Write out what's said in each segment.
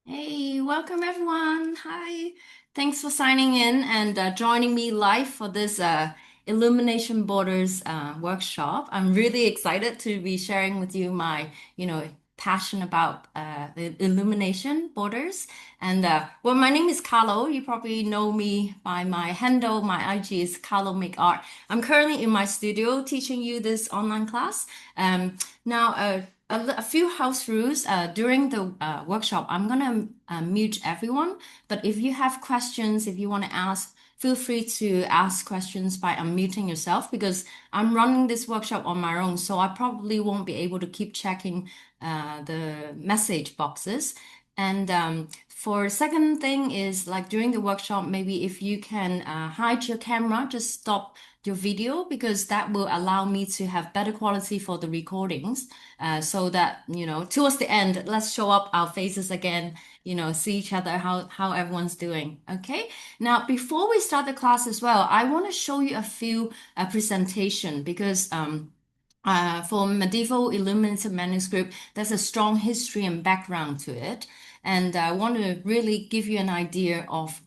Hey, welcome everyone. Hi. Thanks for signing in and joining me live for this Illumination Borders workshop. I'm really excited to be sharing with you my, passion about the illumination borders. And well, my name is Carlo. You probably know me by my handle. My IG is Carlo Make Art. I'm currently in my studio teaching you this online class. Now, a few house rules during the workshop. I'm gonna mute everyone, but if you have questions, if you want to ask, feel free to ask questions by unmuting yourself because I'm running this workshop on my own, so I probably won't be able to keep checking the message boxes. And for second thing is like during the workshop, maybe if you can hide your camera, just stop your video because that will allow me to have better quality for the recordings so that towards the end let's show up our faces again, see each other how everyone's doing. Okay, now before we start the class as well, I want to show you a few presentation because for medieval illuminated manuscript, there's a strong history and background to it. And I want to really give you an idea of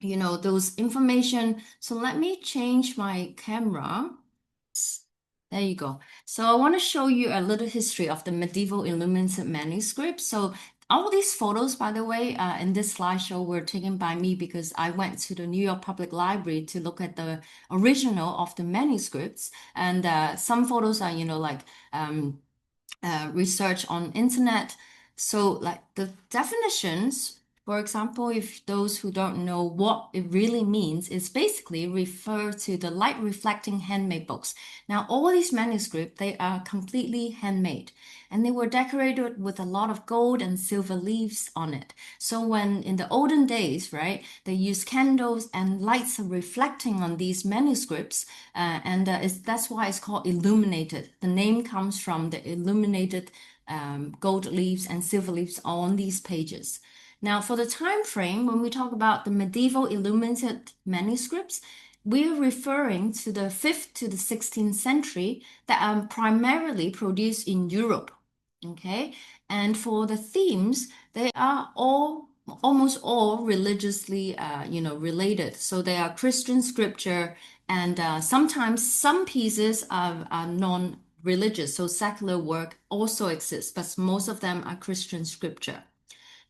those information. So let me change my camera. There you go. So I want to show you a little history of the medieval illuminated manuscript. So all these photos, by the way, in this slideshow were taken by me because I went to the New York Public Library to look at the original of the manuscripts. And some photos are, research on internet. So like the definitions, for example, if those who don't know what it really means, is basically refer to the light reflecting handmade books. Now, all these manuscripts, they are completely handmade and they were decorated with a lot of gold and silver leaves on it. So when in the olden days, right, they used candles and lights reflecting on these manuscripts, that's why it's called illuminated. The name comes from the illuminated gold leaves and silver leaves on these pages. Now, for the time frame, when we talk about the medieval illuminated manuscripts, we're referring to the 5th to the 16th century that are primarily produced in Europe. Okay, and for the themes, they are all almost all religiously, related. So they are Christian scripture, and sometimes some pieces are non-religious. So secular work also exists, but most of them are Christian scripture.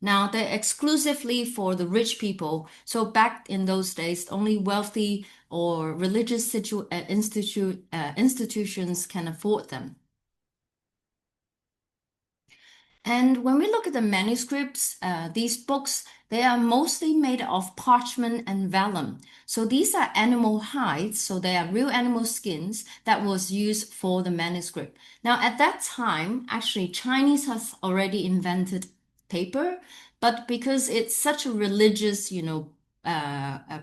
Now, they're exclusively for the rich people. So back in those days, only wealthy or religious institutions can afford them. And when we look at the manuscripts, these books, they are mostly made of parchment and vellum. So these are animal hides, so they are real animal skins that was used for the manuscript. Now, at that time, actually, Chinese has already invented paper, but because it's such a religious,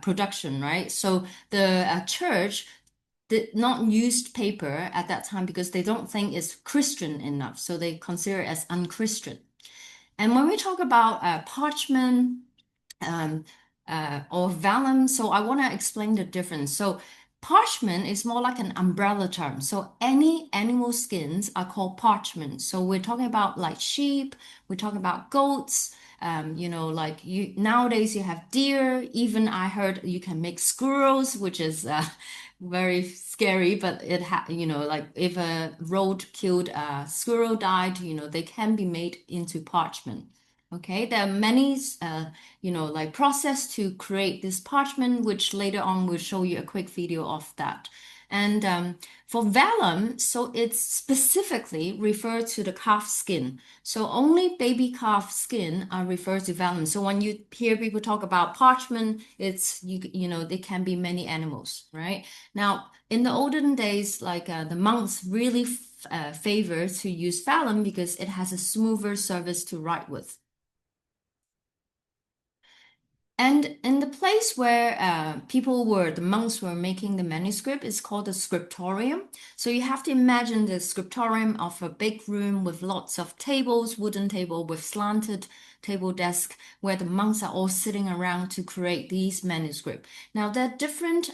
production, right? So the church did not use paper at that time because they don't think it's Christian enough. So they consider it as unchristian. And when we talk about parchment um, or vellum, so I want to explain the difference. So parchment is more like an umbrella term. So any animal skins are called parchment. So we're talking about like sheep, we're talking about goats. Like you nowadays you have deer. Even I heard you can make squirrels, which is very scary. But like if a road killed a squirrel died, they can be made into parchment. Okay, there are many, like process to create this parchment, which later on we'll show you a quick video of that. And for vellum, so it's specifically referred to the calf skin. So only baby calf skin are referred to vellum. So when you hear people talk about parchment, they can be many animals, right? Now, in the olden days, like the monks really favor to use vellum because it has a smoother surface to write with. And in the place where the monks were making the manuscript, is called the scriptorium. So you have to imagine the scriptorium of a big room with lots of tables, wooden table with slanted table desk where the monks are all sitting around to create these manuscripts. Now there are different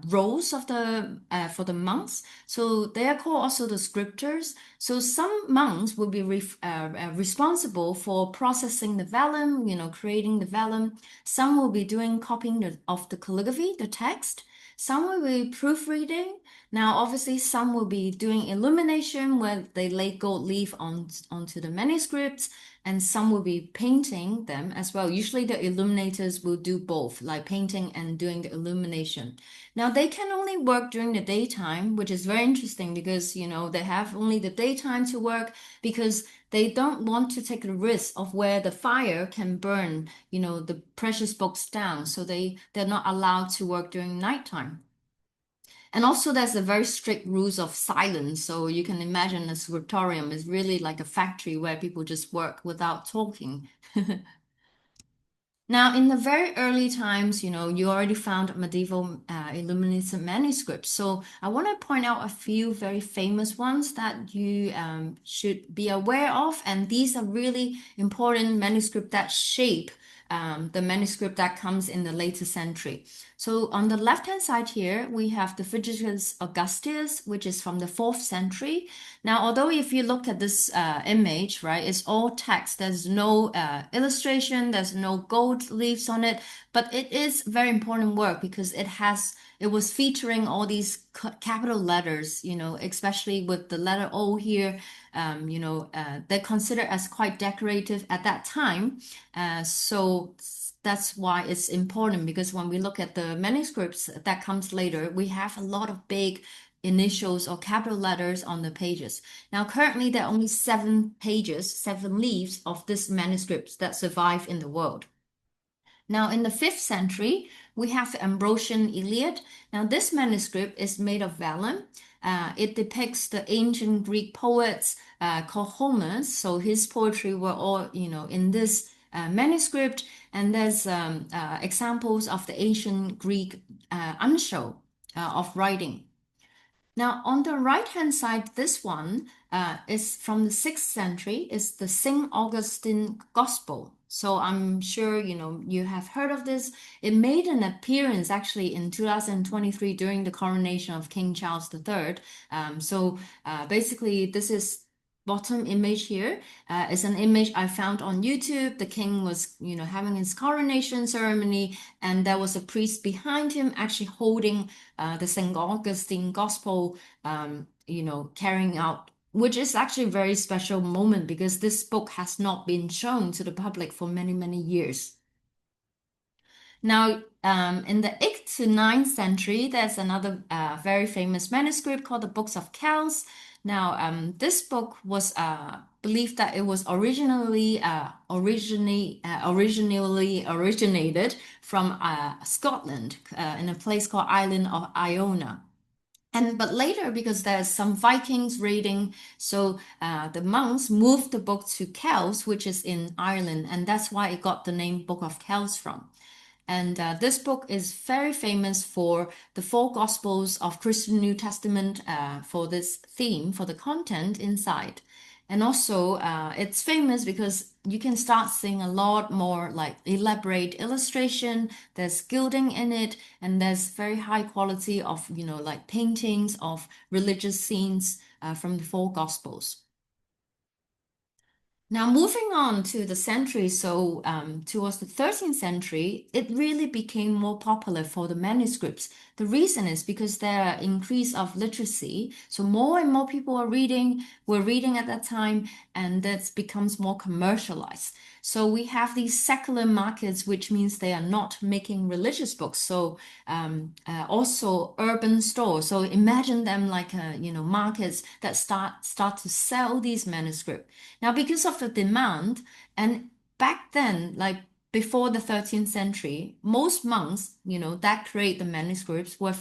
roles of the for the monks. So they are called also the scriptors. So some monks will be responsible for processing the vellum, creating the vellum. Some will be doing copying of the calligraphy, the text. Some will be proofreading. Now, obviously, some will be doing illumination where they lay gold leaf onto the manuscripts, and some will be painting them as well. Usually, the illuminators will do both, like painting and doing the illumination. Now, they can only work during the daytime, which is very interesting because, they have only the daytime to work because they don't want to take the risk of where the fire can burn, the precious books down. So they're not allowed to work during nighttime. And also, there's a very strict rules of silence. So you can imagine a scriptorium is really like a factory where people just work without talking. Now, in the very early times, you already found medieval illuminated manuscripts. So I want to point out a few very famous ones that you should be aware of. And these are really important manuscripts that shape the manuscript that comes in the later century. So on the left-hand side here, we have the Frigiscus Augustus, which is from the 4th century. Now, although if you look at this image, right, it's all text. There's no illustration, there's no gold leaves on it, but it is very important work because it was featuring all these capital letters, especially with the letter O here. They're considered as quite decorative at that time. So that's why it's important because when we look at the manuscripts that comes later, we have a lot of big initials or capital letters on the pages. Now, currently, there are only 7 pages, 7 leaves of this manuscripts that survive in the world. Now, in the 5th century, we have the Ambrosian Iliad. Now, this manuscript is made of vellum. It depicts the ancient Greek poets called Homer. So his poetry were all, in this manuscript. And there's examples of the ancient Greek uncial of writing. Now, on the right-hand side, this one is from the 6th century. It's the St. Augustine Gospel. So I'm sure, you have heard of this. It made an appearance actually in 2023 during the coronation of King Charles III. Basically, this is bottom image here is an image I found on YouTube. The king was, having his coronation ceremony, and there was a priest behind him actually holding the St. Augustine Gospel, carrying out, which is actually a very special moment because this book has not been shown to the public for many, many years. Now, in the 8th to 9th century, there's another very famous manuscript called the Books of Kells. Now, this book was believed that it was originally originated from Scotland in a place called Island of Iona. But later, because there's some Vikings raiding, so the monks moved the book to Kells, which is in Ireland, and that's why it got the name Book of Kells from. And this book is very famous for the 4 Gospels of Christian New Testament for this theme, for the content inside. And also, it's famous because you can start seeing a lot more like elaborate illustration. There's gilding in it, and there's very high quality of, like paintings of religious scenes from the 4 Gospels. Now, moving on to the century, so towards the 13th century, it really became more popular for the manuscripts. The reason is because there are increase of literacy, so more and more people were reading at that time, and that becomes more commercialized. So we have these secular markets, which means they are not making religious books. So also urban stores. So imagine them like markets that start to sell these manuscripts. Now, because of the demand, and back then, like before the 13th century, most monks, that create the manuscripts were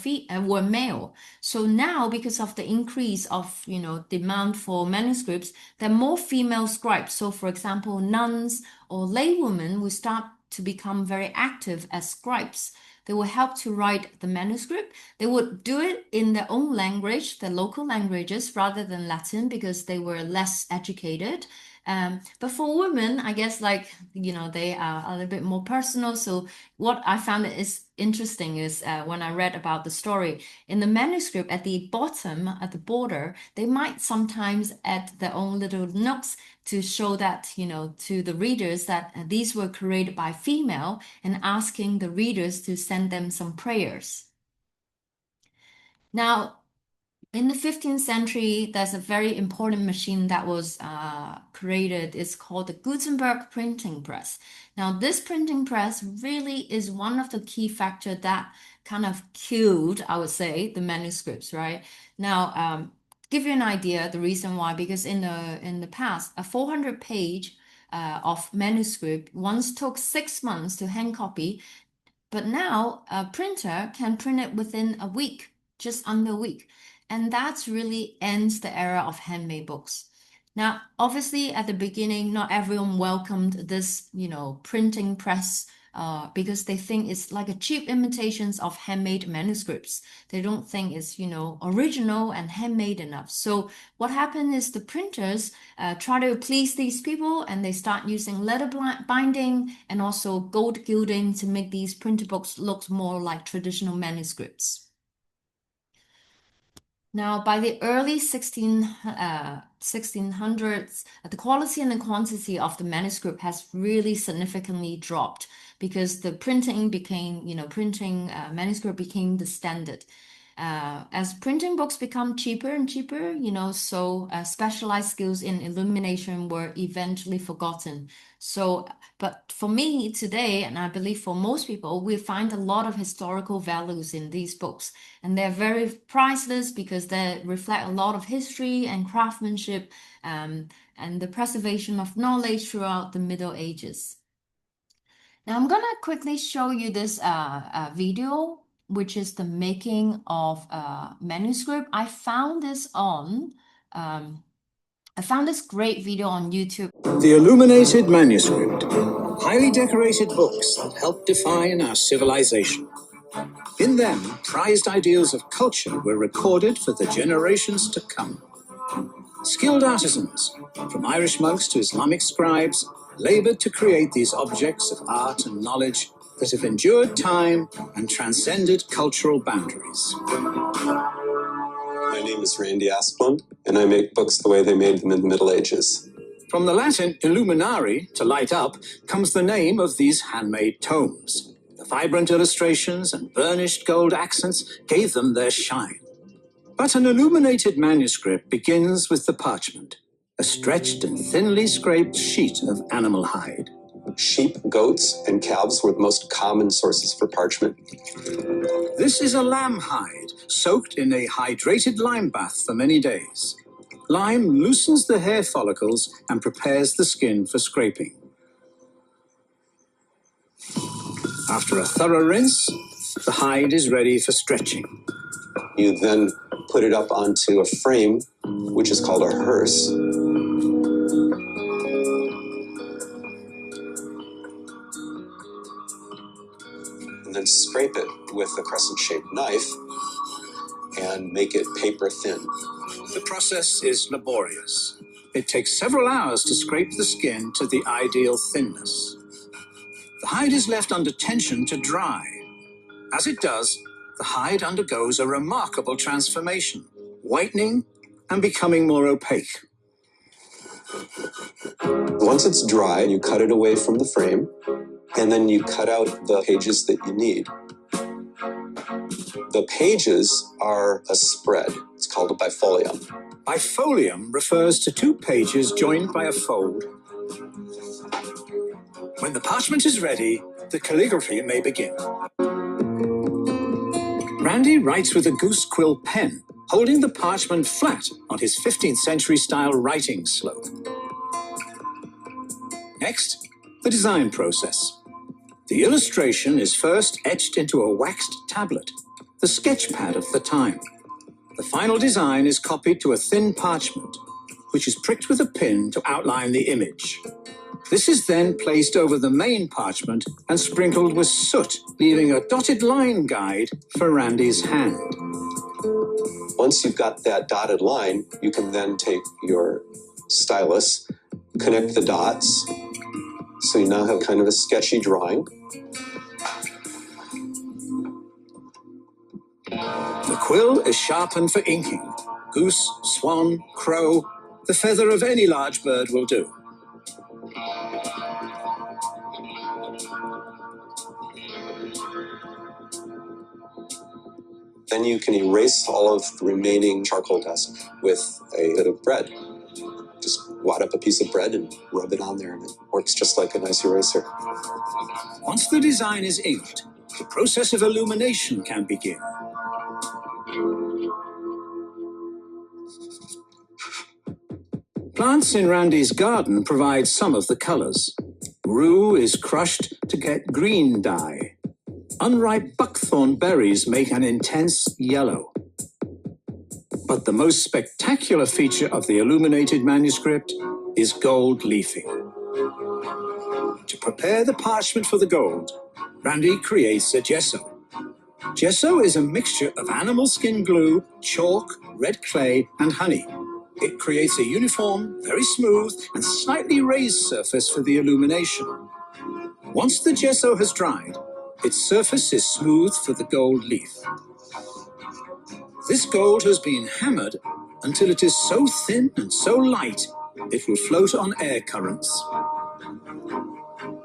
male. So now, because of the increase of, demand for manuscripts, there are more female scribes. So, for example, nuns or laywomen will start to become very active as scribes. They will help to write the manuscript. They would do it in their own language, their local languages, rather than Latin, because they were less educated. But for women, I guess they are a little bit more personal. So what I found is interesting is when I read about the story in the manuscript at the bottom, at the border, they might sometimes add their own little notes to show that, to the readers that these were created by female and asking the readers to send them some prayers. Now, in the 15th century, there's a very important machine that was created. It's called the Gutenberg printing press. Now, this printing press really is one of the key factors that kind of killed, I would say, the manuscripts, right? Now, give you an idea, the reason why, because in the past, a 400 page of manuscript once took 6 months to hand copy, but now a printer can print it within a week, just under a week. And that's really ends the era of handmade books. Now, obviously, at the beginning, not everyone welcomed this, printing press because they think it's like a cheap imitations of handmade manuscripts. They don't think it's, original and handmade enough. So what happened is the printers try to please these people and they start using letter binding and also gold gilding to make these printed books look more like traditional manuscripts. Now, by the early 1600s, the quality and the quantity of the manuscript has really significantly dropped because the printing became, printing manuscript became the standard. As printing books become cheaper and cheaper, so specialized skills in illumination were eventually forgotten. So, but for me today, and I believe for most people, we find a lot of historical values in these books, and they're very priceless because they reflect a lot of history and craftsmanship, and the preservation of knowledge throughout the Middle Ages. Now, I'm gonna quickly show you this video, which is the making of manuscript. I found this great video on YouTube. The Illuminated Manuscript, highly decorated books that help define our civilization. In them, prized ideals of culture were recorded for the generations to come. Skilled artisans, from Irish monks to Islamic scribes, labored to create these objects of art and knowledge that have endured time and transcended cultural boundaries. My name is Randy Asplund, and I make books the way they made them in the Middle Ages. From the Latin illuminare, to light up, comes the name of these handmade tomes. The vibrant illustrations and burnished gold accents gave them their shine. But an illuminated manuscript begins with the parchment, a stretched and thinly scraped sheet of animal hide. Sheep, goats, and calves were the most common sources for parchment. This is a lamb hide, soaked in a hydrated lime bath for many days. Lime loosens the hair follicles and prepares the skin for scraping. After a thorough rinse, the hide is ready for stretching. You then put it up onto a frame, which is called a hearse. And then scrape it with a crescent-shaped knife and make it paper thin. The process is laborious. It takes several hours to scrape the skin to the ideal thinness. The hide is left under tension to dry. As it does, the hide undergoes a remarkable transformation, whitening and becoming more opaque. Once it's dry, you cut it away from the frame, and then you cut out the pages that you need. The pages are a spread. It's called a bifolium. Bifolium refers to two pages joined by a fold. When the parchment is ready, the calligraphy may begin. Randy writes with a goose quill pen, holding the parchment flat on his 15th century style writing slope. Next, the design process. The illustration is first etched into a waxed tablet, the sketch pad of the time. The final design is copied to a thin parchment, which is pricked with a pin to outline the image. This is then placed over the main parchment and sprinkled with soot, leaving a dotted line guide for Randy's hand. Once you've got that dotted line, you can then take your stylus connect the dots. So you now have kind of a sketchy drawing. The quill is sharpened for inking. Goose, swan, crow, the feather of any large bird will do. Then you can erase all of the remaining charcoal dust with a bit of bread. Just wad up a piece of bread and rub it on there, and it works just like a nice eraser. Once the design is inked, the process of illumination can begin. Plants in Randy's garden provide some of the colors. Rue is crushed to get green dye. Unripe buckthorn berries make an intense yellow. But the most spectacular feature of the illuminated manuscript is gold leafing. To prepare the parchment for the gold, Randy creates a gesso. Gesso is a mixture of animal skin glue, chalk, red clay, and honey. It creates a uniform, very smooth, and slightly raised surface for the illumination. Once the gesso has dried, its surface is smooth for the gold leaf. This gold has been hammered until it is so thin and so light, it will float on air currents.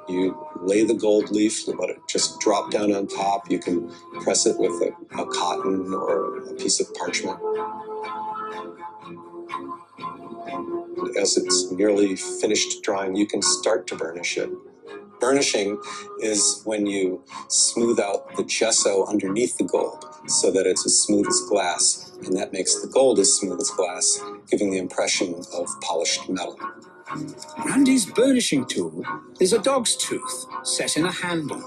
You lay the gold leaf, let it just drop down on top. You can press it with a cotton or a piece of parchment. As it's nearly finished drying, you can start to burnish it. Burnishing is when you smooth out the gesso underneath the gold so that it's as smooth as glass, and that makes the gold as smooth as glass, giving the impression of polished metal. Randy's burnishing tool is a dog's tooth set in a handle.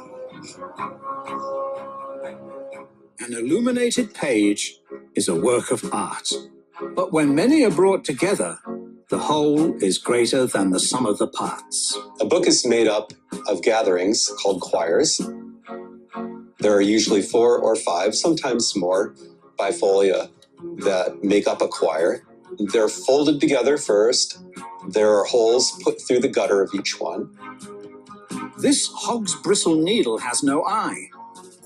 An illuminated page is a work of art. But when many are brought together, the whole is greater than the sum of the parts. A book is made up of gatherings called choirs. There are usually 4 or 5, sometimes more, bifolia that make up a choir. They're folded together first. There are holes put through the gutter of each one. This hog's bristle needle has no eye.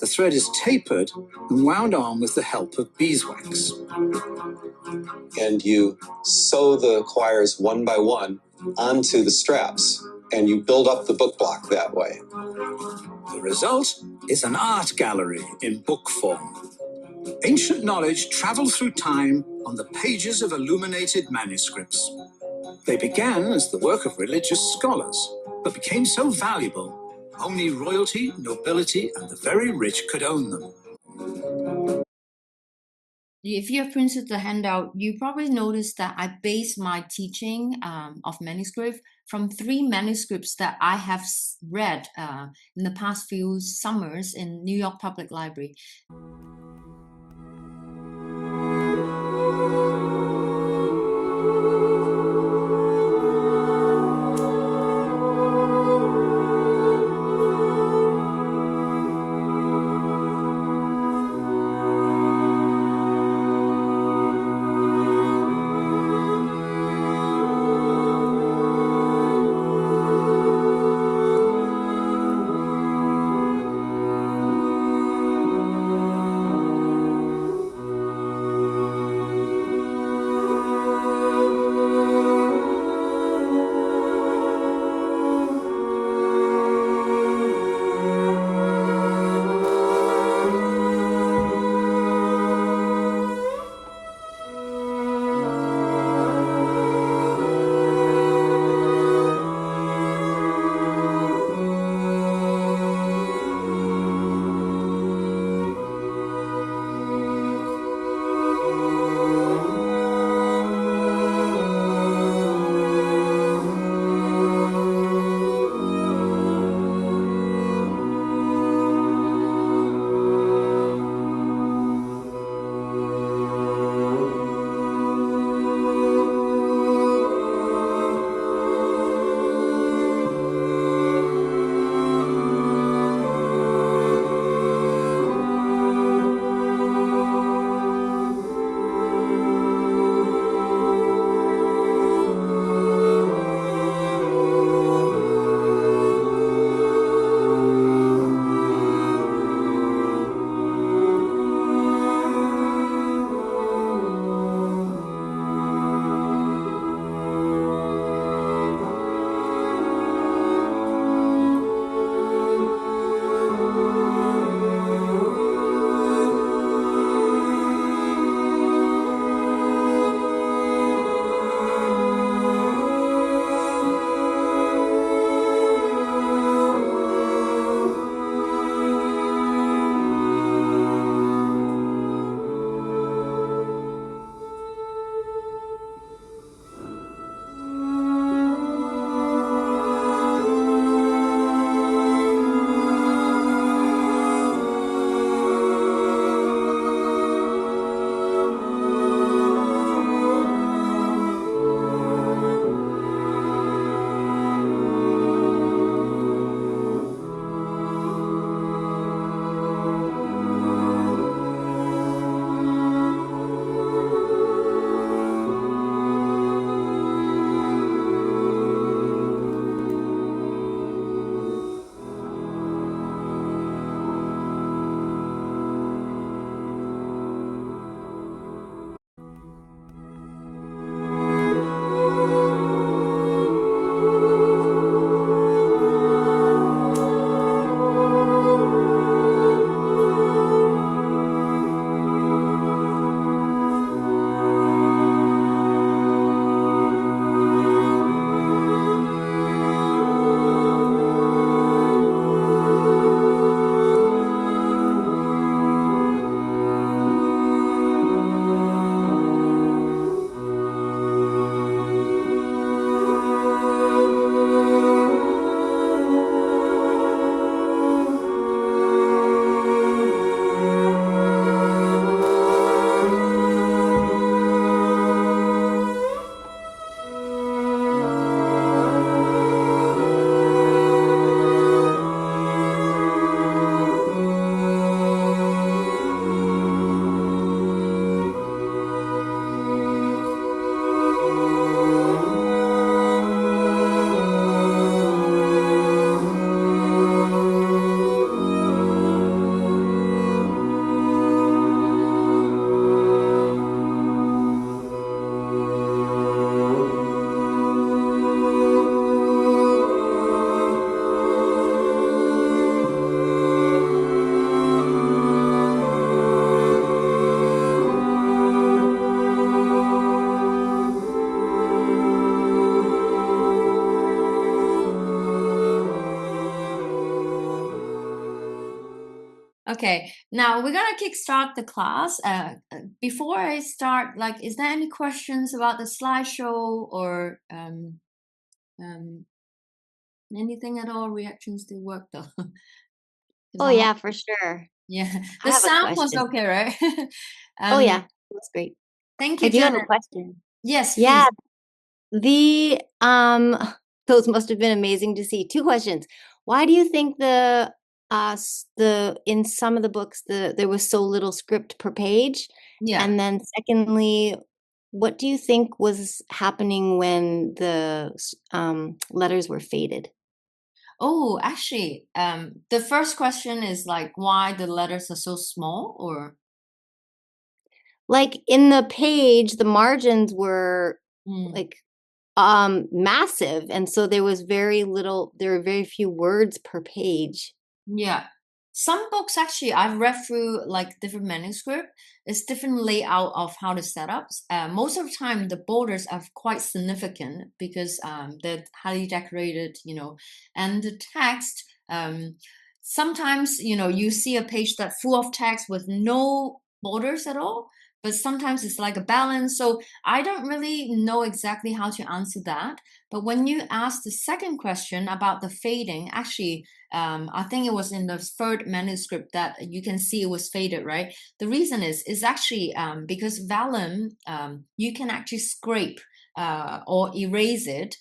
The thread is tapered and wound on with the help of beeswax. And you sew the choirs one by one onto the straps, and you build up the book block that way. The result is an art gallery in book form. Ancient knowledge traveled through time on the pages of illuminated manuscripts. They began as the work of religious scholars, but became so valuable, only royalty, nobility, and the very rich could own them. If you have printed the handout, you probably noticed that I base my teaching of manuscript from 3 manuscripts that I have read in the past few summers in New York Public Library. Okay, now we're gonna kickstart the class. Before I start, like, is there any questions about the slideshow or anything at all? Reactions to work though, because Oh I have, yeah, for sure. yeah, I the have a sound was question. okay, right? Oh um, yeah, that's great. thank I you, do have a Janet. question. Yes, Yeah, please. the those must have been amazing to see. Two questions. Why do you think the in some of the books there was so little script per page? Yeah. And then secondly, what do you think was happening when the letters were faded? Oh, actually, the first question is like why the letters are so small, or Like in the page, the margins were mm. like massive, and so there were very few words per page. Yeah. Some books actually I've read through like different manuscript. It's different layout of how to set up. Most of the time the borders are quite significant because they're highly decorated, and the text sometimes you see a page that's full of text with no borders at all, but sometimes it's like a balance. So I don't really know exactly how to answer that. But when you ask the second question about the fading, actually I think it was in the third manuscript that you can see it was faded, right? The reason is actually because vellum, you can actually scrape or erase it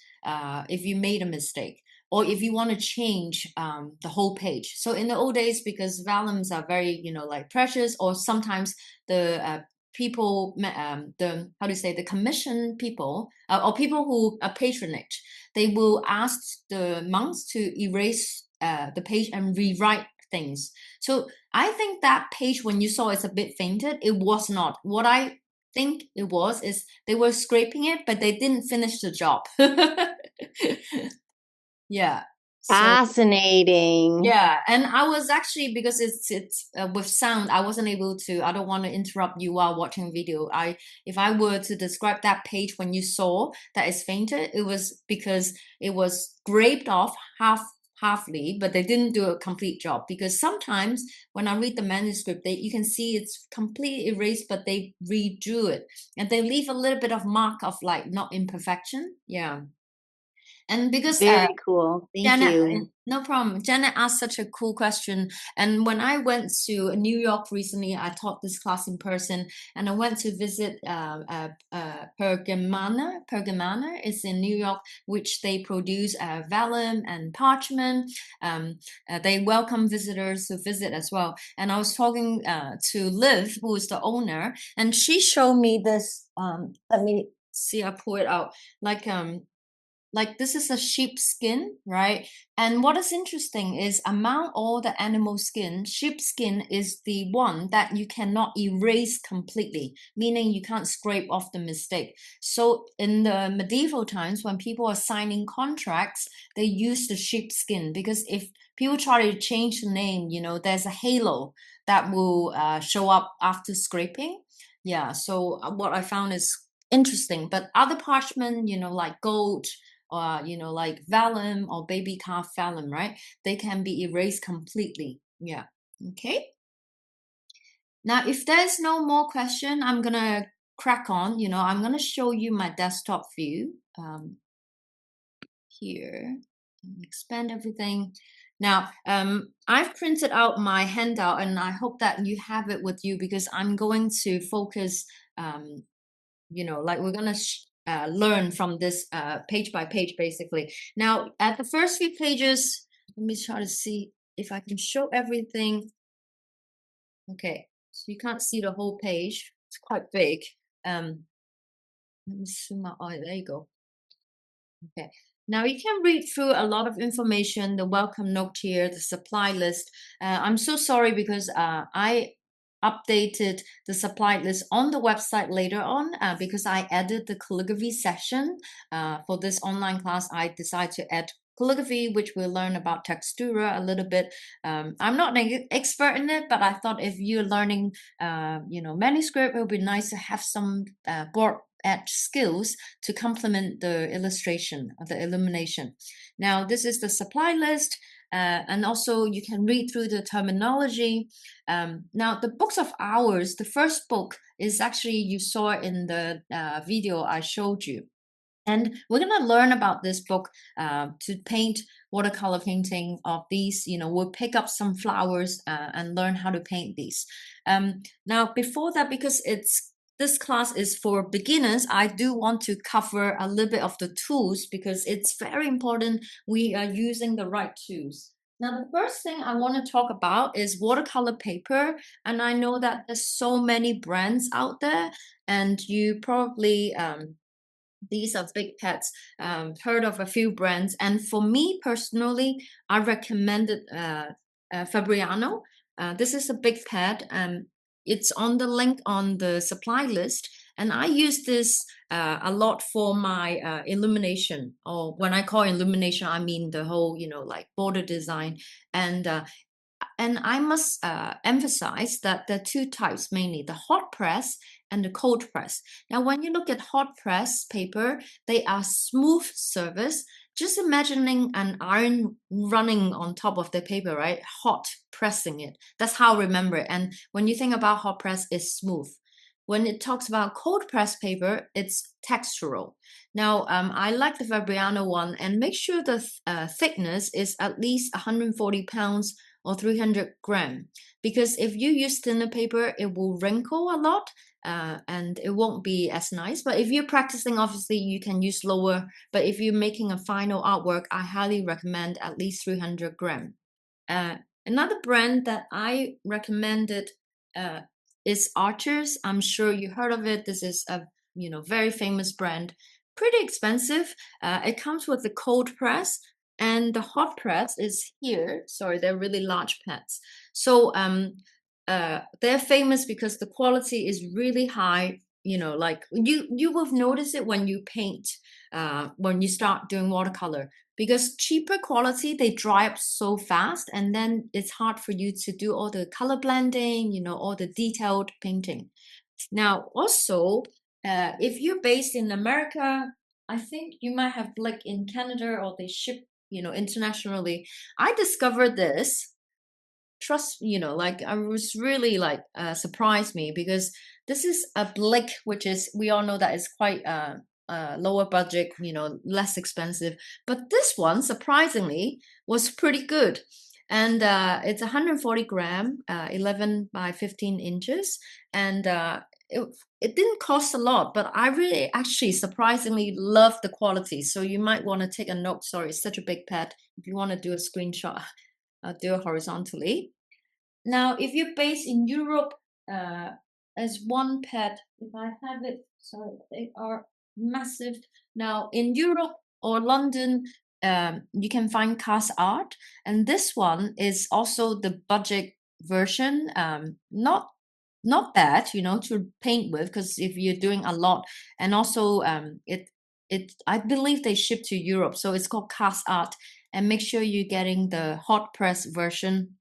if you made a mistake, or if you want to change the whole page. So in the old days, because vellums are very, like precious, or sometimes the people, the how do you say, the commission people or people who are patronage, they will ask the monks to erase the page and rewrite things. So I think that page, when you saw it's a bit fainted, it was not. What I think it was is they were scraping it, but they didn't finish the job. Yeah. So Fascinating. yeah, and I was actually, because it's with sound, I wasn't able to. I don't want to interrupt you while watching video. If I were to describe that page when you saw that it's fainted, it was because it was scraped off halfly, but they didn't do a complete job. Because sometimes when I read the manuscript, you can see it's completely erased, but they redo it and they leave a little bit of mark of like not imperfection. Yeah, and because Very cool. Thank Janet, you. no problem. Janet asked such a cool question. And when I went to New York recently, I taught this class in person, and I went to visit Pergamana. Pergamana is in New York, which they produce vellum and parchment. They welcome visitors to visit as well. And I was talking to Liv, who is the owner, and she showed me this. Let me see, I pull it out. Like this is a sheep skin, right? And what is interesting is among all the animal skin, sheep skin is the one that you cannot erase completely, meaning you can't scrape off the mistake. So in the medieval times, when people are signing contracts, they use the sheep skin, because if people try to change the name, there's a halo that will show up after scraping. Yeah, so what I found is interesting. But other parchment, like gold, or like vellum or baby calf vellum, right? They can be erased completely. Yeah. Okay. Now, if there's no more question, I'm gonna crack on. I'm gonna show you my desktop view here. Expand everything. Now, I've printed out my handout, and I hope that you have it with you, because I'm going to focus like we're gonna learn from this page by page, basically. Now, at the first few pages, let me try to see if I can show everything. Okay, so you can't see the whole page. It's quite big. Let me zoom out. Oh, there you go. Okay. Now you can read through a lot of information, the welcome note here, the supply list. I'm so sorry, because I updated the supply list on the website later on, because I added the calligraphy session. For this online class, I decided to add calligraphy, which we'll learn about textura a little bit. I'm not an expert in it, but I thought if you're learning, manuscript, it would be nice to have some board edge skills to complement the illustration of the illumination. Now, this is the supply list. and also you can read through the terminology. Now, the books of hours, the first book is actually, you saw in the video I showed you. And we're going to learn about this book to paint watercolor painting of these. We'll pick up some flowers and learn how to paint these. Now, before that, because this class is for beginners, I do want to cover a little bit of the tools, because it's very important we are using the right tools. Now, the first thing I want to talk about is watercolor paper. And I know that there's so many brands out there, and you probably these are big pets, heard of a few brands. And for me personally, I recommended Fabriano. This is a big pet. It's on the link on the supply list. And I use this a lot for my illumination. Or when I call illumination, I mean the whole, like border design. And I must emphasize that there are two types mainly, the hot press and the cold press. Now, when you look at hot press paper, they are smooth surface. Just imagining an iron running on top of the paper, right? Hot, pressing it. That's how I remember it. And when you think about hot press, it's smooth. When it talks about cold press paper, it's textural. Now, I like the Fabriano one, and make sure the thickness is at least 140 pounds or 300 gram, because if you use thinner paper, it will wrinkle a lot and it won't be as nice. But if you're practicing, obviously you can use lower, but if you're making a final artwork, I highly recommend at least 300 gram. Another brand that I recommended is Archers. I'm sure you heard of it. This is a very famous brand, pretty expensive. It comes with the cold press, and the hot press is here. Sorry, they're really large pets. So they're famous because the quality is really high. Like you will notice it when you paint, when you start doing watercolor, because cheaper quality, they dry up so fast, and then it's hard for you to do all the color blending, all the detailed painting. Now, also, if you're based in America, I think you might have like in Canada, or they ship, internationally. I discovered this. Trust, like I was really like surprised me, because this is a blick, which is, we all know that it's quite lower budget, less expensive. But this one, surprisingly, was pretty good. And it's 140 gram, 11 by 15 inches. And it didn't cost a lot, but I really actually surprisingly love the quality. So you might want to take a note. Sorry, it's such a big pad. If you want to do a screenshot, do it horizontally. Now, if you're based in Europe, as one pet, if I have it, sorry, they are massive. Now, in Europe or London, you can find Cast Art, and this one is also the budget version. Not bad, to paint with, because if you're doing a lot, and also I believe they ship to Europe, so it's called Cast Art. And make sure you're getting the hot press version,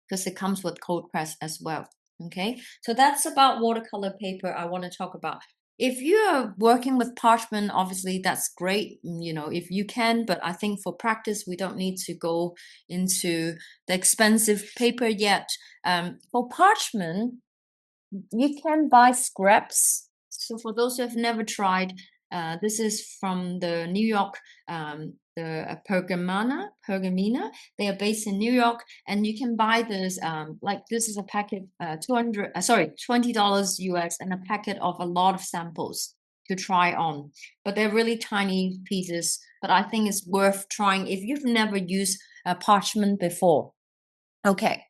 because it comes with cold press as well. Okay, so that's about watercolor paper I want to talk about. If you are working with parchment, obviously that's great, if you can, but I think for practice, we don't need to go into the expensive paper yet. For parchment, you can buy scraps. So for those who have never tried, this is from the New York, the Pergamena. They are based in New York, and you can buy this. Like this is a packet, $20 US, and a packet of a lot of samples to try on. But they're really tiny pieces. But I think it's worth trying if you've never used parchment before. Okay.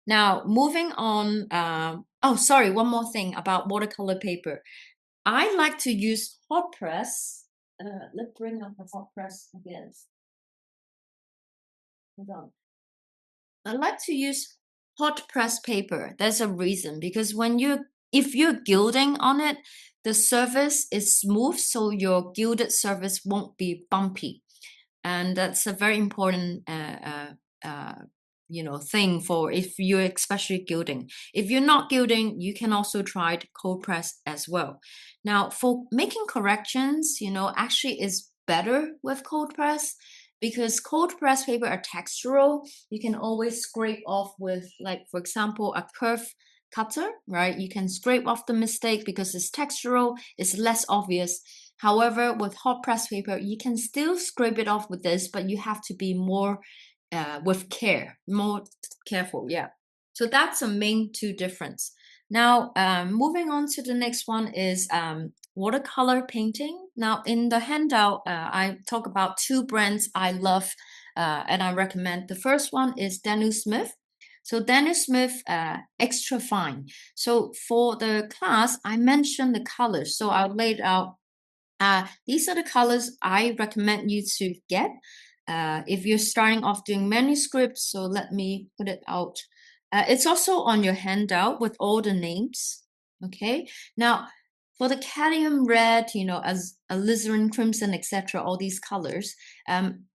Now, moving on, oh, sorry, one more thing about watercolor paper. I like to use hot press. Let's bring up the hot press again. Hold on. I like to use hot press paper. There's a reason, because if you're gilding on it, the surface is smooth, so your gilded surface won't be bumpy. And that's a very important thing for if you're especially gilding. If you're not gilding, you can also try cold press as well. Now, for making corrections, actually is better with cold press. because cold press paper are textural, you can always scrape off with, like, for example, a curve cutter, right? You can scrape off the mistake because it's textural, it's less obvious. However, with hot press paper, you can still scrape it off with this, but you have to be more with care, more careful. Yeah. So that's the main two difference. Now, moving on to the next one is watercolor painting. Now, in the handout, I talk about two brands I love and I recommend. The first one is Daniel Smith. So Daniel Smith, extra fine. So for the class, I mentioned the colors. So I'll lay it out. These are the colors I recommend you to get if you're starting off doing manuscripts. So let me put it out. It's also on your handout with all the names. Okay. Now, for the cadmium red, as alizarin crimson, etc., all these colors.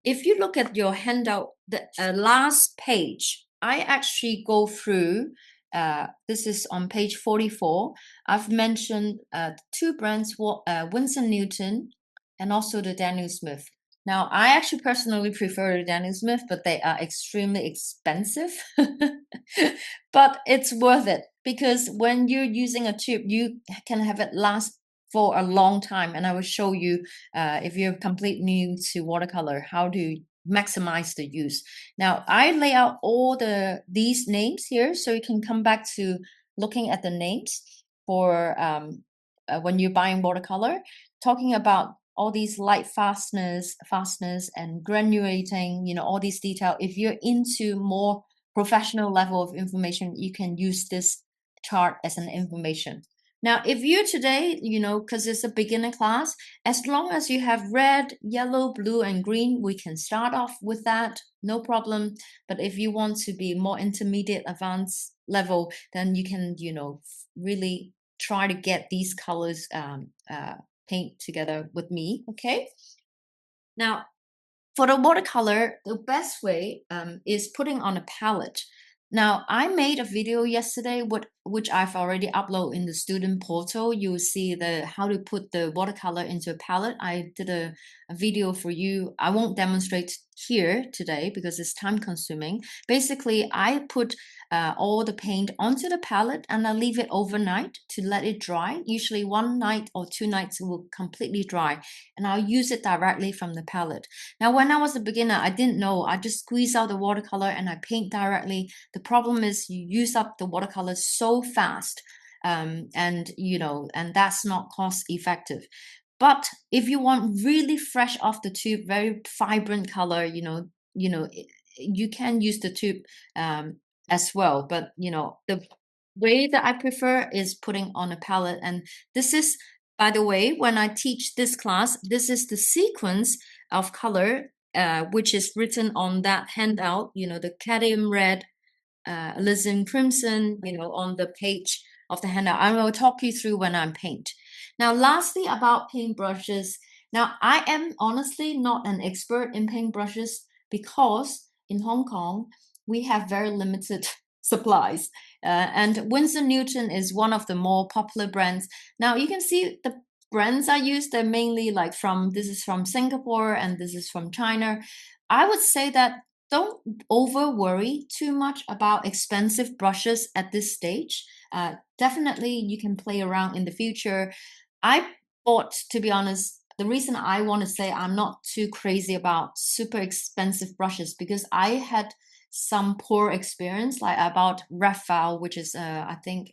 If you look at your handout, the last page, I actually go through. This is on page 44. I've mentioned two brands, Winsor Newton and also the Daniel Smith. Now, I actually personally prefer the Daniel Smith, but they are extremely expensive. But it's worth it because when you're using a tube, you can have it last for a long time. And I will show you, if you're completely new to watercolor, how to maximize the use. Now, I lay out all these names here, so you can come back to looking at the names for when you're buying watercolor, talking about all these light fastness and granulating, all these detail. If you're into more professional level of information, you can use this chart as an information. Now, if you today, because it's a beginner class, as long as you have red, yellow, blue, and green, we can start off with that, no problem. But if you want to be more intermediate, advanced level, then you can, really try to get these colors paint together with me, okay? Now, for the watercolor, the best way is putting on a palette. Now, I made a video yesterday, which I've already uploaded in the student portal. You'll see how to put the watercolor into a palette. I did a video for you. I won't demonstrate here today because it's time consuming. Basically, I put all the paint onto the palette and I leave it overnight to let it dry. Usually 1 night or 2 nights it will completely dry, and I'll use it directly from the palette. Now, when I was a beginner, I didn't know. I just squeeze out the watercolor and I paint directly. The problem is you use up the watercolor so fast, and that's not cost effective. But if you want really fresh off the tube, very vibrant color, you can use the tube as well. But the way that I prefer is putting on a palette, and this is, by the way, when I teach this class, this is the sequence of color, which is written on that handout, the cadmium red, alizarin crimson, on the page of the handout. I will talk you through when I paint. Now, lastly, about paintbrushes. Now, I am honestly not an expert in paintbrushes because in Hong Kong, we have very limited supplies. And Winsor Newton is one of the more popular brands. Now, you can see the brands I use, they're mainly this is from Singapore and this is from China. I would say that don't over worry too much about expensive brushes at this stage. Definitely you can play around in the future. I bought, to be honest, the reason I want to say I'm not too crazy about super expensive brushes because I had some poor experience, like about Raphael, which is I think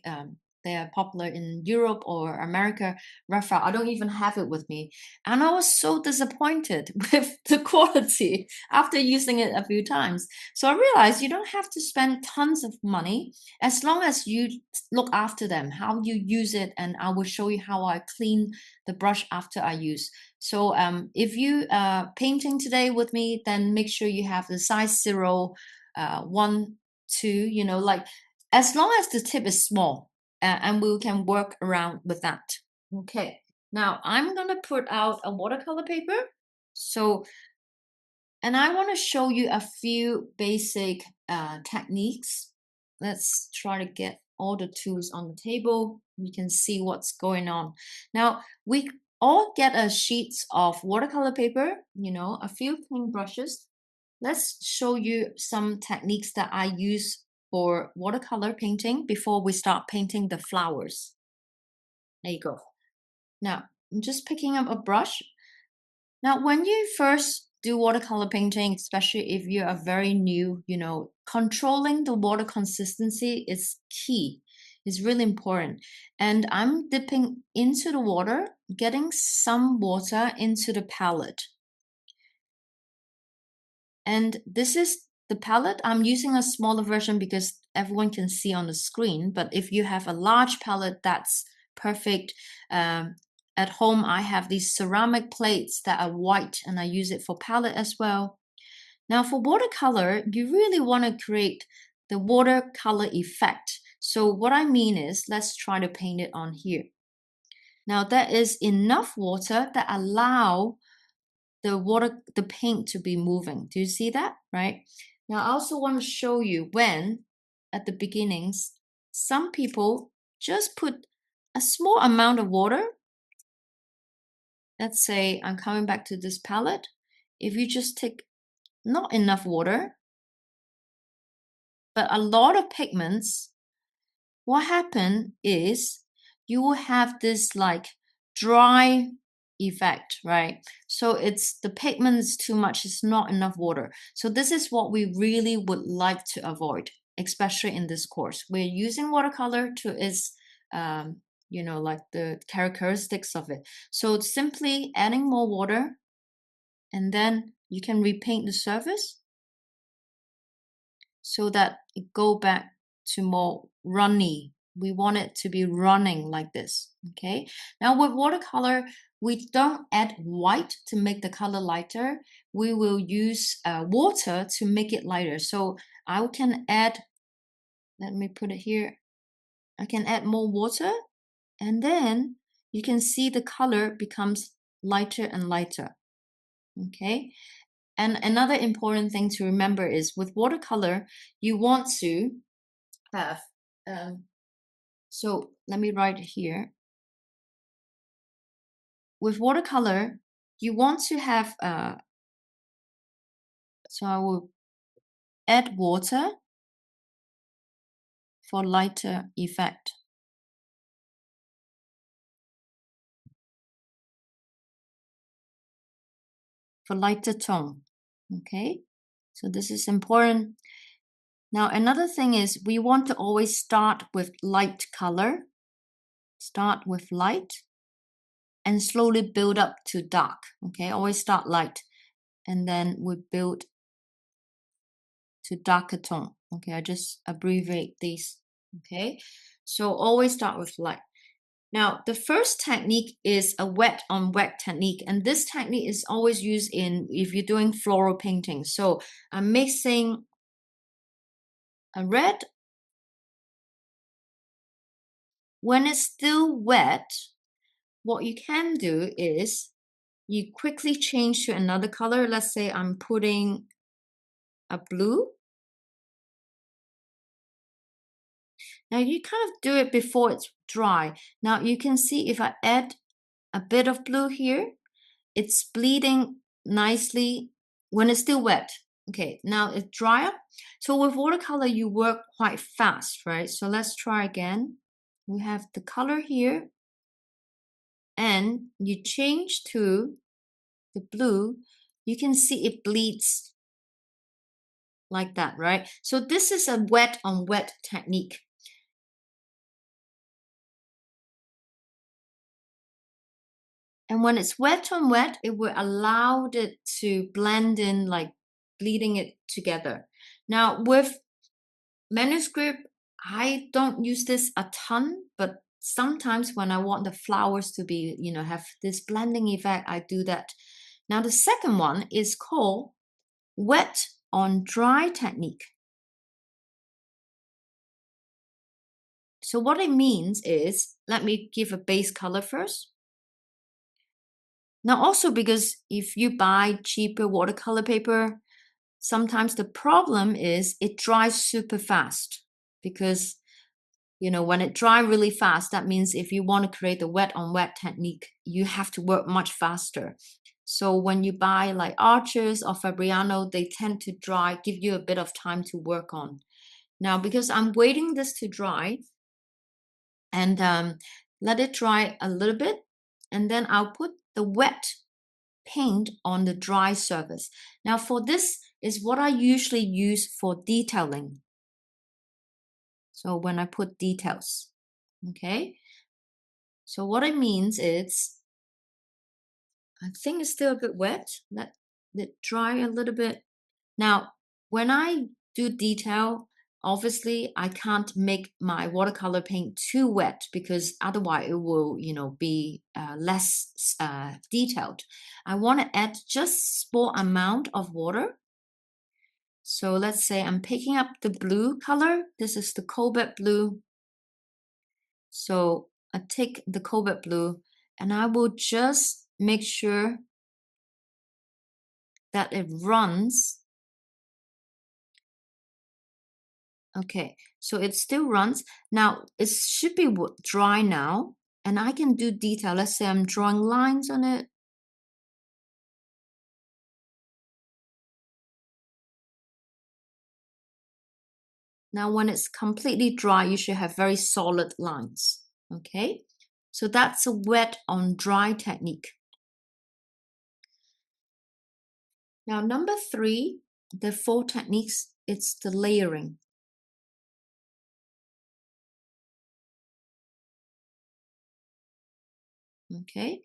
they are popular in Europe or America. Raphael, I don't even have it with me, and I was so disappointed with the quality after using it a few times. So I realized you don't have to spend tons of money as long as you look after them, how you use it, and I will show you how I clean the brush after I use. So if you painting today with me, then make sure you have the size 0, 1, 2, as long as the tip is small, and we can work around with that. Okay, now I'm gonna put out a watercolor paper. And I want to show you a few basic techniques. Let's try to get all the tools on the table. You can see what's going on. Now, we or get a sheet of watercolor paper, you know, a few clean brushes. Let's show you some techniques that I use for watercolor painting before we start painting the flowers. There you go. Now, I'm just picking up a brush. Now, when you first do watercolor painting, especially if you are very new, you know, controlling the water consistency is key. It's really important. And I'm dipping into the water, getting some water into the palette. And this is the palette. I'm using a smaller version because everyone can see on the screen. But if you have a large palette, that's perfect. At home, I have these ceramic plates that are white and I use it for palette as well. Now for watercolor, you really want to create the watercolor effect. So what I mean is, let's try to paint it on here. Now there is enough water that allow the paint to be moving. Do you see that? Right? Now I also want to show you when, at the beginnings, some people just put a small amount of water. Let's say I'm coming back to this palette. If you just take not enough water, but a lot of pigments, what happens is you will have this like dry effect, right? So it's the pigment is too much, it's not enough water. So this is what we really would like to avoid, especially in this course. We're using watercolor to its you know, like the characteristics of it. So it's simply adding more water, and then you can repaint the surface so that it go back to more runny. We want it to be running like this, okay? Now with watercolor, we don't add white to make the color lighter. We will use water to make it lighter. So I can add, let me put it here. I can add more water, and then you can see the color becomes lighter and lighter, okay? And another important thing to remember is with watercolor, you want to have, so let me write here. With watercolor, you want to have, so I will add water for lighter effect. For lighter tone, okay? So this is important. Now, another thing is we want to always start with light color, start with light, and slowly build up to dark, okay? Always start light, and then we build to darker tone, okay? I just abbreviate these, okay? So always start with light. Now, the first technique is a wet on wet technique, and this technique is always used in if you're doing floral painting. So I'm mixing a red. When it's still wet, what you can do is you quickly change to another color. Let's say I'm putting a blue. Now you kind of do it before it's dry. Now you can see if I add a bit of blue here, it's bleeding nicely when it's still wet. Okay, now it's drier. So with watercolor, you work quite fast, right? So let's try again. We have the color here, and you change to the blue. You can see it bleeds like that, right? So this is a wet on wet technique. And when it's wet on wet, it will allow it to blend in, like bleeding it together. Now with manuscript, I don't use this a ton, but sometimes when I want the flowers to be, you know, have this blending effect, I do that. Now the second one is called wet on dry technique. So what it means is, let me give a base color first. Now also, because if you buy cheaper watercolor paper, sometimes the problem is it dries super fast because when it dry really fast, that means if you want to create the wet on wet technique, you have to work much faster. So when you buy like Arches or Fabriano, they tend to dry, give you a bit of time to work on. Now, because I'm waiting this to dry and let it dry a little bit, and then I'll put the wet paint on the dry surface. Now for this is what I usually use for detailing. So when I put details, okay. So what it means is, I think it's still a bit wet. Let it dry a little bit. Now, when I do detail, obviously I can't make my watercolor paint too wet because otherwise it will, be less detailed. I want to add just small amount of water. So let's say I'm picking up the blue color. This is the cobalt blue. So I take the cobalt blue and I will just make sure that it runs. Okay, so it still runs. Now it should be dry now, and I can do detail. Let's say I'm drawing lines on it. Now when it's completely dry, you should have very solid lines. Okay, so that's a wet on dry technique. Now number 3, the 4 techniques, it's the layering. Okay,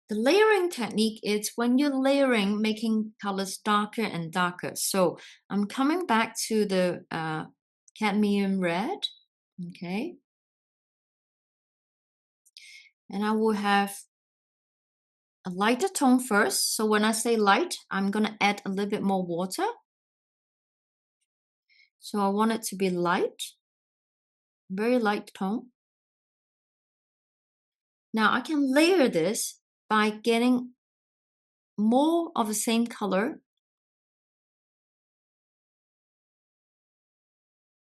the layering technique is when you're layering, making colors darker and darker. So I'm coming back to the cadmium red, okay, and I will have a lighter tone first. So when I say light, I'm going to add a little bit more water. So I want it to be light, very light tone. Now I can layer this by getting more of the same color,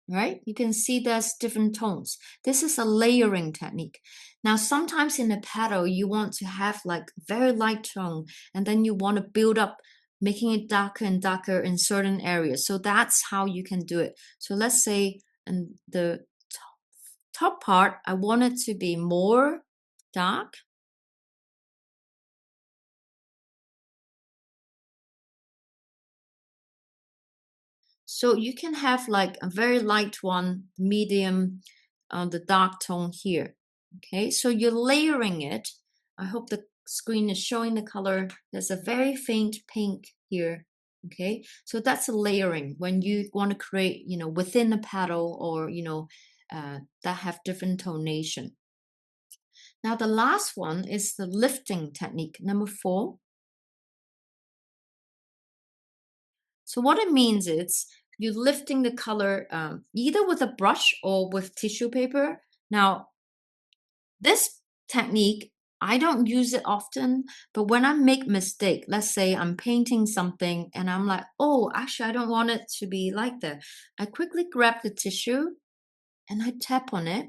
right? You can see there's different tones. This is a layering technique. Now, sometimes in a paddle, you want to have like very light tone, and then you want to build up, making it darker and darker in certain areas. So that's how you can do it. So let's say in the top part, I want it to be more dark. So you can have like a very light one, medium, the dark tone here. Okay, so you're layering it. I hope the screen is showing the color. There's a very faint pink here. Okay, so that's a layering when you want to create, within a paddle or, that have different tonation. Now, the last one is the lifting technique, number 4. So what it means is you're lifting the color either with a brush or with tissue paper. Now, this technique, I don't use it often, but when I make mistake, let's say I'm painting something and I'm like, oh, actually, I don't want it to be like that. I quickly grab the tissue and I tap on it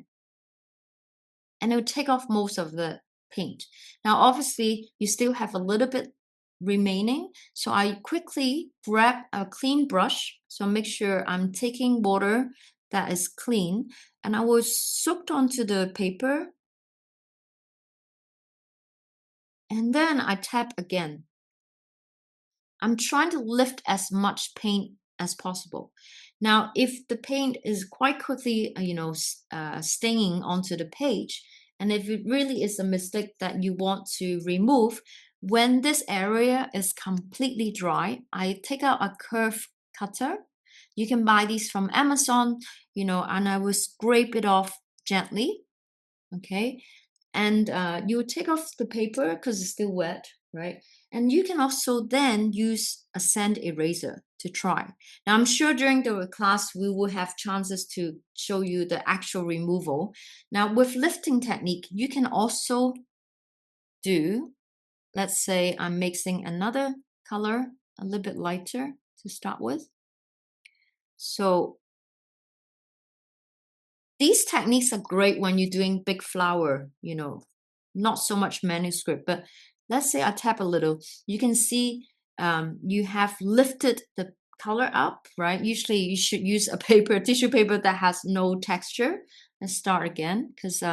and it will take off most of the paint. Now, obviously, you still have a little bit remaining. So I quickly grab a clean brush. So make sure I'm taking water that is clean and I will soak onto the paper. And then I tap again. I'm trying to lift as much paint as possible. Now, if the paint is quite quickly, stinging onto the page, and if it really is a mistake that you want to remove, when this area is completely dry, I take out a curve cutter. You can buy these from Amazon, and I will scrape it off gently, okay? And you take off the paper because it's still wet, right? And you can also then use a sand eraser to try. Now, I'm sure during the class, we will have chances to show you the actual removal. Now, with lifting technique, you can also do, let's say I'm mixing another color, a little bit lighter to start with. So these techniques are great when you're doing big flower, you know, not so much manuscript, but let's say I tap a little, you can see you have lifted the color up, right? Usually you should use a paper, tissue paper that has no texture. Let's start again because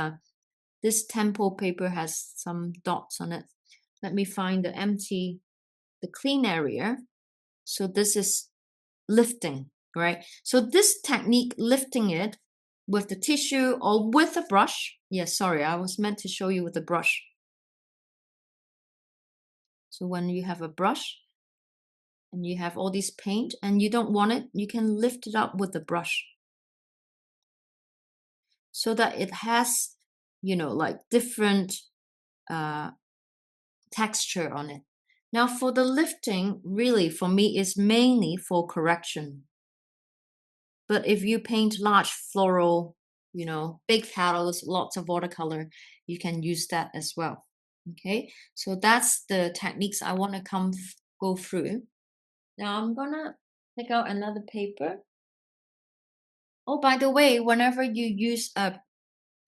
this tempo paper has some dots on it. Let me find the clean area. So this is lifting, right? So this technique, lifting it with the tissue or with a brush. Yes, sorry, I was meant to show you with a brush. So when you have a brush and you have all this paint and you don't want it, you can lift it up with the brush so that it has, you know, like different texture on it. Now for the lifting, really for me is mainly for correction. But if you paint large floral, you know, big petals, lots of watercolor, you can use that as well. Okay, so that's the techniques I want to go through. Now I'm gonna take out another paper. Oh, by the way, whenever you use a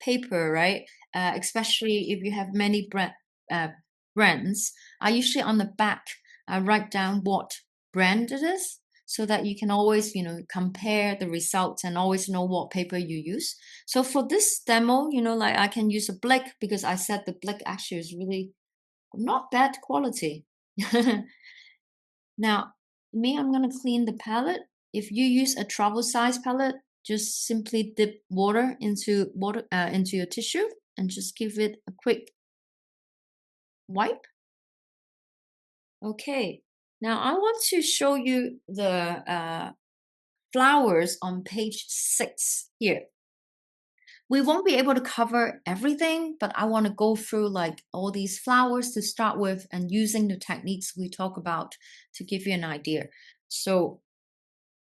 paper, right? Especially if you have many brands, I usually on the back I write down what brand it is so that you can always, you know, compare the results and always know what paper you use. So for this demo, you know, like I can use a Blick because I said the Blick actually is really not bad quality. Now, I'm gonna clean the palette. If you use a travel size palette, just simply dip water into your tissue and just give it a quick wipe. Okay. Now I want to show you the flowers on page 6 here. We won't be able to cover everything, but I want to go through like all these flowers to start with and using the techniques we talk about to give you an idea. So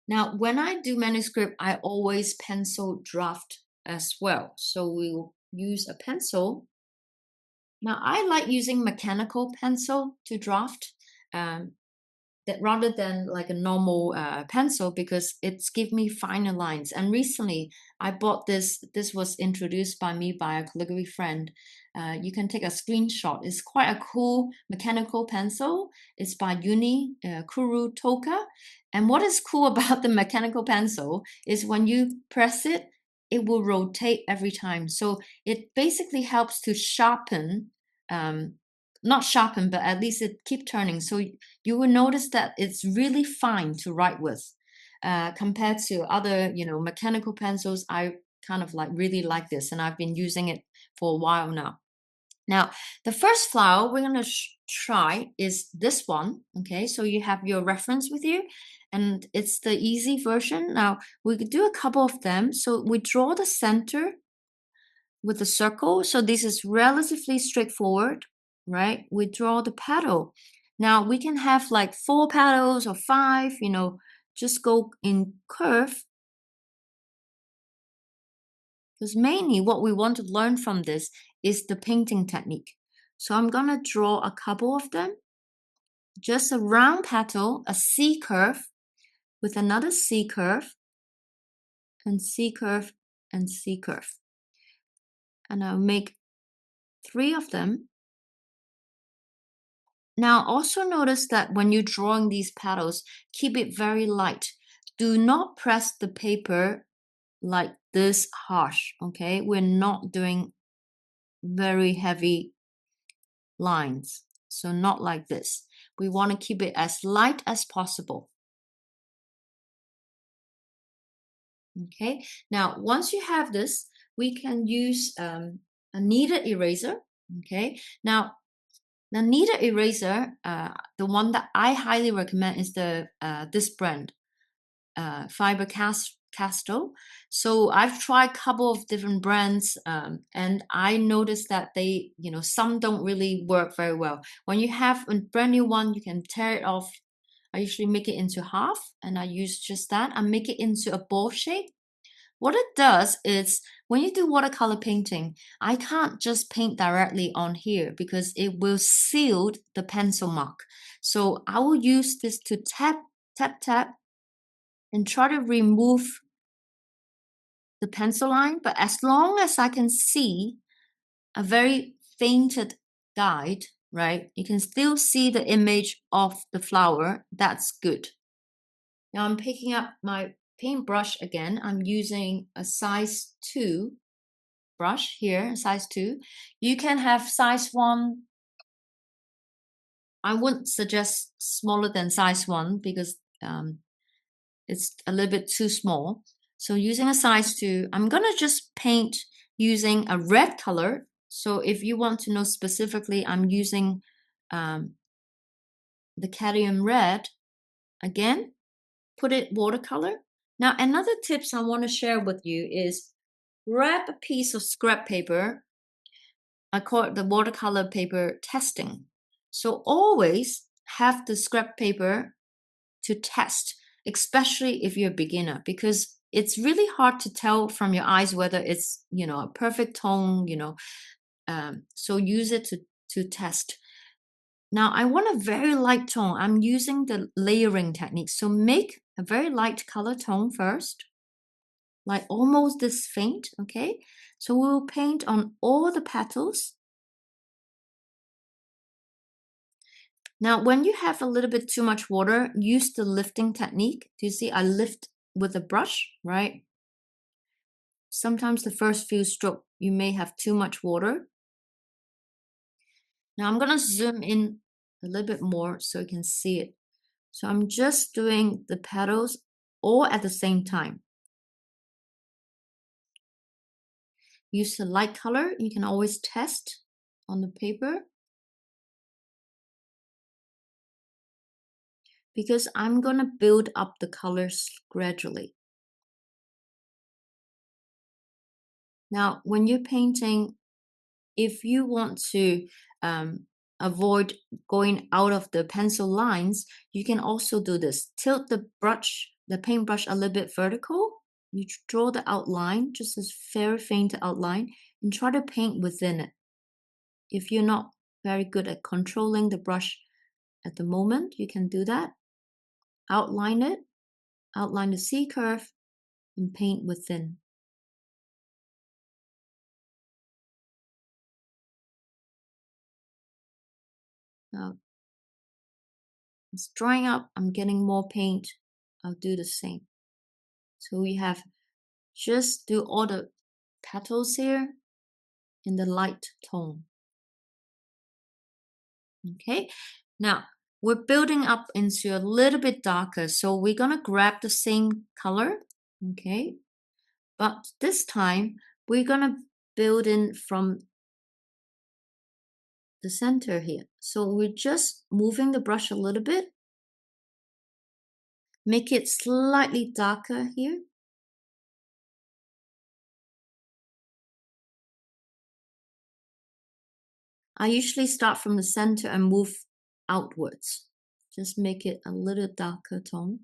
now, when I do manuscript, I always pencil draft as well. So we'll use a pencil. Now, I like using mechanical pencil to draft. That rather than like a normal pencil because it's give me finer lines. And recently I bought this. This was introduced by me by a calligraphy friend. You can take a screenshot. It's quite a cool mechanical pencil. It's by Uni Kuru Toka. And what is cool about the mechanical pencil is when you press it, it will rotate every time. So it basically helps to sharpen not sharpen, but at least it keep turning. So you will notice that it's really fine to write with compared to other, you know, mechanical pencils. I kind of like really like this and I've been using it for a while now. Now, the first flower we're going to try is this one. Okay, so you have your reference with you and it's the easy version. Now, we could do a couple of them. So we draw the center with a circle. So this is relatively straightforward, right? We draw the petal. Now we can have like 4 petals or 5, you know, just go in curve. Because mainly what we want to learn from this is the painting technique. So I'm going to draw a couple of them. Just a round petal, a C curve with another C curve and C curve and C curve. And I'll make 3 of them. Now, also notice that when you're drawing these petals, keep it very light. Do not press the paper like this harsh, okay? We're not doing very heavy lines, so not like this. We want to keep it as light as possible. Okay, now once you have this, we can use a kneaded eraser, okay? Now, the kneaded eraser, the one that I highly recommend is the this brand, Fiber Castle. So I've tried a couple of different brands, and I noticed that they, you know, some don't really work very well. When you have a brand new one, you can tear it off. I usually make it into half, and I use just that. I make it into a ball shape. What it does is when you do watercolor painting, I can't just paint directly on here because it will seal the pencil mark. So I will use this to tap, tap, tap and try to remove the pencil line, but as long as I can see a very fainted guide, right? You can still see the image of the flower. That's good. Now I'm picking up my paintbrush again. I'm using a size 2 brush here, size 2. You can have size 1. I wouldn't suggest smaller than size 1 because it's a little bit too small. So using a size 2, I'm gonna just paint using a red color. So if you want to know specifically, I'm using the cadmium red. Again, put it watercolor. Now another tips I want to share with you is grab a piece of scrap paper. I call it the watercolor paper testing. So always have the scrap paper to test, especially if you're a beginner, because it's really hard to tell from your eyes whether it's, a perfect tone, so use it to test. Now I want a very light tone. I'm using the layering technique. So make a very light color tone first, like almost this faint, okay? So we'll paint on all the petals. Now, when you have a little bit too much water, use the lifting technique. Do you see I lift with a brush, right? Sometimes the first few strokes, you may have too much water. Now I'm gonna zoom in a little bit more so you can see it. So I'm just doing the petals all at the same time. Use the light color. You can always test on the paper. Because I'm gonna build up the colors gradually. Now, when you're painting, if you want to avoid going out of the pencil lines, you can also do this. Tilt the brush, the paintbrush a little bit vertical. You draw the outline, just a very faint outline, and try to paint within it. If you're not very good at controlling the brush at the moment, you can do that. Outline it, outline the C curve, and paint within. Now, it's drying up, I'm getting more paint, I'll do the same. So we have just do all the petals here in the light tone. Okay, now we're building up into a little bit darker, so we're gonna grab the same color, okay, but this time we're gonna build in from the center here. So we're just moving the brush a little bit, make it slightly darker here. I usually start from the center and move outwards. Just make it a little darker tone.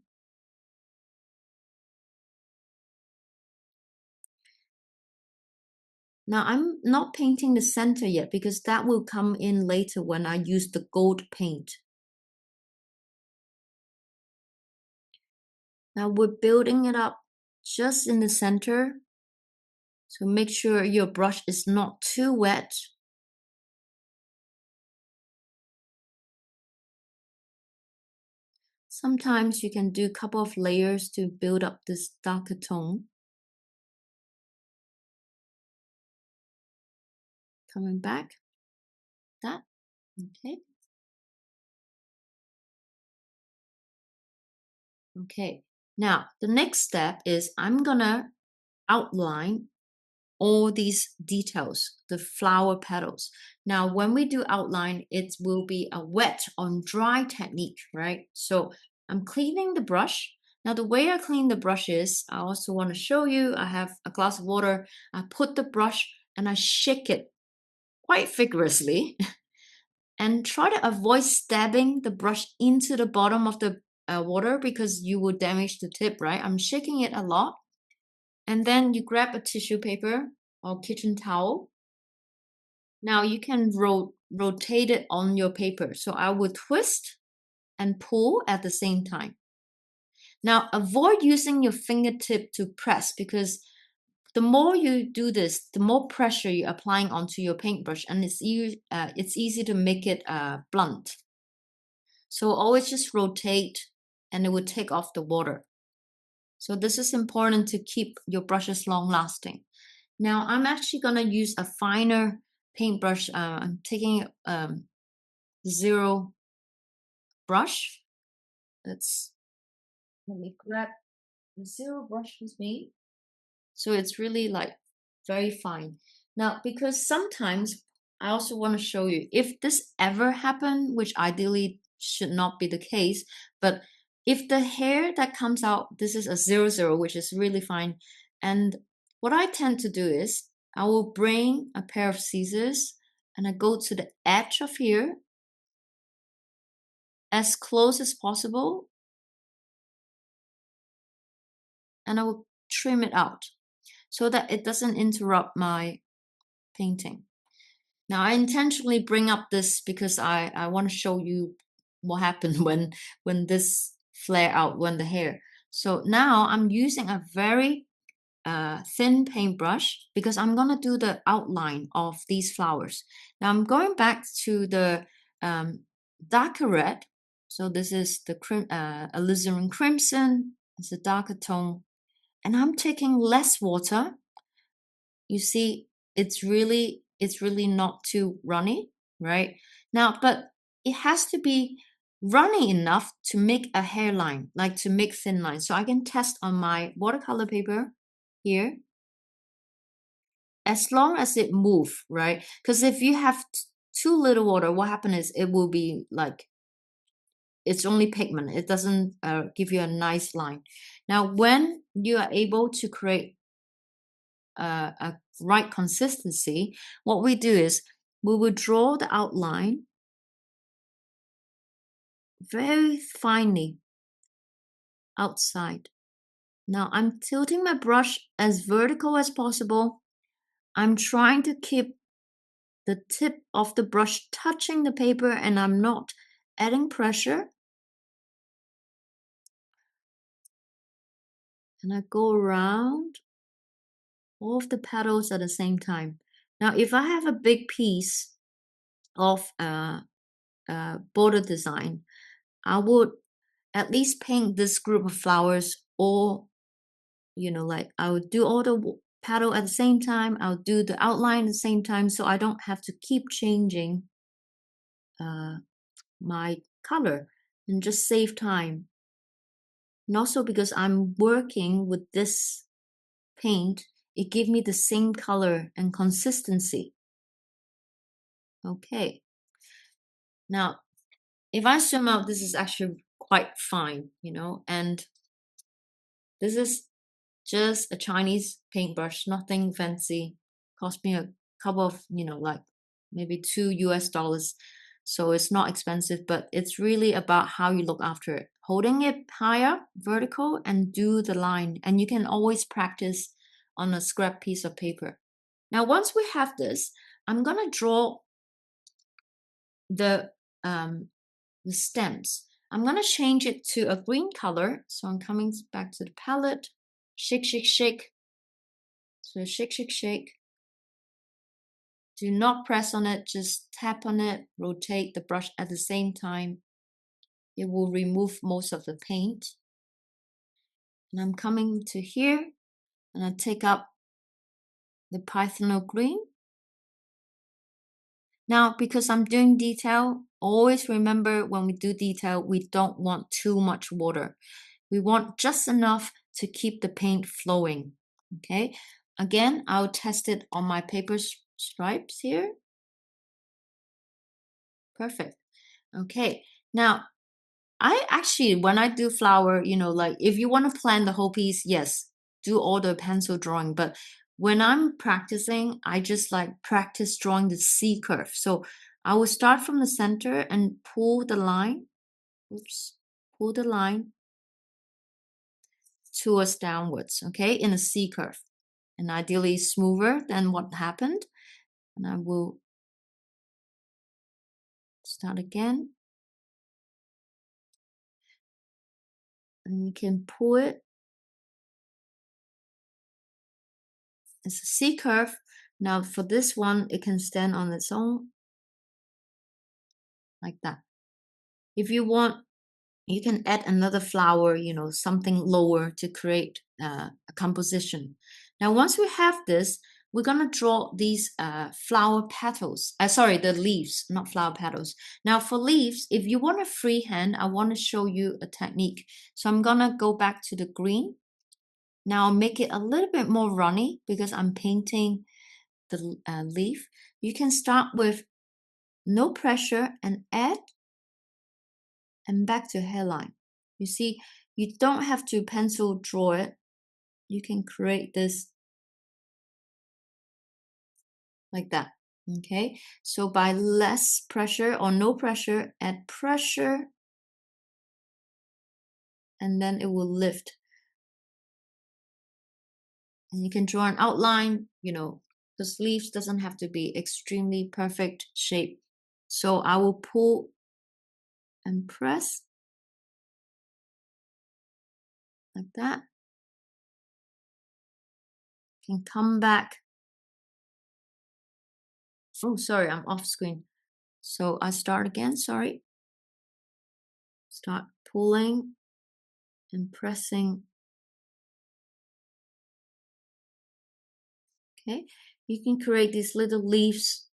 Now I'm not painting the center yet because that will come in later when I use the gold paint. Now we're building it up just in the center. So make sure your brush is not too wet. Sometimes you can do a couple of layers to build up this darker tone. Coming back, that, okay. Okay, now the next step is I'm gonna outline all these details, the flower petals. Now, when we do outline, it will be a wet on dry technique, right? So I'm cleaning the brush. Now, the way I clean the brush is, I also want to show you, I have a glass of water, I put the brush and I shake it quite vigorously and try to avoid stabbing the brush into the bottom of the water because you will damage the tip, right? I'm shaking it a lot. And then you grab a tissue paper or kitchen towel. Now you can rotate it on your paper. So I will twist and pull at the same time. Now avoid using your fingertip to press because the more you do this, the more pressure you're applying onto your paintbrush, and it's easy to make it blunt. So always just rotate, and it will take off the water. So this is important to keep your brushes long lasting. Now I'm actually gonna use a finer paintbrush. I'm taking 0 brush. Let me grab the 0 brush with me. So it's really like very fine. Now, because sometimes I also want to show you, if this ever happened, which ideally should not be the case, but if the hair that comes out, this is a 0, which is really fine. And what I tend to do is I will bring a pair of scissors and I go to the edge of here as close as possible, and I will trim it out so that it doesn't interrupt my painting. Now I intentionally bring up this because I want to show you what happened when this flare out, when the hair. So now I'm using a very thin paintbrush because I'm gonna do the outline of these flowers. Now I'm going back to the darker red. So this is the alizarin crimson. It's a darker tone, and I'm taking less water. You see, it's really not too runny, right? Now, but it has to be runny enough to make a hairline, like to make thin lines. So I can test on my watercolor paper here, as long as it move, right? Because if you have too little water, what happens is it will be like, it's only pigment. It doesn't give you a nice line. Now, when you are able to create a right consistency, what we do is we will draw the outline very finely outside. Now I'm tilting my brush as vertical as possible. I'm trying to keep the tip of the brush touching the paper, and I'm not adding pressure. And I go around all of the petals at the same time. Now, if I have a big piece of border design, I would at least paint this group of flowers, or like I would do all the petal at the same time. I'll do the outline at the same time, so I don't have to keep changing my color, and just save time. And also because I'm working with this paint, it gives me the same color and consistency. Okay. Now, if I zoom out, this is actually quite fine, and this is just a Chinese paintbrush, nothing fancy. Cost me a couple of, like maybe $2. So it's not expensive, but it's really about how you look after it. Holding it higher, vertical, and do the line. And you can always practice on a scrap piece of paper. Now, once we have this, I'm gonna draw the stems. I'm gonna change it to a green color. So I'm coming back to the palette. Shake, shake, shake. So shake, shake, shake. Do not press on it, just tap on it, rotate the brush at the same time. It will remove most of the paint. And I'm coming to here, and I take up the Pythonal green. Now, because I'm doing detail, always remember when we do detail, we don't want too much water. We want just enough to keep the paint flowing, okay? Again, I'll test it on my paper stripes here. Perfect. Okay, now I actually, when I do flower, like if you want to plan the whole piece, yes, do all the pencil drawing. But when I'm practicing, I just like practice drawing the C curve. So I will start from the center and pull the line. Oops, pull the line towards downwards, okay, in a C curve. And ideally smoother than what happened. And I will start again. And you can pull it It's a C curve. Now for this one, it can stand on its own like that. If you want, you can add another flower, something lower to create a composition. Now, once we have this, we're going to draw these flower petals. Sorry, the leaves, not flower petals. Now, for leaves, if you want a freehand, I want to show you a technique. So I'm going to go back to the green. Now, I'll make it a little bit more runny because I'm painting the leaf. You can start with no pressure and add and back to hairline. You see, you don't have to pencil draw it. You can create this like that. Okay, so by less pressure or no pressure, add pressure, and then it will lift. And you can draw an outline, because leaves doesn't have to be extremely perfect shape. So I will pull and press like that. Can come back. Oh, sorry, I'm off screen. So I start again, sorry. Start pulling and pressing. Okay, you can create these little leaves.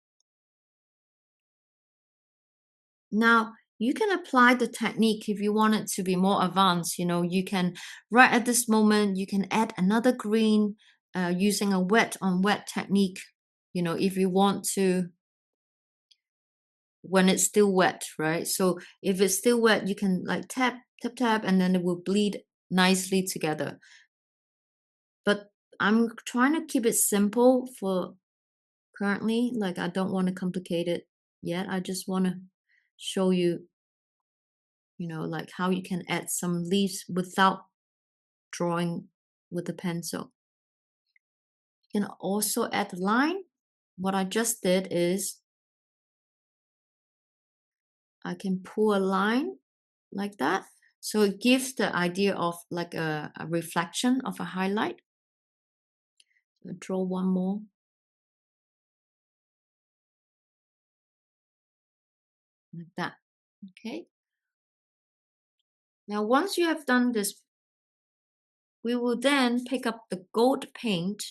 Now, you can apply the technique if you want it to be more advanced. You can, right at this moment, you can add another green using a wet on wet technique. If you want to, when it's still wet, right? So if it's still wet, you can like tap, tap, tap, and then it will bleed nicely together. But I'm trying to keep it simple for currently. Like, I don't want to complicate it yet. I just want to show you, like how you can add some leaves without drawing with a pencil. You can also add a line. What I just did is I can pull a line like that. So it gives the idea of like a reflection of a highlight. I'll draw one more. Like that. Okay. Now, once you have done this, we will then pick up the gold paint.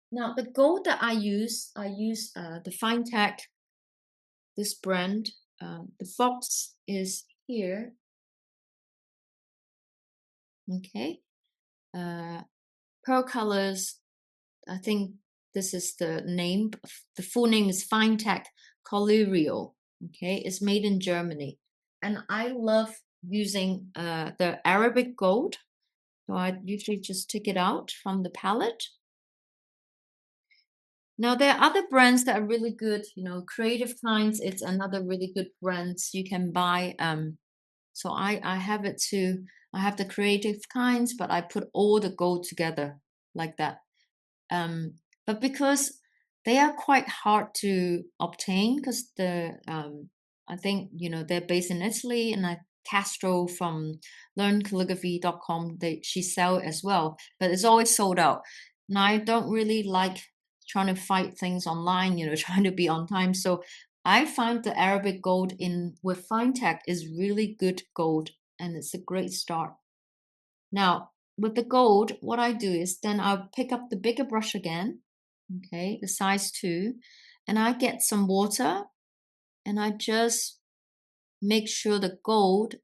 Now, the gold that I use the Finetech, this brand. The box is here. Okay. Pearl Colors, I think this is the name. The full name is Finetech Collyrial. Okay, it's made in Germany. And I love using the Arabic gold. So I usually just take it out from the palette. Now, there are other brands that are really good, Creative Kinds, it's another really good brand you can buy. So I have it too. I have the Creative Kinds, but I put all the gold together like that. But because they are quite hard to obtain, because I think, they're based in Italy, and Castro from learncalligraphy.com, she sell as well, but it's always sold out. And I don't really like trying to fight things online, trying to be on time. So I find the Arabic gold with Finetech is really good gold, and it's a great start. Now, with the gold, what I do is then I'll pick up the bigger brush again, okay, the size 2, and I get some water, and I just make sure the gold,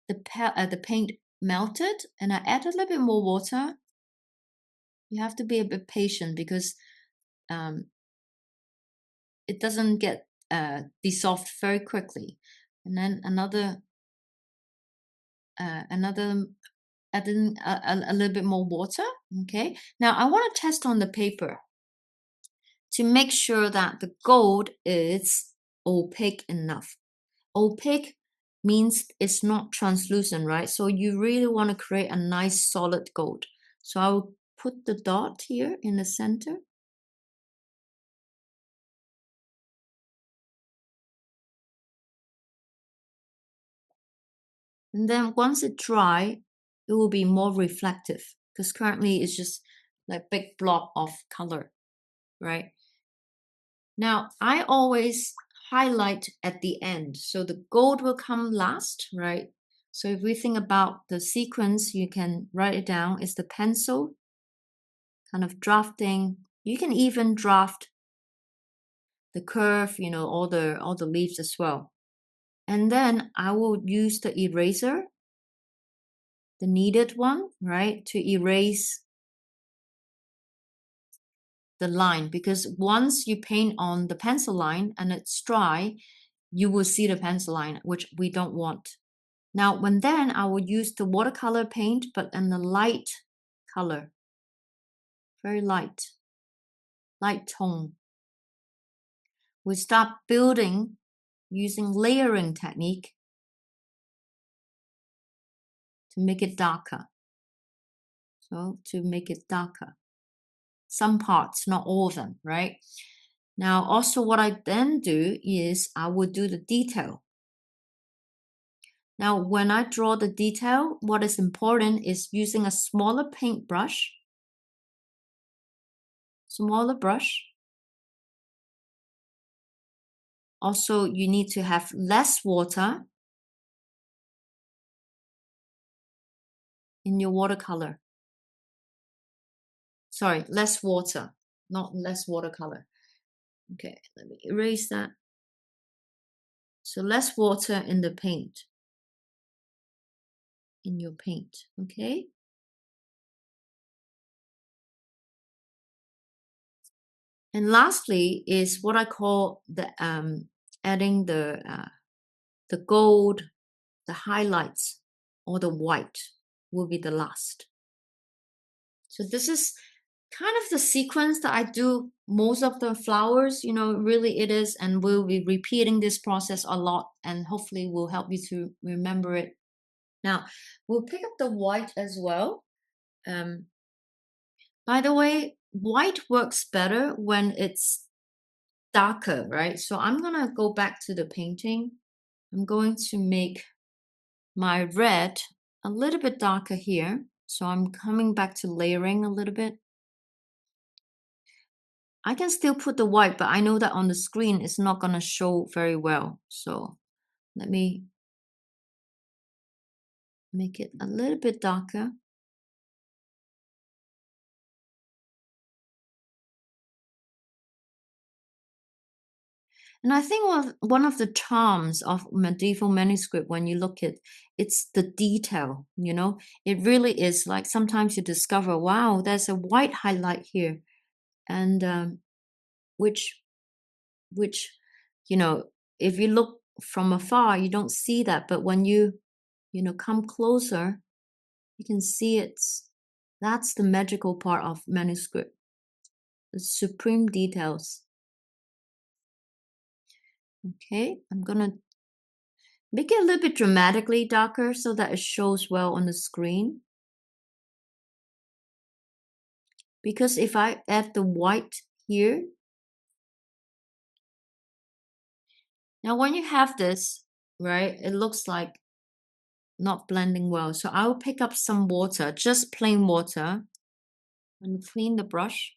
the paint melted, and I add a little bit more water. You have to be a bit patient because it doesn't get dissolved very quickly. And then adding a little bit more water. Okay, now I want to test on the paper to make sure that the gold is opaque enough. Opaque means it's not translucent, right? So you really want to create a nice solid gold. So I will put the dot here in the center. And then once it dry, it will be more reflective. because currently it's just like big blob of color, right? Now, I always highlight at the end. So the gold will come last, right? So if we think about the sequence, you can write it down. It's the pencil, kind of drafting. You can even draft the curve, all the leaves as well. And then I will use the eraser, the kneaded one, right, to erase the line, because once you paint on the pencil line and it's dry, you will see the pencil line, which we don't want. Now, then I will use the watercolor paint, but in the light color, very light tone. We start building using layering technique to make it darker. So to make it darker, some parts, not all of them, right? Now, also what I then do is I will do the detail. Now, when I draw the detail, what is important is using a smaller paintbrush, smaller brush. Also, you need to have less water in your watercolor. Sorry, less water, not less watercolor. Okay, let me erase that. So less water in the paint, in your paint, okay? And lastly is what I call the adding the gold, the highlights, or the white will be the last. So this is kind of the sequence that I do most of the flowers, really it is, and we'll be repeating this process a lot, and hopefully will help you to remember it. Now, we'll pick up the white as well. By the way, white works better when it's darker, right? So I'm gonna go back to the painting. I'm going to make my red a little bit darker here. So I'm coming back to layering a little bit. I can still put the white, but I know that on the screen it's not gonna show very well. So let me make it a little bit darker. And I think one of the charms of medieval manuscript, when you look at it's the detail, it really is like sometimes you discover, wow, there's a white highlight here. And which, if you look from afar, you don't see that. But when you come closer, you can see that's the magical part of manuscript, the supreme details. Okay, I'm gonna make it a little bit dramatically darker so that it shows well on the screen. Because if I add the white here, now when you have this, right, it looks like not blending well. So I'll pick up some water, just plain water, and clean the brush.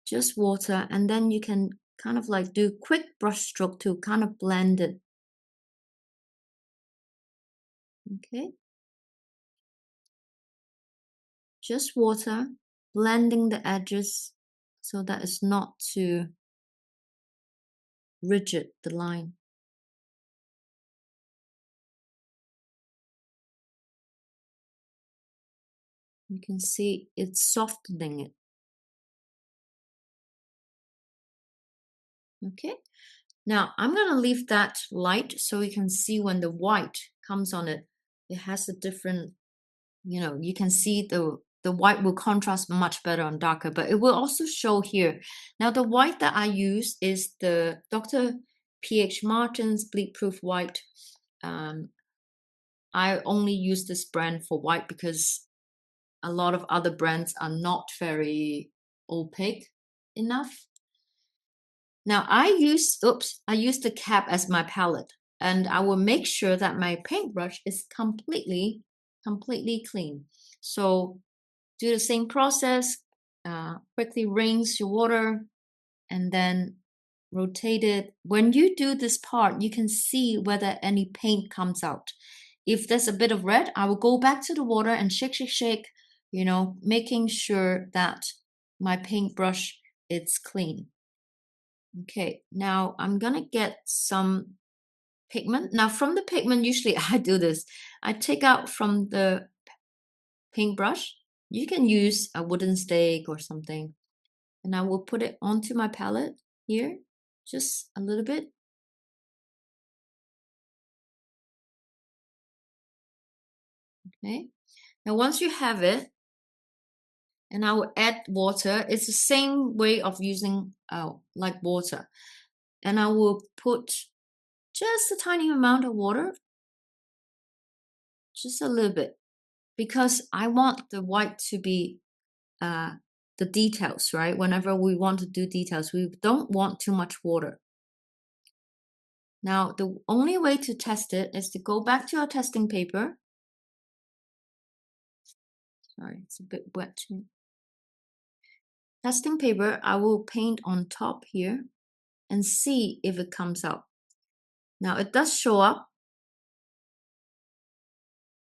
Just water, and then you can kind of like do quick brush stroke to kind of blend it. Okay. Just water, blending the edges so that it's not too rigid, the line. You can see it's softening it. Okay. Now I'm going to leave that light so you can see when the white comes on it, it has a different, you can see the white will contrast much better on darker, but it will also show here. Now the white that I use is the Dr. P.H. Martin's Bleed Proof White. I only use this brand for white because a lot of other brands are not very opaque enough. Now I use the cap as my palette, and I will make sure that my paintbrush is completely clean. So do the same process. Quickly rinse your water and then rotate it. When you do this part, you can see whether any paint comes out. If there's a bit of red, I will go back to the water and shake, making sure that my paintbrush is clean. Okay, now I'm gonna get some pigment. Now from the pigment, usually I do this. I take out from the paintbrush. You can use a wooden stake or something. And I will put it onto my palette here, just a little bit. Okay. Now once you have it, and I will add water. It's the same way of using like water. And I will put just a tiny amount of water, just a little bit, because I want the white to be the details, right? Whenever we want to do details, we don't want too much water. Now, the only way to test it is to go back to our testing paper. Sorry, it's a bit wet too. Testing paper, I will paint on top here and see if it comes out. Now, it does show up.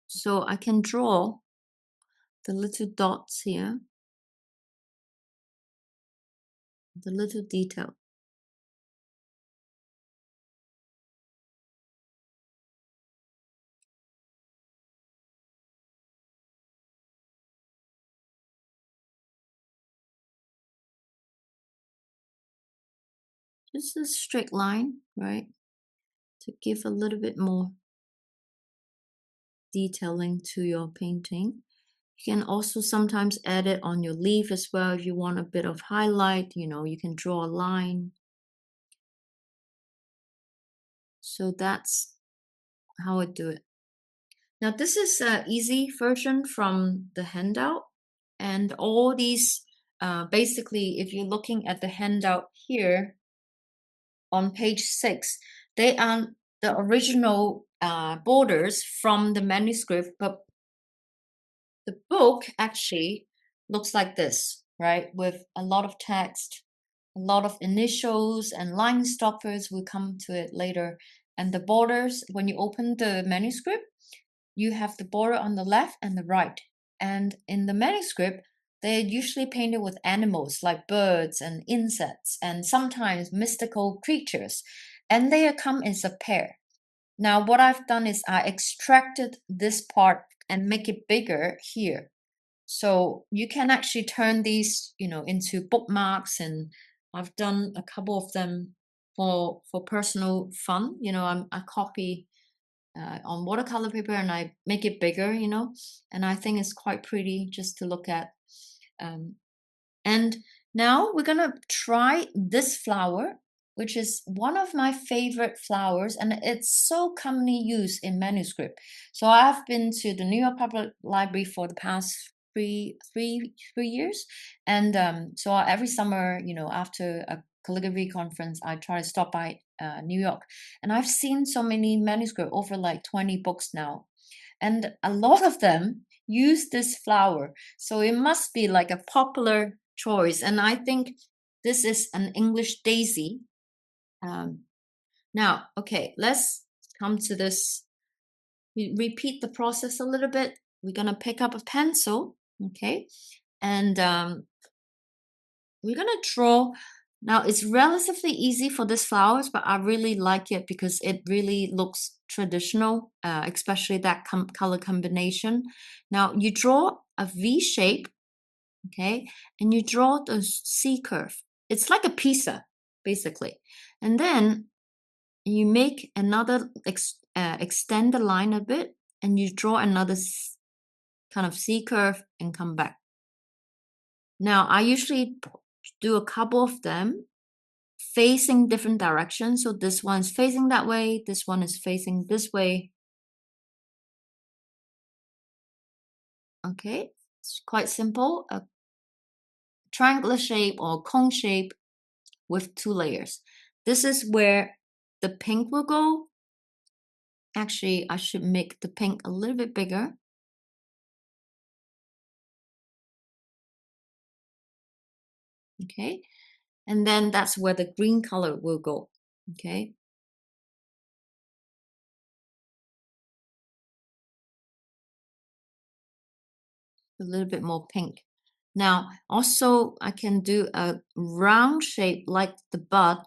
So I can draw the little dots here, the little detail. Just a straight line, right? To give a little bit more detailing to your painting. You can also sometimes add it on your leaf as well. If you want a bit of highlight, you can draw a line. So that's how I do it. Now this is an easy version from the handout. And all these, basically, if you're looking at the handout here, on page 6, they are the original borders from the manuscript, but the book actually looks like this, right? With a lot of text, a lot of initials and line stoppers. We'll come to it later. And the borders, when you open the manuscript, you have the border on the left and the right. And in the manuscript, they're usually painted with animals like birds and insects and sometimes mystical creatures. And they come as a pair. Now, what I've done is I extracted this part and make it bigger here. So you can actually turn these, into bookmarks. And I've done a couple of them for personal fun. I copy on watercolor paper and I make it bigger, and I think it's quite pretty just to look at. And now we're gonna try this flower, which is one of my favorite flowers, and it's so commonly used in manuscript. So I've been to the New York Public Library for the past three years, and so every summer, after a calligraphy conference, I try to stop by New York, and I've seen so many manuscripts, over like 20 books now, and a lot of them use this flower, so it must be like a popular choice. And I think this is an English daisy. Now, okay, let's come to this. We repeat the process a little bit. We're gonna pick up a pencil, okay, and we're gonna draw. Now it's relatively easy for this flowers, but I really like it because it really looks traditional, especially that color combination. Now you draw a V shape, okay, and you draw the C curve. It's like a pizza, basically. And then you make another, extend the line a bit, and you draw another kind of C curve and come back. Now I usually do a couple of them facing different directions. So this one's facing that way, this one is facing this way. Okay, it's quite simple. A triangular shape or cone shape with 2 layers. This is where the pink will go. Actually, I should make the pink a little bit bigger. Okay, and then that's where the green color will go. Okay, a little bit more pink. Now, also I can do a round shape like the bud.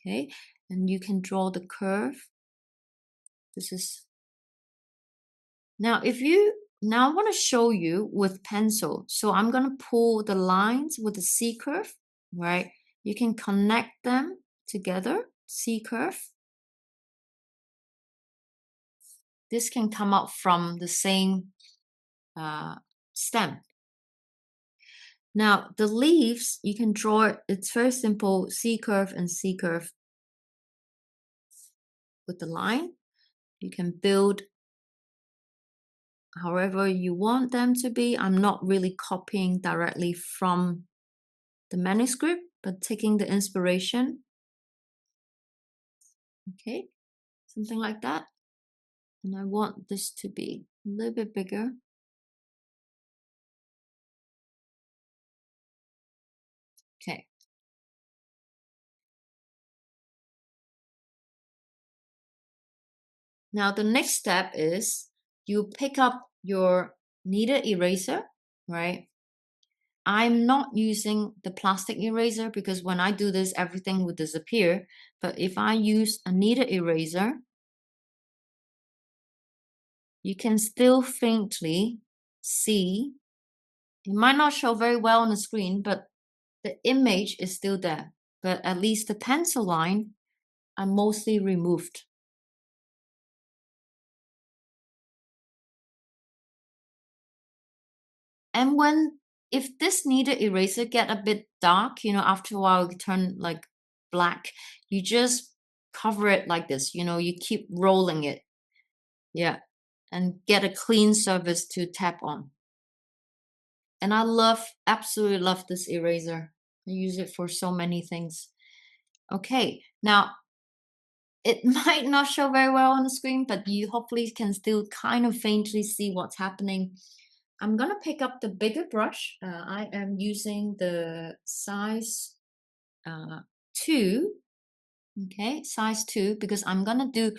Okay, and you can draw the curve. This is now I want to show you with pencil. So I'm going to pull the lines with the C curve, right? You can connect them together, C curve. This can come out from the same stem. Now the leaves, you can draw it. It's very simple, C curve and C curve with the line. You can build however you want them to be. I'm not really copying directly from the manuscript, but taking the inspiration. Okay, something like that. And I want this to be a little bit bigger. Okay. Now the next step is you pick up your kneaded eraser, right? I'm not using the plastic eraser because when I do this, everything would disappear. But if I use a kneaded eraser, you can still faintly see. It might not show very well on the screen, but the image is still there. But at least the pencil line are mostly removed. And if this kneaded eraser get a bit dark, after a while it turn like black, you just cover it like this, you keep rolling it. Yeah. And get a clean surface to tap on. And I absolutely love this eraser. I use it for so many things. Okay, now it might not show very well on the screen, but you hopefully can still kind of faintly see what's happening. I'm going to pick up the bigger brush. I am using the size 2. Okay, size 2, because I'm going to do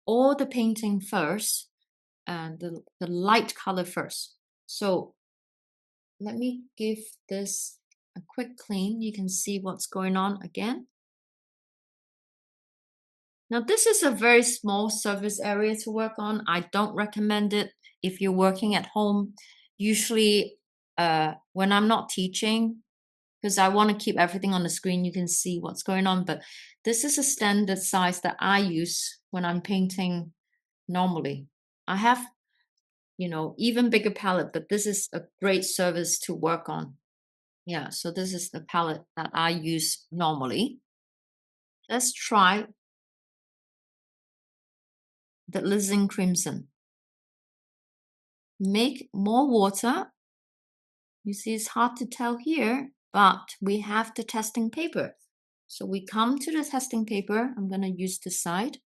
all the painting first and the light color first. So let me give this a quick clean. You can see what's going on again. Now, this is a very small surface area to work on. I don't recommend it if you're working at home. Usually, when I'm not teaching, because I want to keep everything on the screen, you can see what's going on. But this is a standard size that I use when I'm painting normally. I have, even bigger palette, but this is a great surface to work on. Yeah, so this is the palette that I use normally. Let's try the Alizarin Crimson. Make more water. You see, it's hard to tell here, but we have the testing paper. So we come to the testing paper. I'm going to use the side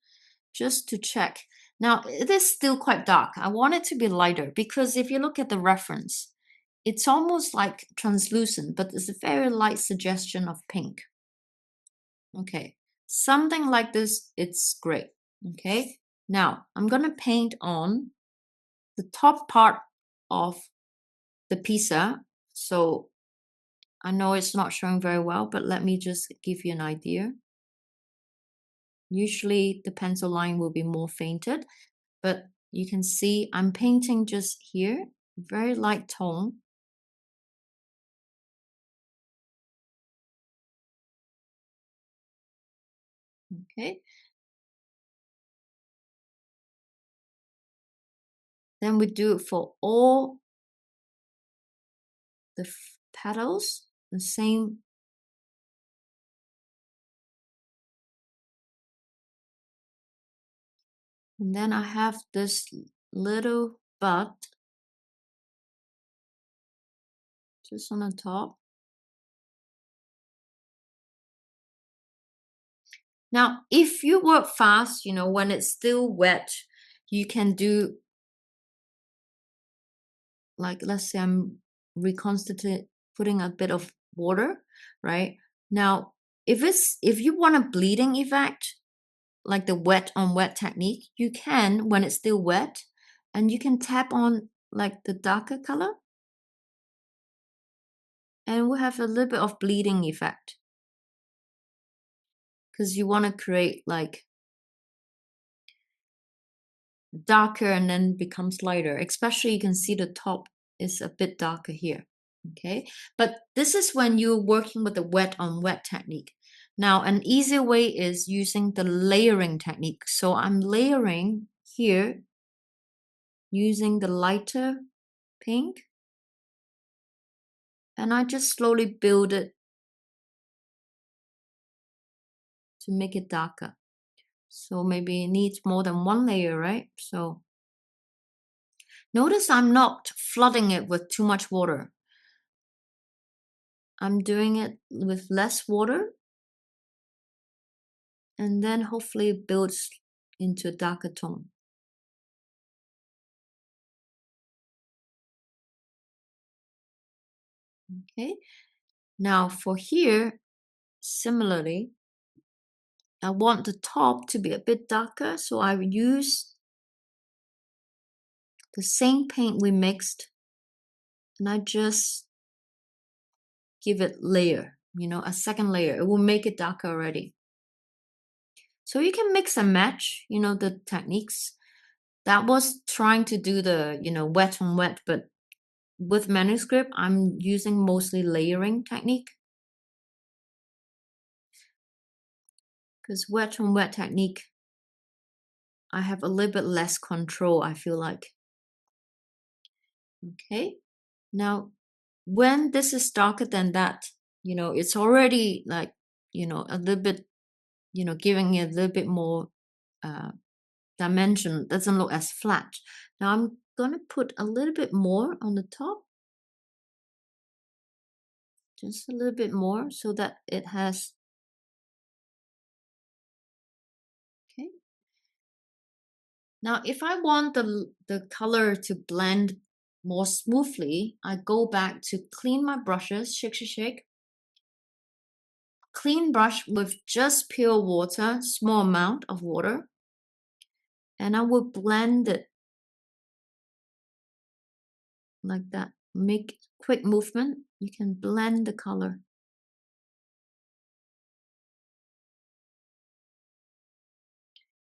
just to check. Now, it is still quite dark. I want it to be lighter because if you look at the reference, it's almost like translucent, but it's a very light suggestion of pink. Okay, something like this, it's great. Okay, now I'm going to paint on the top part of the pizza. So I know it's not showing very well, but let me just give you an idea. Usually the pencil line will be more fainted, but you can see I'm painting just here, very light tone. Okay. Then we do it for all the petals, the same. And then I have this little bud just on the top. Now, if you work fast, when it's still wet, you can do, like, let's say I'm reconstituting, putting a bit of water, right? Now, if you want a bleeding effect, like the wet on wet technique, you can when it's still wet, and you can tap on like the darker color, and we'll have a little bit of bleeding effect, because you want to create like darker and then becomes lighter. Especially you can see the top is a bit darker here. Okay, but this is when you're working with the wet on wet technique. Now, an easier way is using the layering technique. So I'm layering here using the lighter pink, and I just slowly build it to make it darker. So maybe it needs more than one layer, right? So notice I'm not flooding it with too much water. I'm doing it with less water, and then hopefully it builds into a darker tone. Okay, now for here, similarly, I want the top to be a bit darker, so I use the same paint we mixed, and I just give it layer, a second layer. It will make it darker already. So you can mix and match, the techniques. That was trying to do the, wet on wet, but with manuscript, I'm using mostly layering technique. Because wet on wet technique, I have a little bit less control, I feel like. Okay, now when this is darker than that, it's already like, a little bit, giving it a little bit more dimension, doesn't look as flat. Now I'm gonna put a little bit more on the top, just a little bit more, so that it has, okay. Now if I want the color to blend more smoothly, I go back to clean my brushes, shake, clean brush with just pure water, small amount of water, and I will blend it like that. Make quick movement, you can blend the color.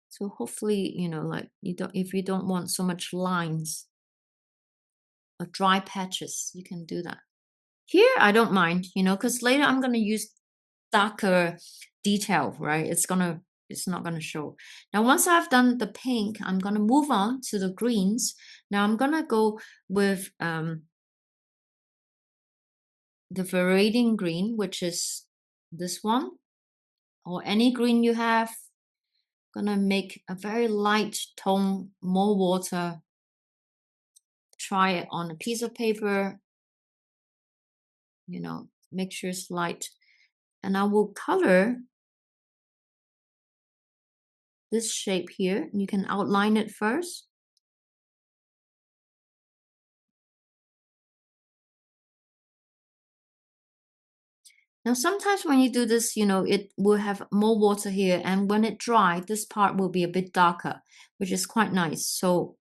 So hopefully, like if you don't want so much lines or dry patches, you can do that. Here, I don't mind, because later I'm going to use darker detail, right? It's not going to show. Now, once I've done the pink, I'm going to move on to the greens. Now I'm going to go with the Viridian green, which is this one, or any green you have. Gonna make a very light tone, more water. Try it on a piece of paper, make sure it's light. And I will color this shape here. You can outline it first. Now, sometimes when you do this, it will have more water here. And when it dries, this part will be a bit darker, which is quite nice. So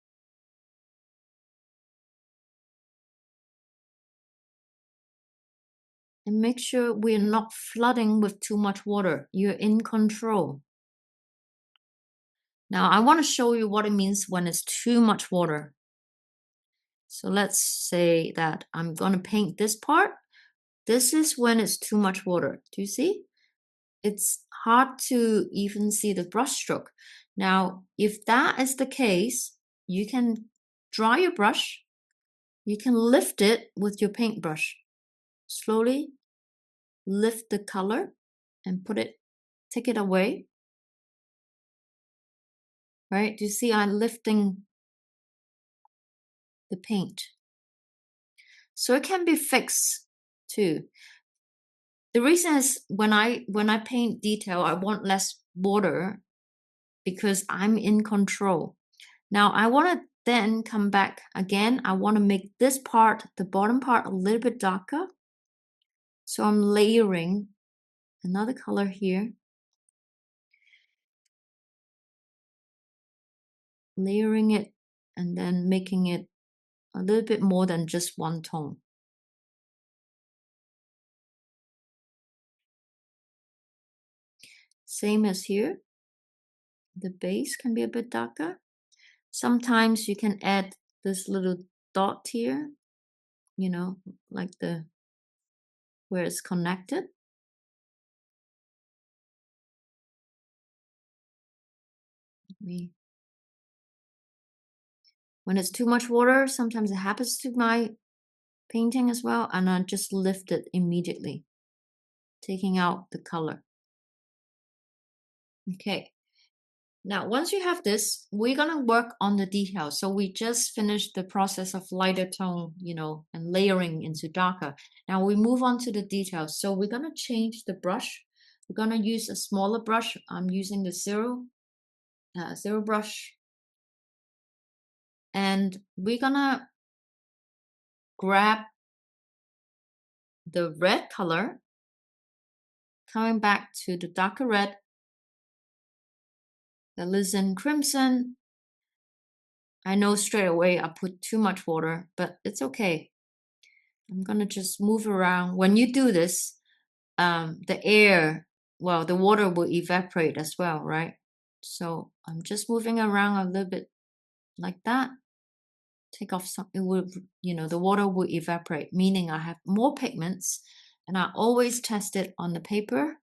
and make sure we're not flooding with too much water. You're in control. Now, I want to show you what it means when it's too much water. So let's say that I'm going to paint this part. This is when it's too much water. Do you see? It's hard to even see the brush stroke. Now, if that is the case, you can dry your brush. You can lift it with your paintbrush. Slowly lift the color and take it away. Right? Do you see I'm lifting the paint? So it can be fixed too. The reason is when I paint detail, I want less water because I'm in control. Now I want to then come back again. I want to make this part, the bottom part, a little bit darker. So I'm layering another color here. Layering it and then making it a little bit more than just one tone. Same as here. The base can be a bit darker. Sometimes you can add this little dot here, you know, like the where it's connected. When it's too much water, sometimes it happens to my painting as well, and I just lift it immediately, taking out the color. Okay. Now, once you have this, we're going to work on the details. So we just finished the process of lighter tone, you know, and layering into darker. Now we move on to the details. So we're going to change the brush. We're going to use a smaller brush. I'm using the zero brush. And we're going to grab the red color, coming back to the darker red, the alizarin crimson. I know straight away I put too much water, but it's okay. I'm gonna just move around. When you do this, the air, well, the water will evaporate as well, right? So I'm just moving around a little bit like that. Take off some, it will, you know, the water will evaporate, meaning I have more pigments, and I always test it on the paper.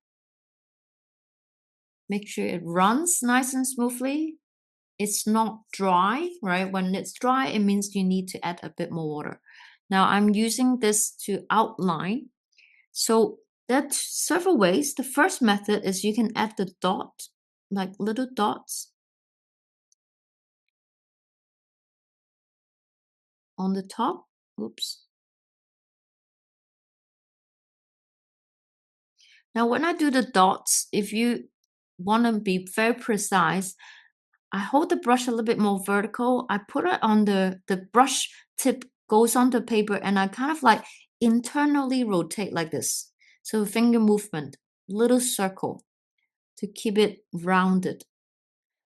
Make sure it runs nice and smoothly. It's not dry, right? When it's dry, it means you need to add a bit more water. Now I'm using this to outline. So there's several ways. The first method is you can add the dot, like little dots on the top. Oops. Now when I do the dots, if you want to be very precise, I hold the brush a little bit more vertical. I put it on the brush tip goes on the paper, and I kind of like internally rotate like this. So finger movement, little circle to keep it rounded.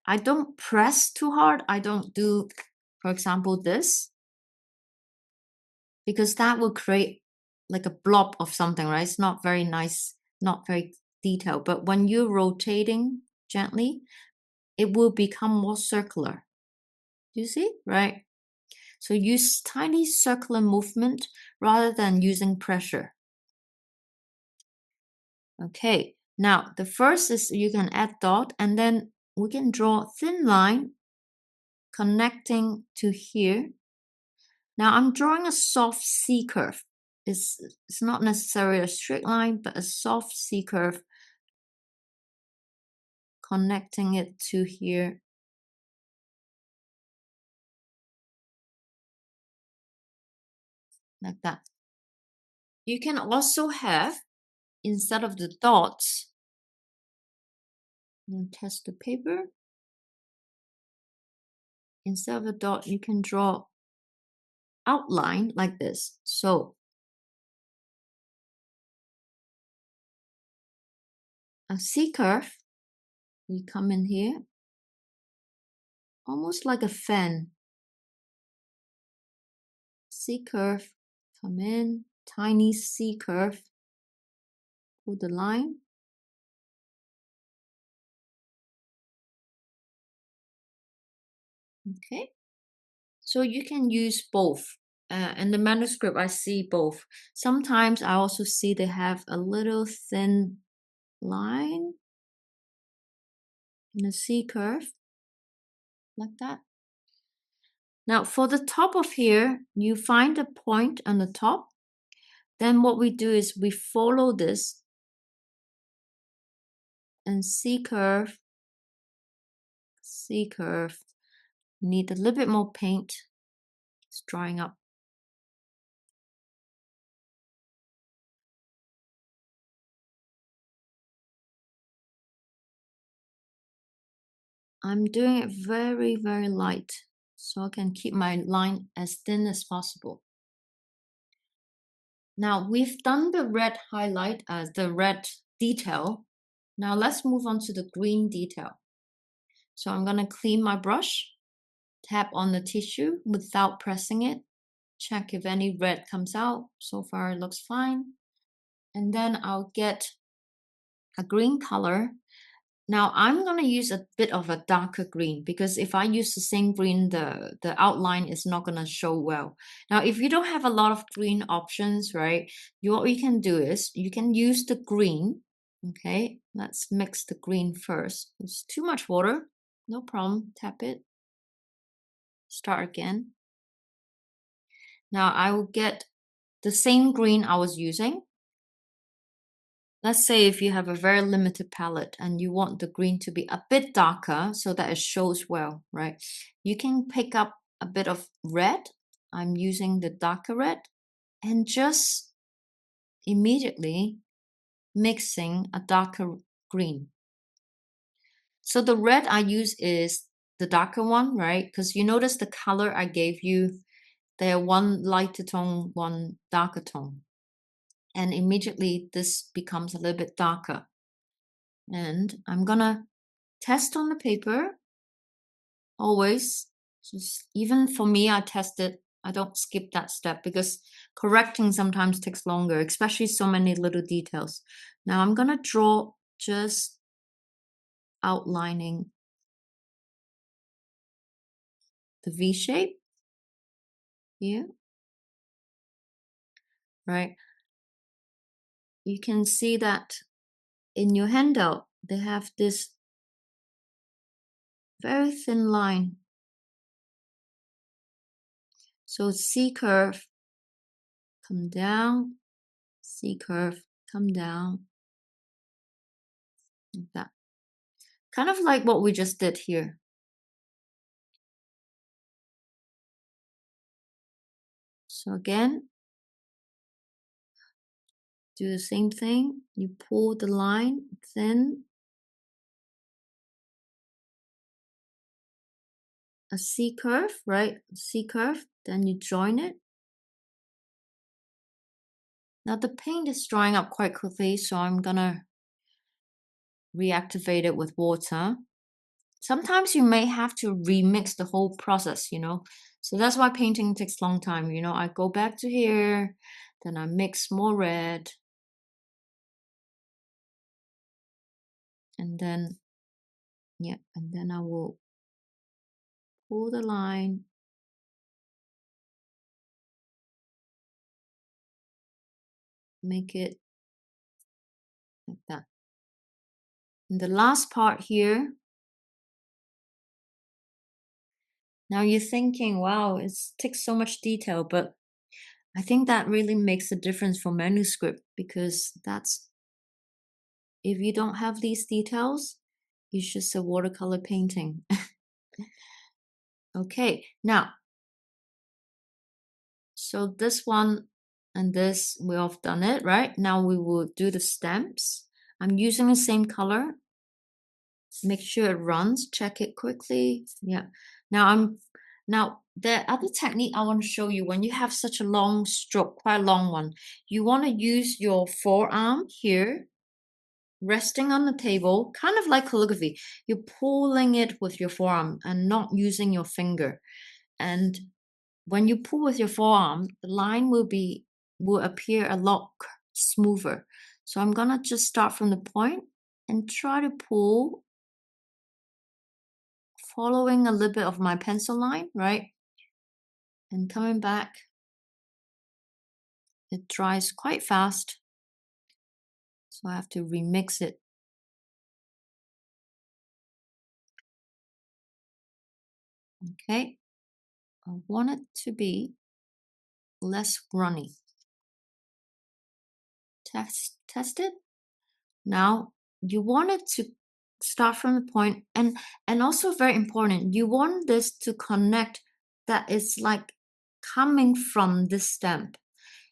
I don't press too hard. I don't do, for example, this, because that will create like a blob of something, right? It's not very nice, not very detailed. But when you're rotating gently, it will become more circular. Do you see? Right? So use tiny circular movement rather than using pressure. Okay, now the first is you can add dot, and then we can draw a thin line connecting to here. Now I'm drawing a soft C curve. It's not necessarily a straight line, but a soft C curve connecting it to here. Like that. You can also have, instead of the dots, test the paper. Instead of a dot, you can draw outline like this. So a C curve, we come in here, almost like a fan. C curve, come in, tiny C curve, pull the line. Okay, so you can use both. In the manuscript, I see both. Sometimes I also see they have a little thin line in a C curve, like that. Now for the top of here, you find a point on the top. Then what we do is we follow this and C curve, C curve. Need a little bit more paint. It's drying up. I'm doing it very, very light so I can keep my line as thin as possible. Now we've done the red highlight as the red detail. Now let's move on to the green detail. So I'm going to clean my brush, tap on the tissue without pressing it, check if any red comes out. So far it looks fine. And then I'll get a green color. Now I'm going to use a bit of a darker green, because if I use the same green, the outline is not going to show well. Now, if you don't have a lot of green options, right, what you can do is you can use the green. Okay, let's mix the green first. It's too much water. No problem. Tap it. Start again. Now I will get the same green I was using. Let's say if you have a very limited palette and you want the green to be a bit darker so that it shows well, right? You can pick up a bit of red. I'm using the darker red and just immediately mixing a darker green. So the red I use is the darker one, right? Because you notice the color I gave you, they're one lighter tone, one darker tone. And immediately this becomes a little bit darker. And I'm gonna test on the paper. Always, just even for me, I test it. I don't skip that step because correcting sometimes takes longer, especially so many little details. Now I'm gonna draw just outlining the V shape here, right? You can see that in your handout, they have this very thin line. So C curve, come down, C curve, come down, like that. Kind of like what we just did here. So again, do the same thing. You pull the line thin, a C curve, right? C curve, then you join it. Now the paint is drying up quite quickly, so I'm gonna reactivate it with water. Sometimes you may have to remix the whole process, you know. So that's why painting takes a long time. You know, I go back to here, then I mix more red. And then, yeah, and then I will pull the line. Make it like that. And the last part here, now you're thinking, wow, it takes so much detail, but I think that really makes a difference for manuscript, because that's, if you don't have these details, it's just a watercolor painting. Okay, now, so this one and this, we have done it, right? Now we will do the stamps. I'm using the same color. Make sure it runs, check it quickly. Yeah. Now the other technique I want to show you, when you have such a long stroke, quite a long one, you want to use your forearm here, resting on the table, kind of like calligraphy. You're pulling it with your forearm and not using your finger. And when you pull with your forearm, the line will appear a lot smoother. So I'm gonna just start from the point and try to pull, following a little bit of my pencil line, right? And coming back. It dries quite fast, so I have to remix it. Okay, I want it to be less runny. Test it. Now you want it to start from the point, and also very important, you want this to connect, that it's like coming from this stamp.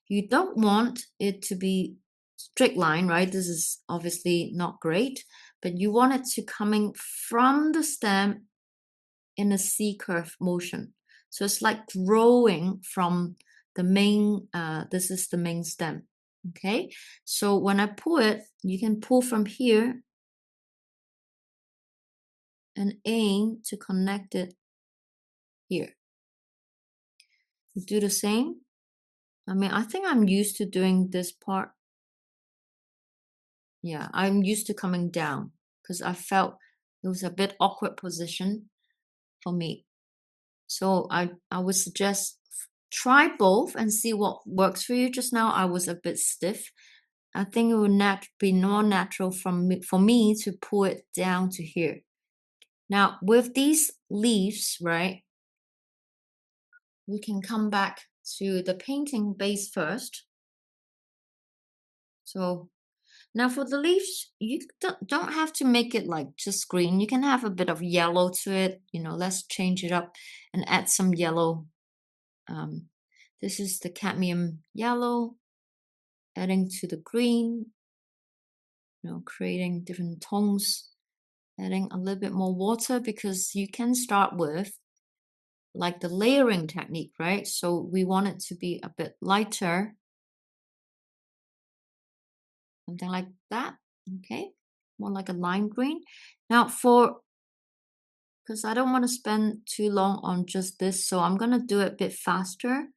You don't want it to be straight line, right? This is obviously not great, but you want it to coming from the stamp in a C curve motion. So it's like growing from the main, this is the main stem. Okay, so when I pull it, you can pull from here and aim to connect it here. Do the same. I mean, I think I'm used to doing this part. Yeah, I'm used to coming down because I felt it was a bit awkward position for me. So I would suggest try both and see what works for you. Just now I was a bit stiff. I think it would be more natural for me to pull it down to here. Now with these leaves, right, we can come back to the painting base first. So now for the leaves, you don't have to make it like just green. You can have a bit of yellow to it. You know, let's change it up and add some yellow. This is the cadmium yellow, adding to the green, you know, creating different tones, adding a little bit more water because you can start with like the layering technique, right? So we want it to be a bit lighter, something like that. Okay, more like a lime green. Now because I don't want to spend too long on just this, so I'm going to do it a bit faster.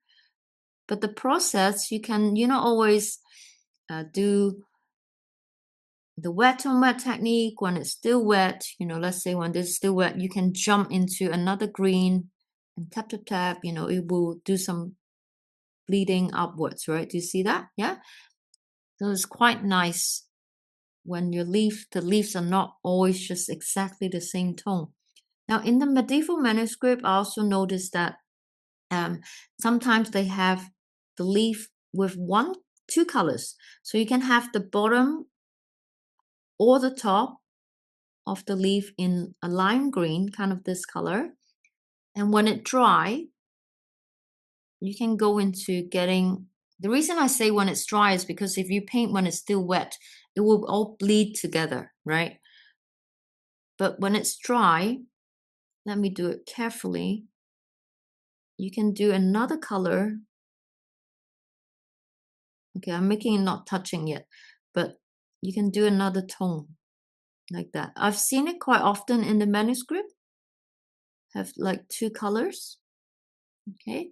But the process, you can, always do the wet on wet technique when it's still wet. Let's say when this is still wet, you can jump into another green and tap, tap, tap, it will do some bleeding upwards, right? Do you see that? Yeah. So it's quite nice when the leaves are not always just exactly the same tone. Now, in the medieval manuscript, I also noticed that sometimes they have the leaf with two colors. So you can have the bottom or the top of the leaf in a lime green, kind of this color. And when it dry, you can go into getting, the reason I say when it's dry is because if you paint when it's still wet, it will all bleed together, right? But when it's dry, let me do it carefully. You can do another color. Okay, I'm making it not touching yet, but you can do another tone like that. I've seen it quite often in the manuscript, have like two colors. Okay.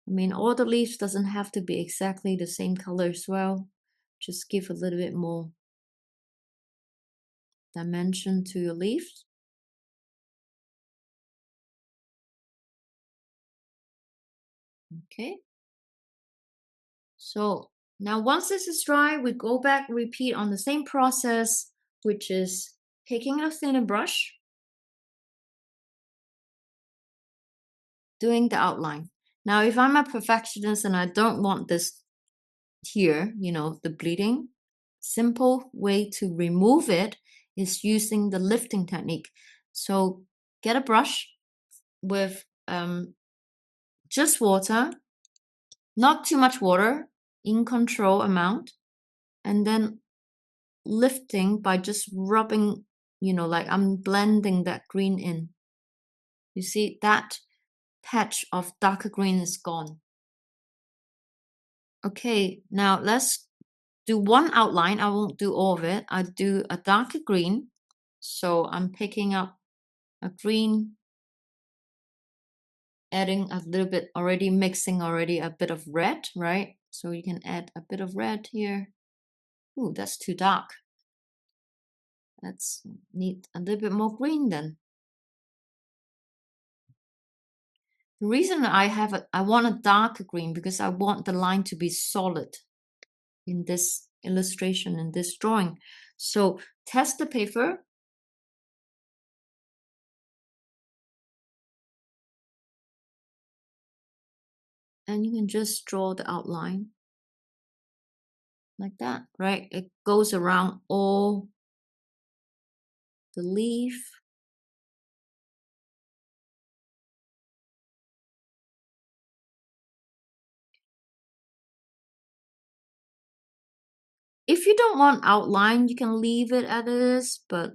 I mean, all the leaves doesn't have to be exactly the same color as well. Just give a little bit more dimension to your leaves. Okay. So now once this is dry, we go back, repeat on the same process, which is taking a thinner brush, doing the outline. Now, if I'm a perfectionist and I don't want this here, the bleeding, simple way to remove it is using the lifting technique. So get a brush with just water, not too much water, in control amount, and then lifting by just rubbing, like I'm blending that green in. You see that patch of darker green is gone. Okay, now let's do one outline. I won't do all of it. I do a darker green. So I'm picking up a green, adding a little bit already, mixing already a bit of red, right? So you can add a bit of red here. Ooh, that's too dark. Let's need a little bit more green then. The reason I want a darker green because I want the line to be solid in this illustration, in this drawing. So test the paper. And you can just draw the outline like that, right? It goes around all the leaf. If you don't want outline, you can leave it as it is, but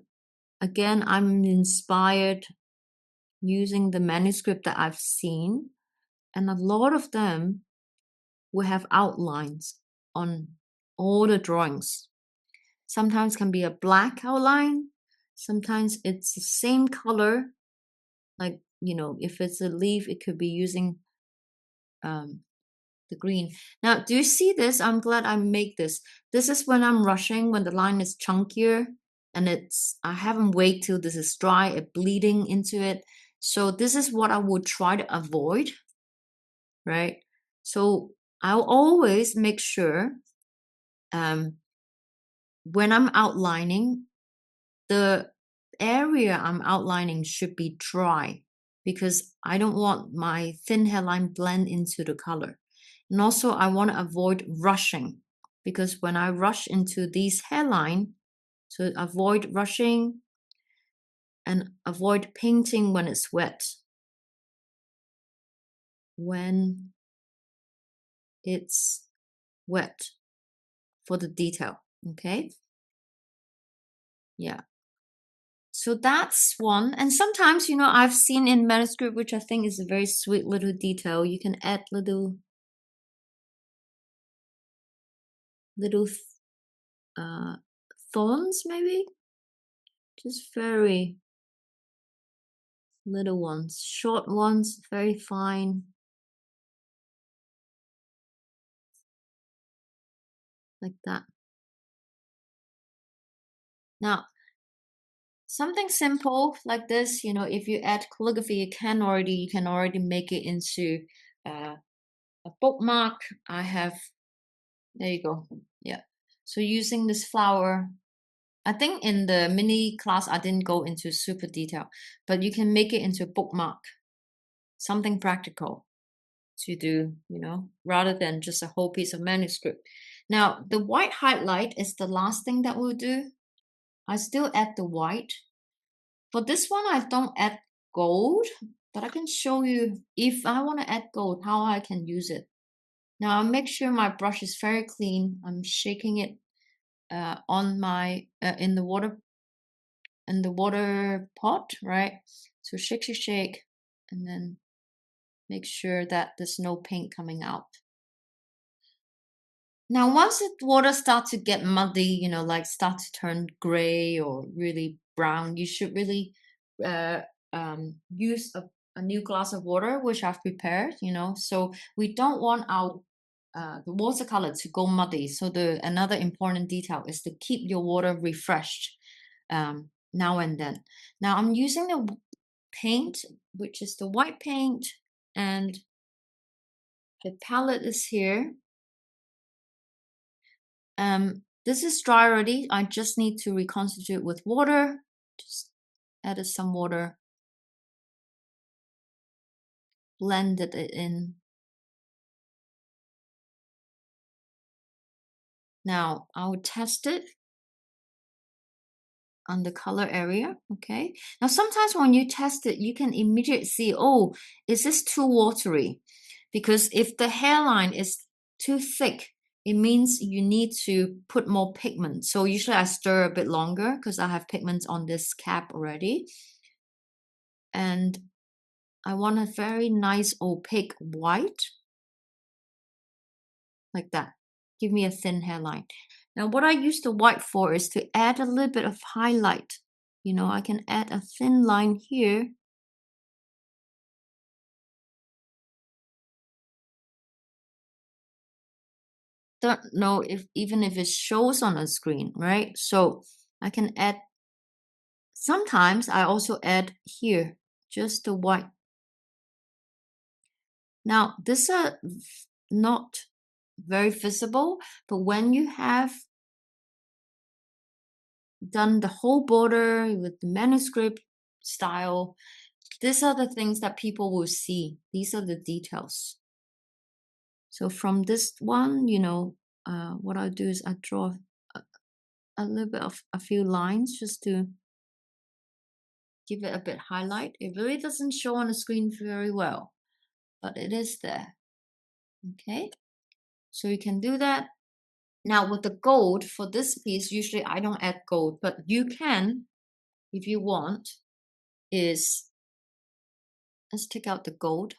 again, I'm inspired using the manuscript that I've seen, and a lot of them will have outlines on all the drawings. Sometimes can be a black outline. Sometimes it's the same color. Like, you know, if it's a leaf, it could be using the green. Now, do you see this? I'm glad I make this. This is when I'm rushing, when the line is chunkier and I haven't waited till this is dry, it bleeding into it. So this is what I would try to avoid, right? So I'll always make sure when I'm outlining, the area I'm outlining should be dry because I don't want my thin hairline blend into the color. And also I want to avoid rushing because when I rush into these hairline, to avoid rushing and avoid painting when it's wet. When it's wet for the detail, okay? Yeah. So that's one. And sometimes, you know, I've seen in manuscript, which I think is a very sweet little detail, you can add little thorns, maybe, just very little ones, short ones, very fine, like that. Now, something simple like this, you know, if you add calligraphy, you can already make it into a bookmark. There you go. Yeah. So using this flower, I think in the mini class, I didn't go into super detail, but you can make it into a bookmark, something practical to do, you know, rather than just a whole piece of manuscript. Now, the white highlight is the last thing that we'll do. I still add the white. For this one, I don't add gold, but I can show you if I want to add gold, how I can use it. Now, I'll make sure my brush is very clean. I'm shaking it on my in the water pot, right? So shake, and then make sure that there's no paint coming out. Now, once the water starts to get muddy, you know, like start to turn gray or really brown, you should really use a new glass of water, which I've prepared, you know. So we don't want our the watercolor to go muddy. So another important detail is to keep your water refreshed now and then. Now I'm using the paint, which is the white paint, and the palette is here. This is dry already. I just need to reconstitute with water. Just added some water, blended it in. Now I'll test it on the color area. Okay. Now sometimes when you test it, you can immediately see, oh, is this too watery? Because if the hairline is too thick, it means you need to put more pigment. So usually I stir a bit longer because I have pigments on this cap already. And I want a very nice opaque white, like that. Give me a thin hairline. Now what I use the white for is to add a little bit of highlight. You know, I can add a thin line here. Don't know if even if it shows on a screen, right? So I can add, sometimes I also add here, just the white. Now this are not very visible, but when you have done the whole border with the manuscript style, these are the things that people will see. These are the details. So from this one, you know, what I'll do is I draw a little bit of a few lines just to give it a bit highlight. It really doesn't show on the screen very well, but it is there. Okay, so you can do that. Now with the gold for this piece, usually I don't add gold, but you can, if you want, let's take out the gold.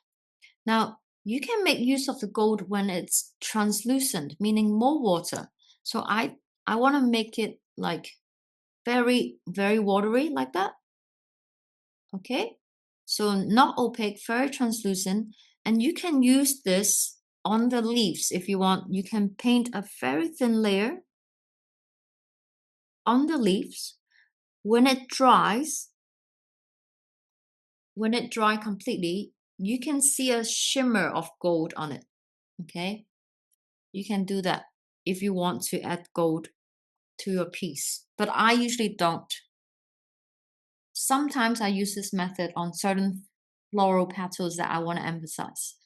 Now you can make use of the gold when it's translucent, meaning more water. So I want to make it like very, very watery like that. Okay. So not opaque, very translucent. And you can use this on the leaves if you want. You can paint a very thin layer on the leaves. When it dries completely, you can see a shimmer of gold on it. Okay. You can do that if you want to add gold to your piece, but I usually don't. Sometimes I use this method on certain floral petals that I want to emphasize.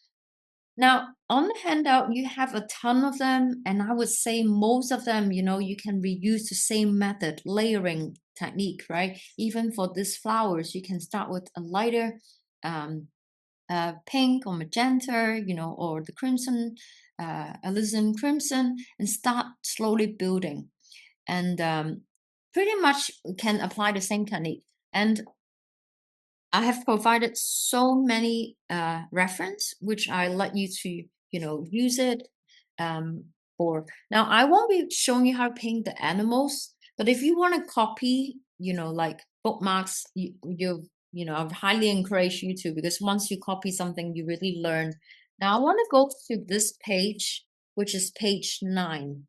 Now, on the handout, you have a ton of them, and I would say most of them, you can reuse the same method, layering technique, right? Even for these flowers, you can start with a lighter pink or magenta, or the crimson, alizarin crimson, and start slowly building. And pretty much can apply the same technique. And I have provided so many reference, which I let you to, use it for. Now, I won't be showing you how to paint the animals, but if you want to copy, like bookmarks, I highly encourage you to, because once you copy something, you really learn. Now, I want to go to this page, which is page 9.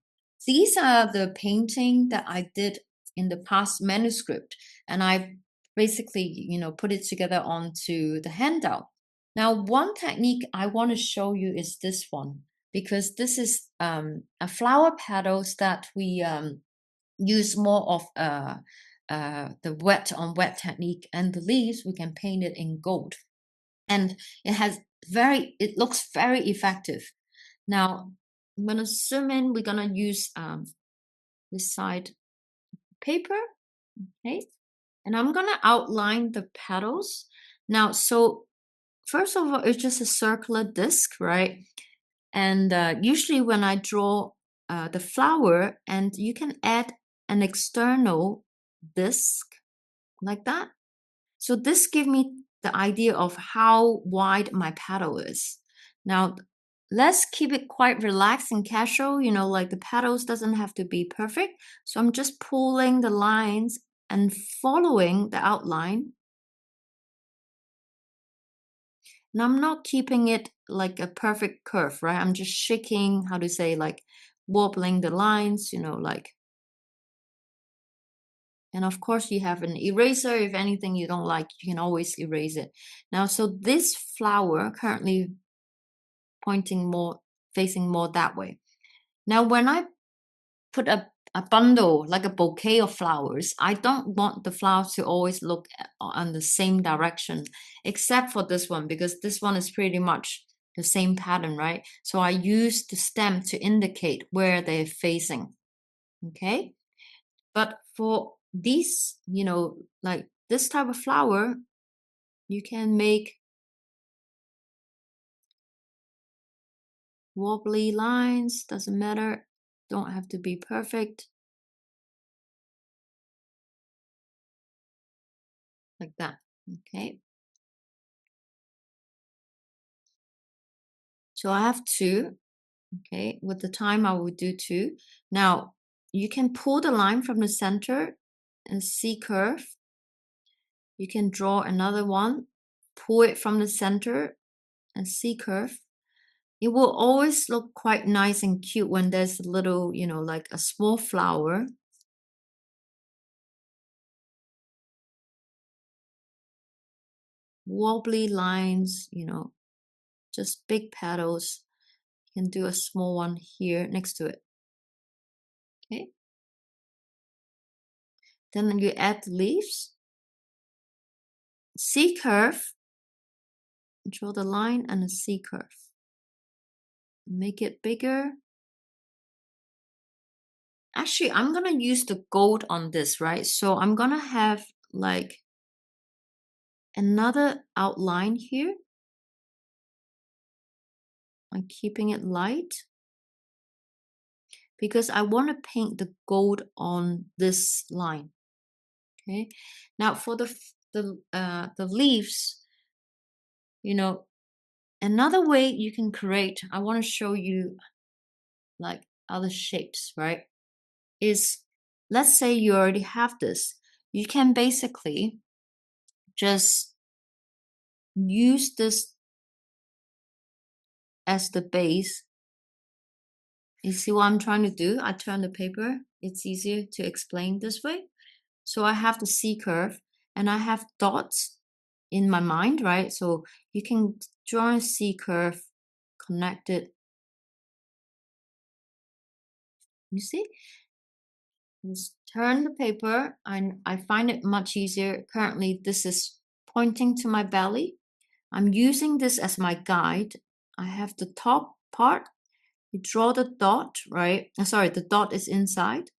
These are the painting that I did in the past manuscript, and I basically, put it together onto the handout. Now, one technique I want to show you is this one, because this is a flower petals that we use more of the wet on wet technique, and the leaves we can paint it in gold, and it looks very effective. Now, I'm gonna zoom in. We're gonna use this side paper, okay, and I'm gonna outline the petals. Now, so first of all, it's just a circular disc, right? And usually when I draw the flower, and you can add an external disc like that. So this gives me the idea of how wide my petal is. Now, let's keep it quite relaxed and casual, like the petals doesn't have to be perfect. So I'm just pulling the lines and following the outline. And I'm not keeping it like a perfect curve, right? I'm just shaking, how to say, like wobbling the lines, like. And of course, you have an eraser. If anything you don't like, you can always erase it. Now, so this flower currently facing more that way. Now, when I put a bundle, like a bouquet of flowers, I don't want the flowers to always look on the same direction, except for this one, because this one is pretty much the same pattern, right? So I use the stem to indicate where they're facing, okay? But for these, like this type of flower, you can make wobbly lines, doesn't matter, don't have to be perfect. Like that, okay? So I have 2, okay? With the time, I will do 2. Now, you can pull the line from the center and C curve. You can draw another one, pull it from the center and C curve. It will always look quite nice and cute when there's a little, like a small flower. Wobbly lines, just big petals. You can do a small one here next to it. Okay. Then you add the leaves. C curve. Draw the line and a C curve. Make it bigger. Actually, I'm gonna use the gold on this, right? So I'm gonna have like another outline here. I'm keeping it light because I want to paint the gold on this line. Okay. Now for the leaves, another way you can create, I want to show you like other shapes, right? Is let's say you already have this. You can basically just use this as the base. You see what I'm trying to do? I turn the paper. It's easier to explain this way. So I have the C curve and I have dots in my mind, right? So you can draw a C curve, connect it. You see? Just turn the paper. I find it much easier. Currently, this is pointing to my belly. I'm using this as my guide. I have the top part. You draw the dot, right? Sorry, the dot is inside.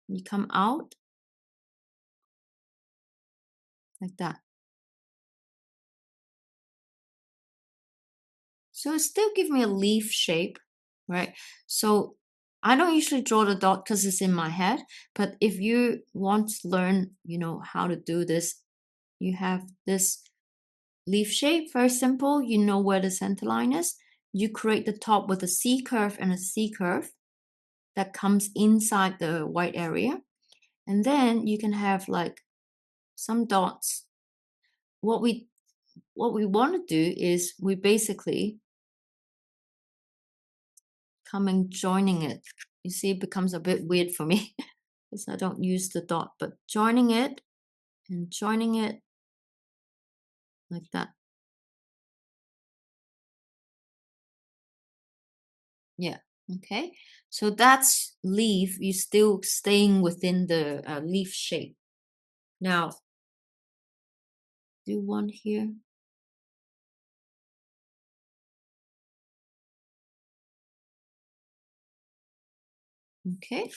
You come out like that. So it still gives me a leaf shape, right? So I don't usually draw the dot because it's in my head. But if you want to learn, how to do this, you have this leaf shape, very simple. You know where the center line is. You create the top with a C curve and a C curve that comes inside the white area. And then you can have like some dots. What we want to do is we basically come and joining it. You see, it becomes a bit weird for me because I don't use the dot, but joining it and joining it like that. Yeah. Okay. So that's leaf. You're still staying within the leaf shape. Now, do one here. Okay.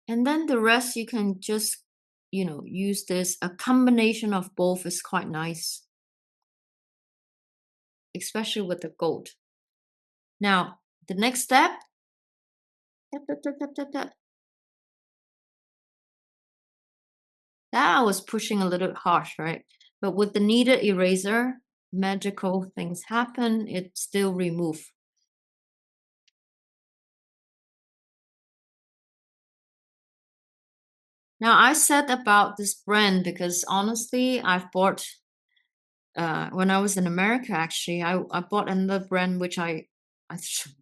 And then the rest you can just, use this. A combination of both is quite nice, especially with the gold. Now, the next step, tap, tap, tap, tap, tap, tap. That I was pushing a little harsh, right? But with the kneaded eraser, magical things happen. It still remove. Now I said about this brand because honestly, I've bought when I was in America. Actually, I bought another brand which I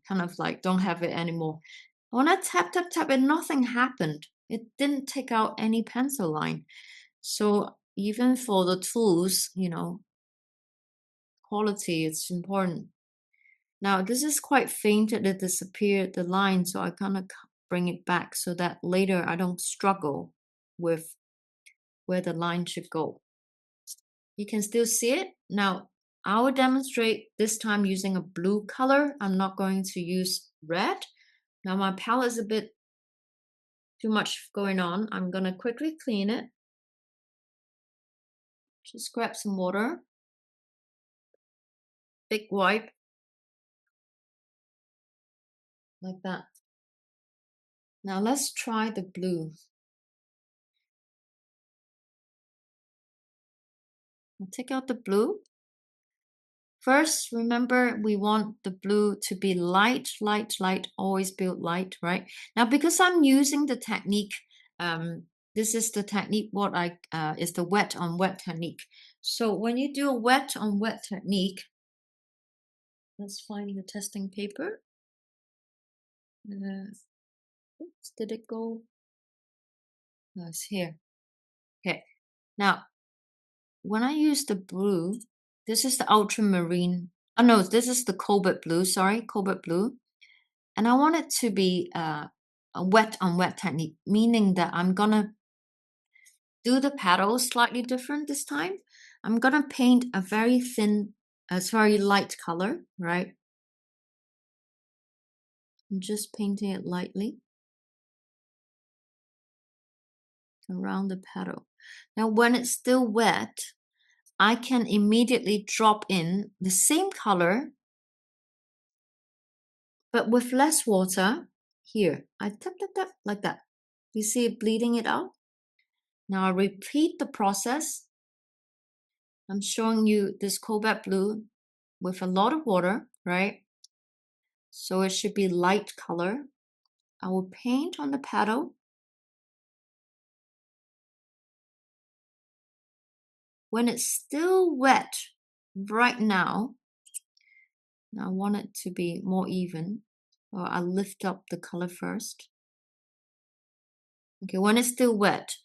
kind of like don't have it anymore. When I tap tap tap, and nothing happened. It didn't take out any pencil line. So even for the tools, quality it's important. Now this is quite faint. It disappeared the line, so I kind of bring it back so that later I don't struggle with where the line should go. You can still see it. Now I will demonstrate this time using a blue color. I'm not going to use red. Now my palette is a bit too much going on. I'm gonna quickly clean it. Just grab some water. Big wipe. Like that. Now let's try the blue. I'll take out the blue. First, remember we want the blue to be light, light, light, always build light, right? Now, because I'm using the technique, this is the technique is the wet on wet technique. So when you do a wet on wet technique, let's find the testing paper. Oops, did it go? No, it's here. Okay. Now, when I use the blue, this is the ultramarine. Oh no, this is the cobalt blue. Sorry, cobalt blue. And I want it to be a wet on wet technique, meaning that I'm gonna do the petals slightly different this time. I'm gonna paint a very thin, very light color, right? I'm just painting it lightly around the petal. Now, when it's still wet, I can immediately drop in the same color, but with less water. Here, I tap, tap, tap, like that. You see it bleeding it out? Now I repeat the process. I'm showing you this cobalt blue. with a lot of water, right? So it should be light color. I will paint on the paddle. When it's still wet right now, I want it to be more even. So I lift up the color first. Okay, when it's still wet,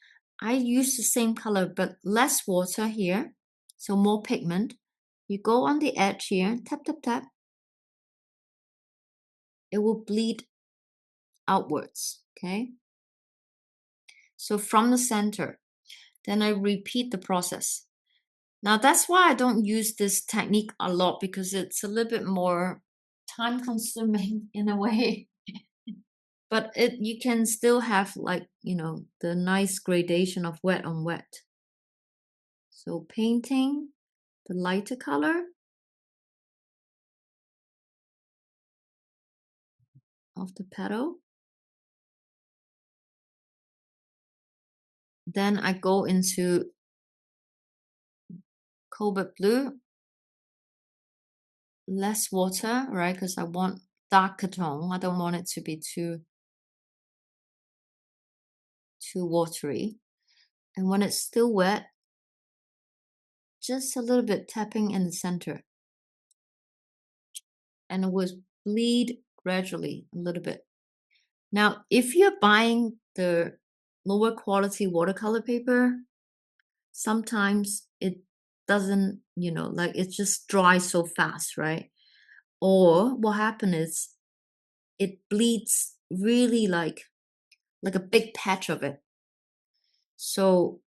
I use the same color but less water here, so more pigment. You go on the edge here, tap, tap, tap. It will bleed outwards, okay? So from the center, then I repeat the process. Now that's why I don't use this technique a lot, because it's a little bit more time consuming in a way. But you can still have, like, the nice gradation of wet on wet. So painting the lighter color of the petal. Then I go into cobalt blue, less water, right? Because I want darker tone. I don't want it to be too watery. And when it's still wet, just a little bit tapping in the center. And it will bleed gradually a little bit. Now, if you're buying the lower quality watercolor paper, sometimes it doesn't, like it just dries so fast, right? Or what happens is it bleeds really like a big patch of it. So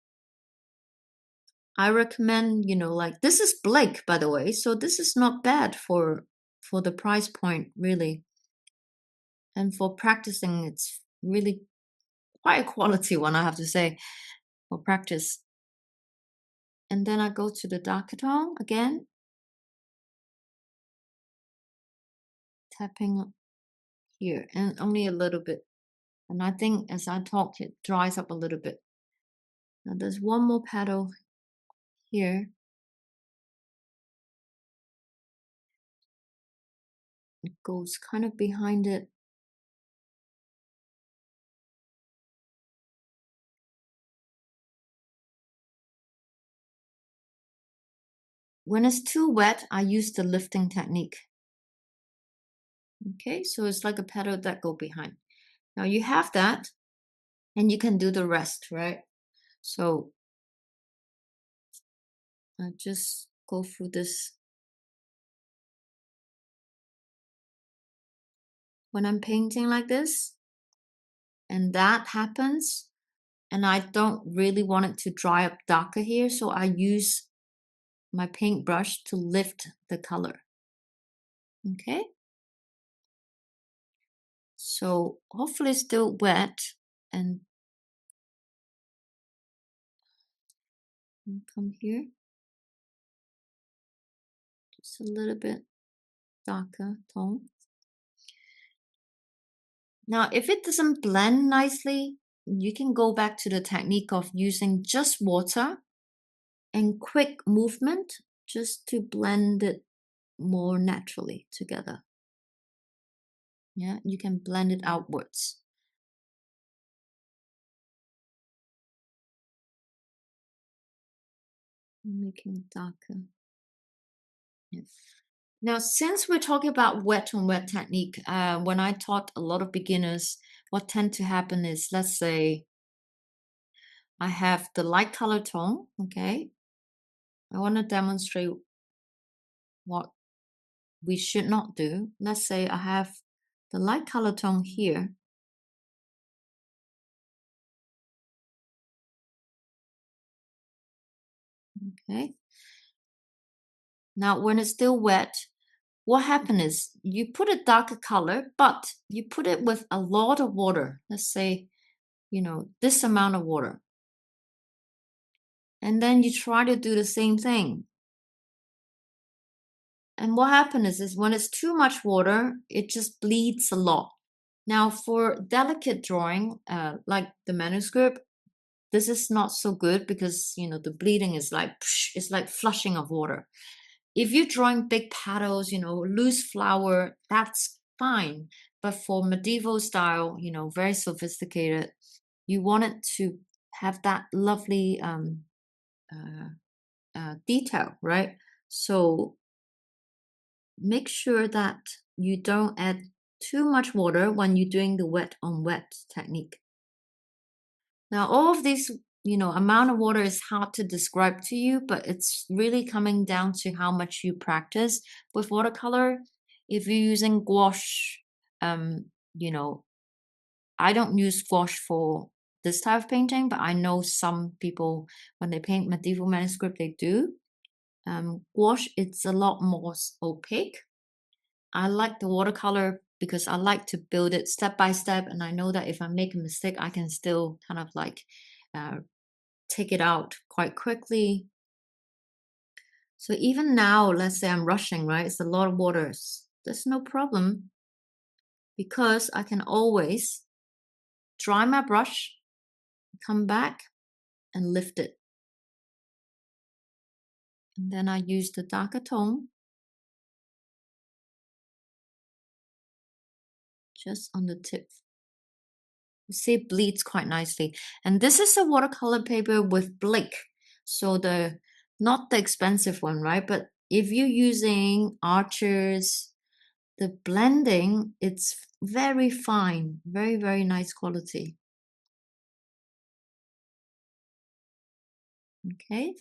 I recommend, like, this is Blake, by the way, so this is not bad for the price point, really. And for practicing, it's really quite a quality one, I have to say, for practice. And then I go to the darker tone again, tapping here, and only a little bit. And I think as I talk, it dries up a little bit. Now there's one more petal here. It goes kind of behind it. When it's too wet, I use the lifting technique. Okay, so it's like a petal that go behind. Now you have that, and you can do the rest, right? So I just go through this. When I'm painting like this, and that happens, and I don't really want it to dry up darker here, so I use my paintbrush to lift the color. Okay, so hopefully it's still wet, and come here, just a little bit darker tone. Now, if it doesn't blend nicely, you can go back to the technique of using just water and quick movement just to blend it more naturally together. Yeah, you can blend it outwards. Making it darker. Yes. Now, since we're talking about wet on wet technique, when I taught a lot of beginners, what tend to happen is, let's say I have the light color tone, okay? I want to demonstrate what we should not do. Let's say I have the light color tone here. Okay. Now, when it's still wet, what happens is you put a darker color, but you put it with a lot of water. Let's say, this amount of water. And then you try to do the same thing. And what happens is when it's too much water, it just bleeds a lot. Now, for delicate drawing, like the manuscript, this is not so good because, the bleeding is like, it's like flushing of water. If you're drawing big petals, loose flower, that's fine. But for medieval style, very sophisticated, you want it to have that lovely uh, detail, right? So make sure that you don't add too much water when you're doing the wet on wet technique. Now, all of this, amount of water is hard to describe to you, but it's really coming down to how much you practice with watercolor. If you're using gouache, um, you know, I don't use gouache for this type of painting, but I know some people, when they paint medieval manuscript, they do. Gouache, it's a lot more opaque. I like the watercolor because I like to build it step by step, and I know that if I make a mistake, I can still kind of like uh, take it out quite quickly. So even now, let's say I'm rushing, right? It's a lot of waters. There's no problem because I can always dry my brush, come back and lift it. And then I use the darker tone just on the tip. You see it bleeds quite nicely. And this is a watercolor paper with Blick. So not the expensive one, right? But if you're using Archers, the blending, it's very fine, very, very nice quality. Okay.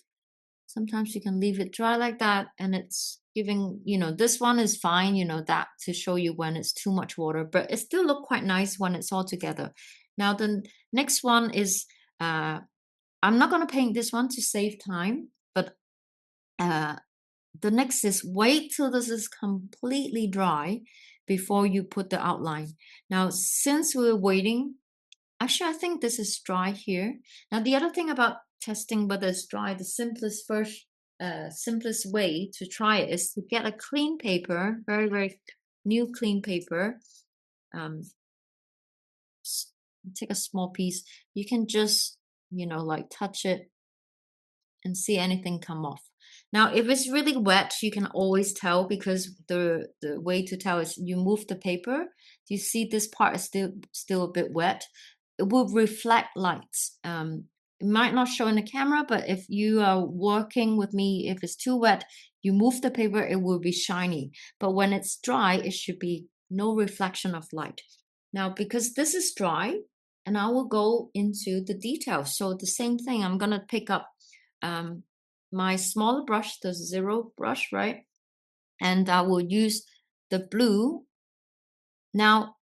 Sometimes you can leave it dry like that and it's giving, this one is fine, that to show you when it's too much water, but it still look quite nice when it's all together. Now the next one is, I'm not going to paint this one to save time, but the next is wait till this is completely dry before you put the outline. Now, since we're waiting, actually, I think this is dry here. Now, the other thing about testing whether it's dry, the simplest way to try it is to get a clean paper, very, very new clean paper. Take a small piece. You can just, like touch it and see anything come off. Now, if it's really wet, you can always tell because the way to tell is you move the paper. You see this part is still a bit wet. It will reflect lights. It might not show in the camera, but if you are working with me, if it's too wet, you move the paper, it will be shiny. But when it's dry, it should be no reflection of light. Now, because this is dry, and I will go into the details. So the same thing, I'm gonna pick up my smaller brush, the zero brush, right? And I will use the blue. Now,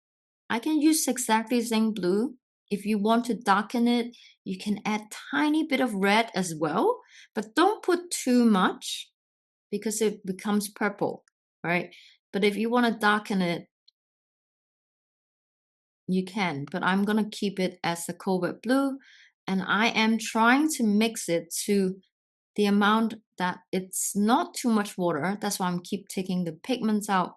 I can use exactly the same blue. If you want to darken it, you can add tiny bit of red as well, but don't put too much because it becomes purple, right? But if you want to darken it, you can, but I'm going to keep it as a cobalt blue. And I am trying to mix it to the amount that it's not too much water. That's why I'm keep taking the pigments out.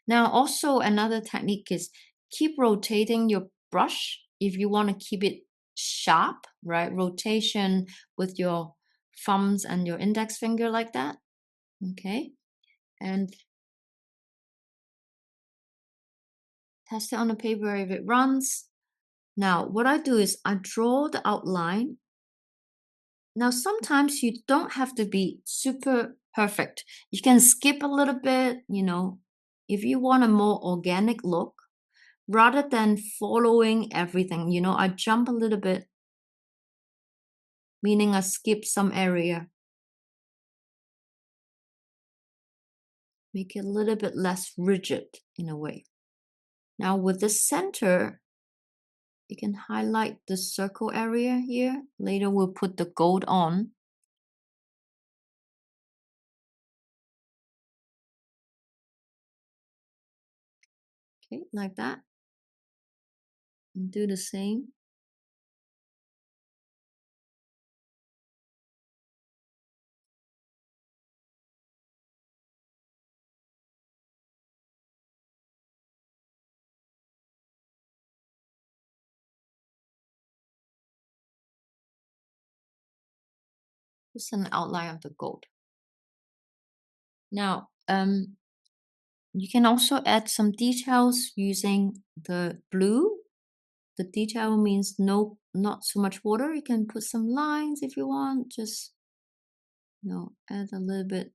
Now, also another technique is keep rotating your brush if you want to keep it sharp, right? Rotation with your thumbs and your index finger like that. Okay. And test it on the paper if it runs. Now, what I do is I draw the outline. Now, sometimes you don't have to be super perfect. You can skip a little bit, if you want a more organic look, rather than following everything. I jump a little bit, meaning I skip some area. Make it a little bit less rigid in a way. Now with the center, you can highlight the circle area here. Later we'll put the gold on. Okay, like that. And do the same. Just an outline of the gold. Now, you can also add some details using the blue. The detail means not so much water. You can put some lines if you want. Just, add a little bit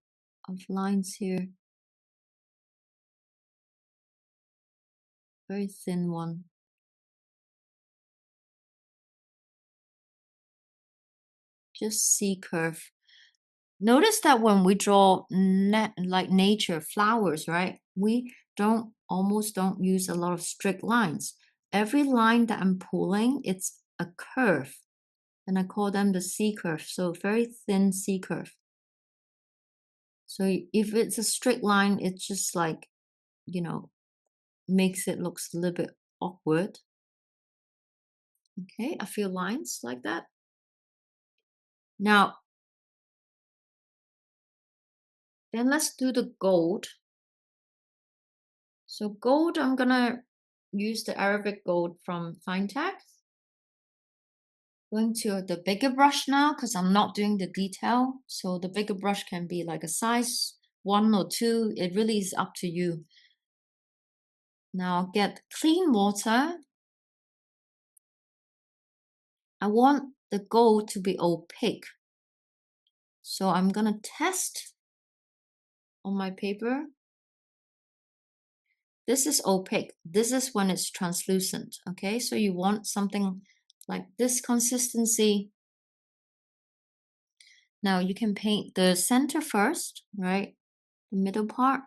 of lines here. Very thin one. Just C curve. Notice that when we draw like nature, flowers, right? We almost don't use a lot of strict lines. Every line that I'm pulling, it's a curve. And I call them the C curve. So very thin C curve. So if it's a straight line, it's just like, makes it looks a little bit awkward. Okay, a few lines like that. Now, then let's do the gold. So gold, I'm gonna use the Arabic gold from Fine Text. Going to the bigger brush now because I'm not doing the detail. So the bigger brush can be like a size 1 or 2. It really is up to you. Now get clean water. I want the gold to be opaque. So I'm gonna test on my paper. This is opaque. This is when it's translucent. Okay, so you want something like this consistency. Now you can paint the center first, right? The middle part.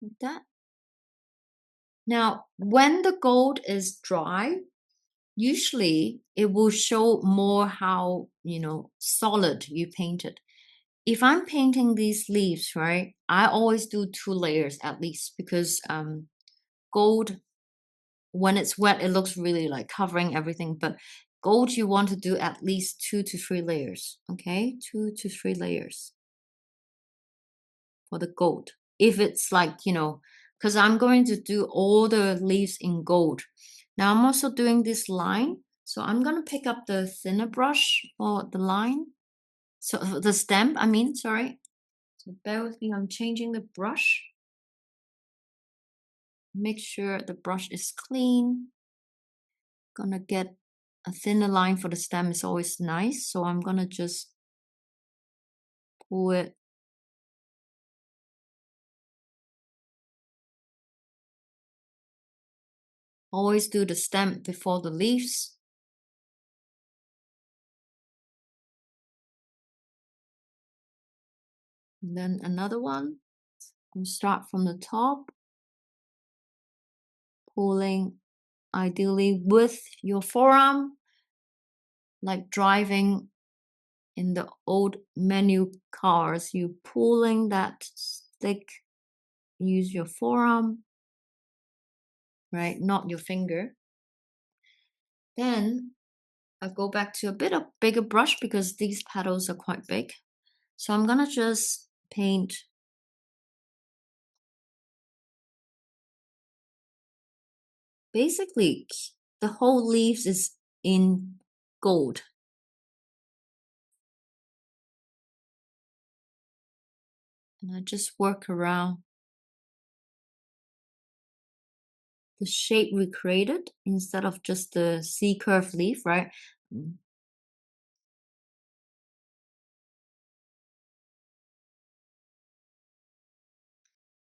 Like that. Now, when the gold is dry, usually it will show more how, solid you painted. If I'm painting these leaves, right, I always do 2 layers at least because gold, when it's wet, it looks really like covering everything. But gold, you want to do at least 2 to 3 layers. Okay, 2 to 3 layers for the gold. If it's like, because I'm going to do all the leaves in gold. Now I'm also doing this line. So I'm going to pick up the thinner brush for the line. So the stem, sorry. So bear with me, I'm changing the brush. Make sure the brush is clean. Gonna get a thinner line for the stem is always nice. So I'm gonna just pull it. Always do the stem before the leaves. And then another one. And start from the top. Pulling ideally with your forearm, like driving in the old menu cars. You pulling that stick, use your forearm, right? Not your finger. Then I go back to a bit of bigger brush because these petals are quite big. So I'm gonna just paint basically the whole leaves is in gold. And I just work around the shape we created instead of just the C curve leaf, right?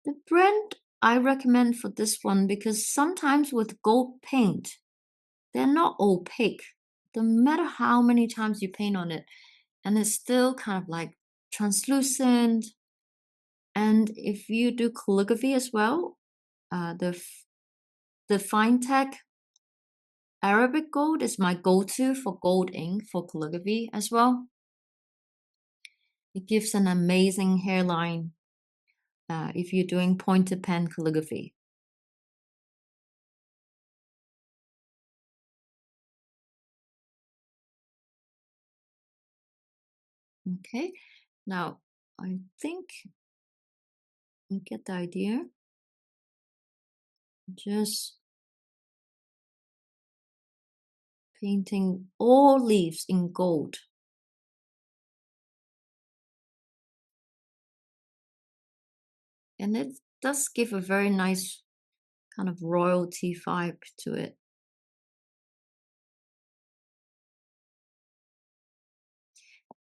The brand I recommend for this one because sometimes with gold paint, they're not opaque. No matter how many times you paint on it, and it's still kind of like translucent. And if you do calligraphy as well, the Fine Tech Arabic gold is my go-to for gold ink for calligraphy as well. It gives an amazing hairline if you're doing pointed pen calligraphy. Okay, now I think you get the idea. Just painting all leaves in gold. And it does give a very nice kind of royalty vibe to it.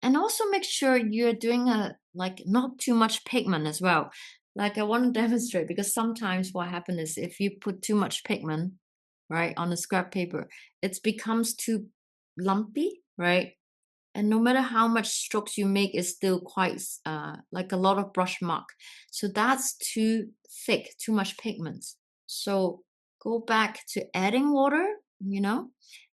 And also make sure you're doing not too much pigment as well. Like I want to demonstrate, because sometimes what happens is if you put too much pigment, right, on the scrap paper, it becomes too lumpy, right? And no matter how much strokes you make, it's still quite like a lot of brush mark. So that's too thick, too much pigments. So go back to adding water,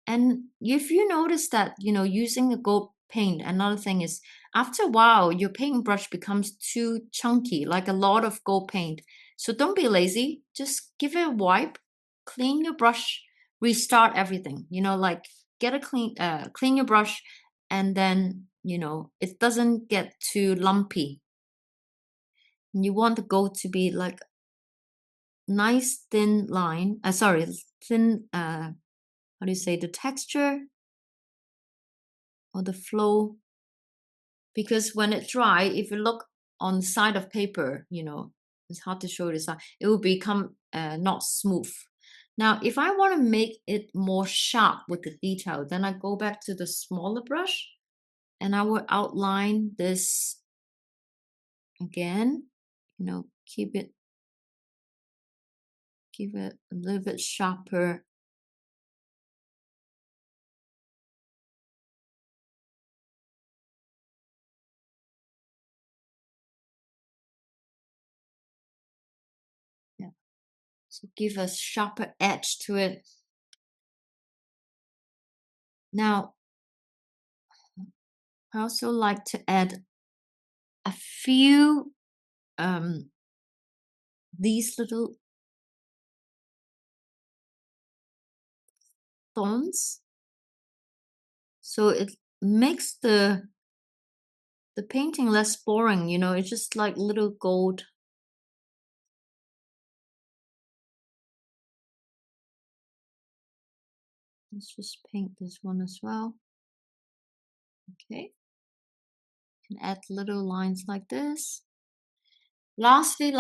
and if you notice that, using a gold paint, another thing is after a while, your paintbrush becomes too chunky, like a lot of gold paint. So don't be lazy. Just give it a wipe, clean your brush, restart everything, like get a clean your brush, and then, it doesn't get too lumpy. And you want the gold to be like nice thin line, thin, how do you say, the texture or the flow, because when it dry, if you look on the side of paper, it's hard to show this, it will become not smooth. Now if I want to make it more sharp with the detail, then I go back to the smaller brush and I will outline this again, keep it a little bit sharper. Yeah, so give a sharper edge to it. Now I also like to add a few these little thorns, so it makes the painting less boring. It's just like little gold. Let's just paint this one as well. Okay, and add little lines like this. Lastly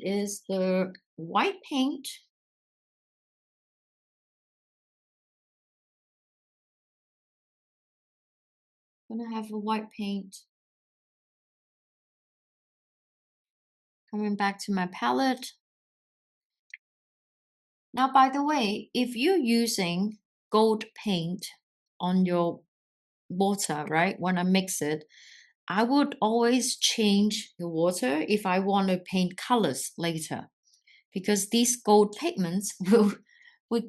is the white paint. I'm gonna have a white paint. Coming back to my palette. Now, by the way, if you're using gold paint on your water, right, when I mix it, I would always change the water if I want to paint colors later, because these gold pigments will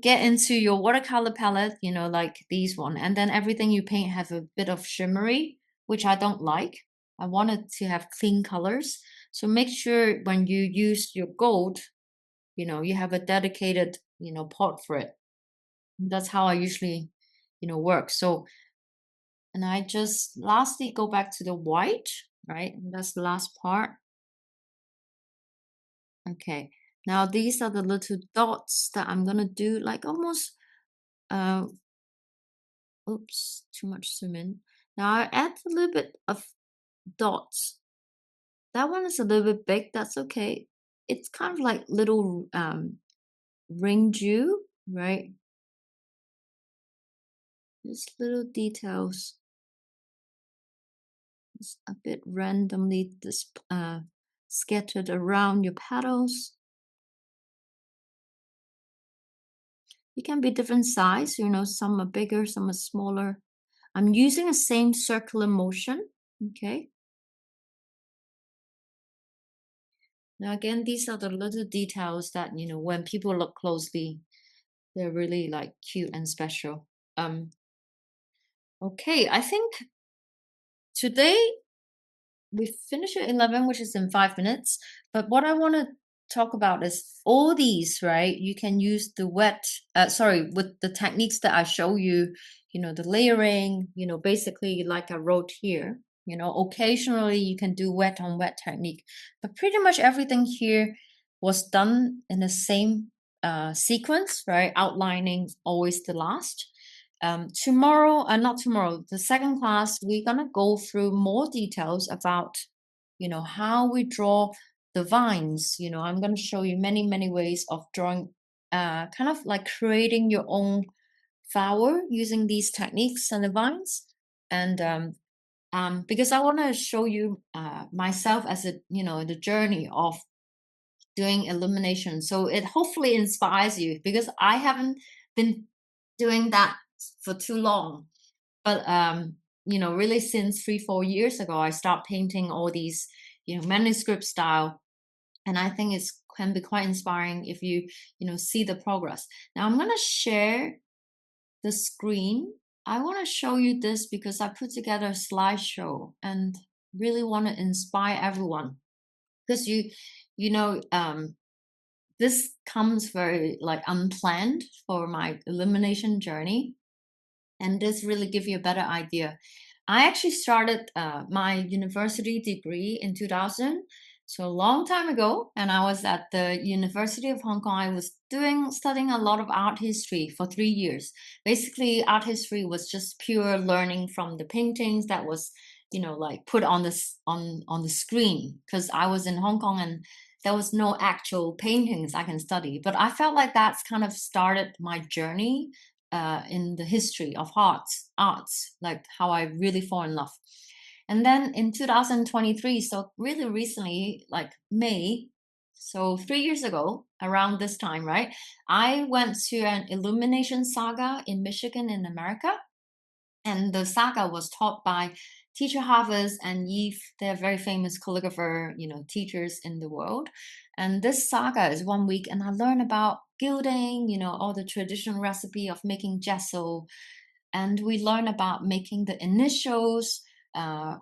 get into your watercolor palette, like these one, and then everything you paint have a bit of shimmery, which I don't like. I wanted to have clean colors. So make sure when you use your gold, you have a dedicated, pot for it. That's how I usually, work. So, and I just lastly go back to the white, right? That's the last part. Okay. Now these are the little dots that I'm gonna do, like almost, uh, oops, too much zoom in. Now I add a little bit of dots. That one is a little bit big, that's okay. It's kind of like little ring dew, right? Just little details. Just a bit randomly scattered around your petals. It can be different size, some are bigger, some are smaller. I'm using the same circular motion, okay? Now again, these are the little details that, when people look closely, they're really like cute and special. Okay, I think today we finish at 11, which is in 5 minutes. But what I want to talk about is all these, right? You can use the with the techniques that I show you, the layering, basically like I wrote here, occasionally you can do wet on wet technique, but pretty much everything here was done in the same sequence, right? Outlining always the last. Tomorrow, not tomorrow, the second class, we're gonna go through more details about, how we draw the vines. I'm gonna show you many ways of drawing, kind of like creating your own flower using these techniques and the vines. And because I want to show you myself as the journey of doing illumination, so it hopefully inspires you, because I haven't been doing that for too long. But really since 3-4 years ago, I stopped painting all these manuscript style, and I think it can be quite inspiring if you see the progress. Now I'm going to share the screen. I want to show you this because I put together a slideshow and really want to inspire everyone, because this comes very like unplanned for my illumination journey, and this really give you a better idea. I actually started my university degree in 2000, so a long time ago, and I was at the University of Hong Kong. I was studying a lot of art history for 3 years. Basically, art history was just pure learning from the paintings that was, like put on this on the screen, because I was in Hong Kong and there was no actual paintings I can study. But I felt like that's kind of started my journey in the history of arts, like how I really fall in love. And then in 2023, so really recently, like May, so 3 years ago, around this time, right, I went to an illumination saga in Michigan in America. And the saga was taught by teacher Havas and Yves. They're very famous calligrapher, teachers in the world. And this saga is 1 week, and I learned about gilding, all the traditional recipe of making gesso. And we learn about making the initials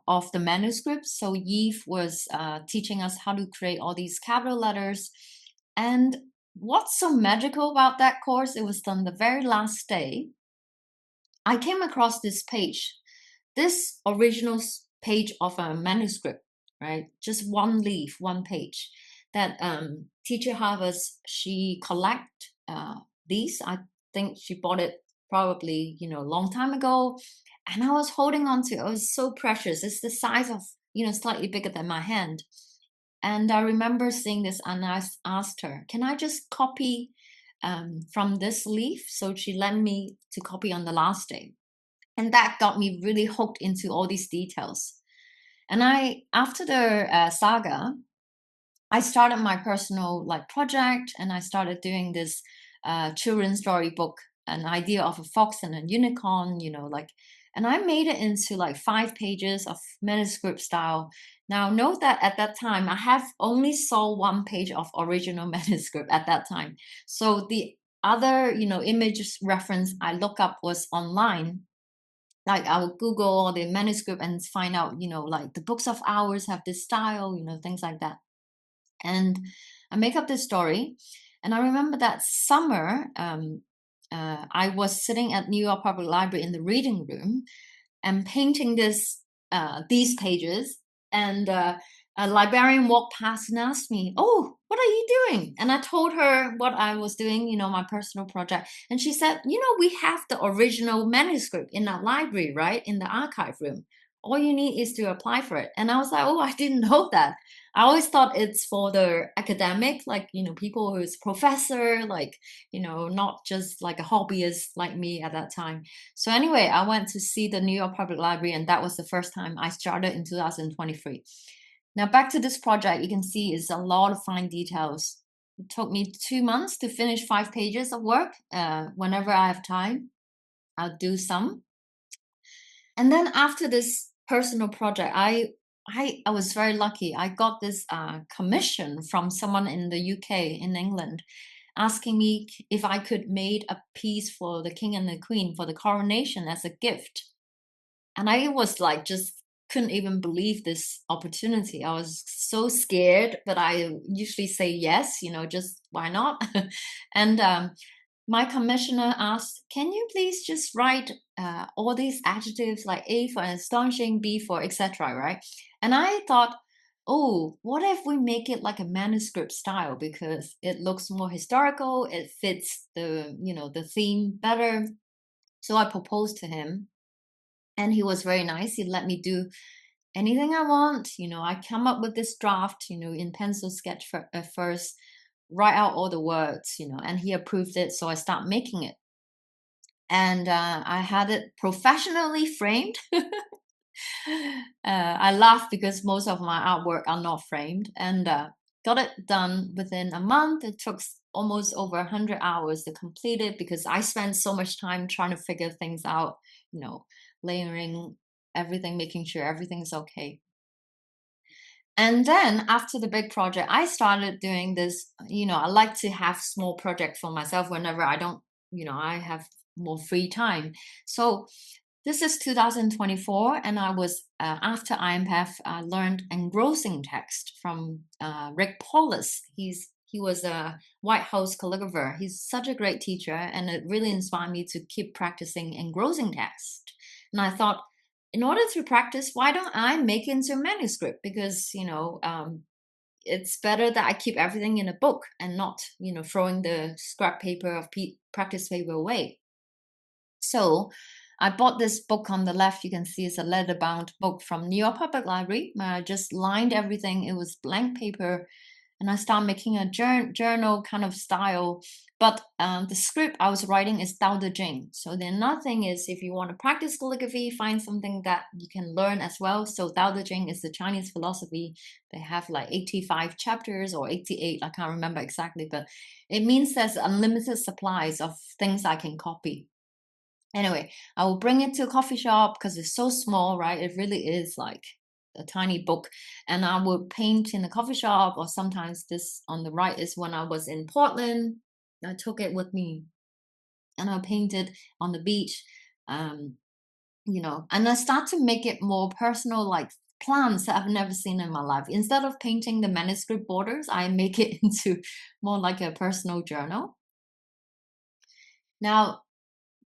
of the manuscripts. So Yves was teaching us how to create all these capital letters. And what's so magical about that course, it was done the very last day. I came across this page, this original page of a manuscript, right? Just one leaf, one page that teacher Harvest, she collect these. I think she bought it probably, a long time ago. And I was holding on to it. It was so precious. It's the size of, slightly bigger than my hand. And I remember seeing this, and I asked her, can I just copy from this leaf? So she lent me to copy on the last day. And that got me really hooked into all these details. And after the saga, I started my personal project, and I started doing this children's story book, an idea of a fox and a unicorn, and I made it into 5 pages of manuscript style. Now note that at that time, I have only saw 1 page of original manuscript at that time. So the other, image reference I look up was online. I would Google the manuscript and find out, the books of hours have this style, things like that. And I make up this story. And I remember that summer, I was sitting at New York Public Library in the reading room and painting these pages. And a librarian walked past and asked me, "Oh, what are you doing?" And I told her what I was doing, my personal project. And she said, we have the original manuscript in our library, right? In the archive room. All you need is to apply for it. And I was like, oh, I didn't know that. I always thought it's for the academic, people who's professor, not just like a hobbyist like me at that time. So anyway, I went to see the New York Public Library, and that was the first time I started in 2023. Now back to this project, you can see it's a lot of fine details. It took me 2 months to finish 5 pages of work. Whenever I have time, I'll do some. And then after this personal project, I was very lucky. I got this commission from someone in the UK, in England, asking me if I could make a piece for the king and the queen for the coronation as a gift. And I was just couldn't even believe this opportunity. I was so scared, but I usually say yes, just why not? And my commissioner asked, can you please just write all these adjectives, like A for astonishing, B for etc., right? And I thought, oh, what if we make it like a manuscript style because it looks more historical, it fits the, the theme better. So I proposed to him, and he was very nice. He let me do anything I want. I come up with this draft, in pencil sketch at first, write out all the words, and he approved it. So I start making it. And I had it professionally framed. I laugh because most of my artwork are not framed, and got it done within a month. It took almost over 100 hours to complete it because I spent so much time trying to figure things out, layering everything, making sure everything's okay. And then after the big project, I started doing this. I like to have small projects for myself whenever I don't, I have more free time. So this is 2024, and I was after IMPAF, I learned engrossing text from Rick Paulus. He was a White House calligrapher. He's such a great teacher, and it really inspired me to keep practicing engrossing text. And I thought, in order to practice, why don't I make it into a manuscript? Because it's better that I keep everything in a book and not throwing the scrap paper of practice paper away. So I bought this book on the left. You can see it's a leather-bound book from New York Public Library. I just lined everything. It was blank paper. And I started making a journal kind of style. But the script I was writing is Tao Te Ching. So then nothing is, if you want to practice calligraphy, find something that you can learn as well. So Tao Te Ching is the Chinese philosophy. They have like 85 chapters or 88. I can't remember exactly. But it means there's unlimited supplies of things I can copy. Anyway, I will bring it to a coffee shop because it's so small, right? It really is like a tiny book. And I would paint in the coffee shop, or sometimes this on the right is when I was in Portland. I took it with me and I painted on the beach, and I start to make it more personal, like plants that I've never seen in my life. Instead of painting the manuscript borders, I make it into more like a personal journal. Now,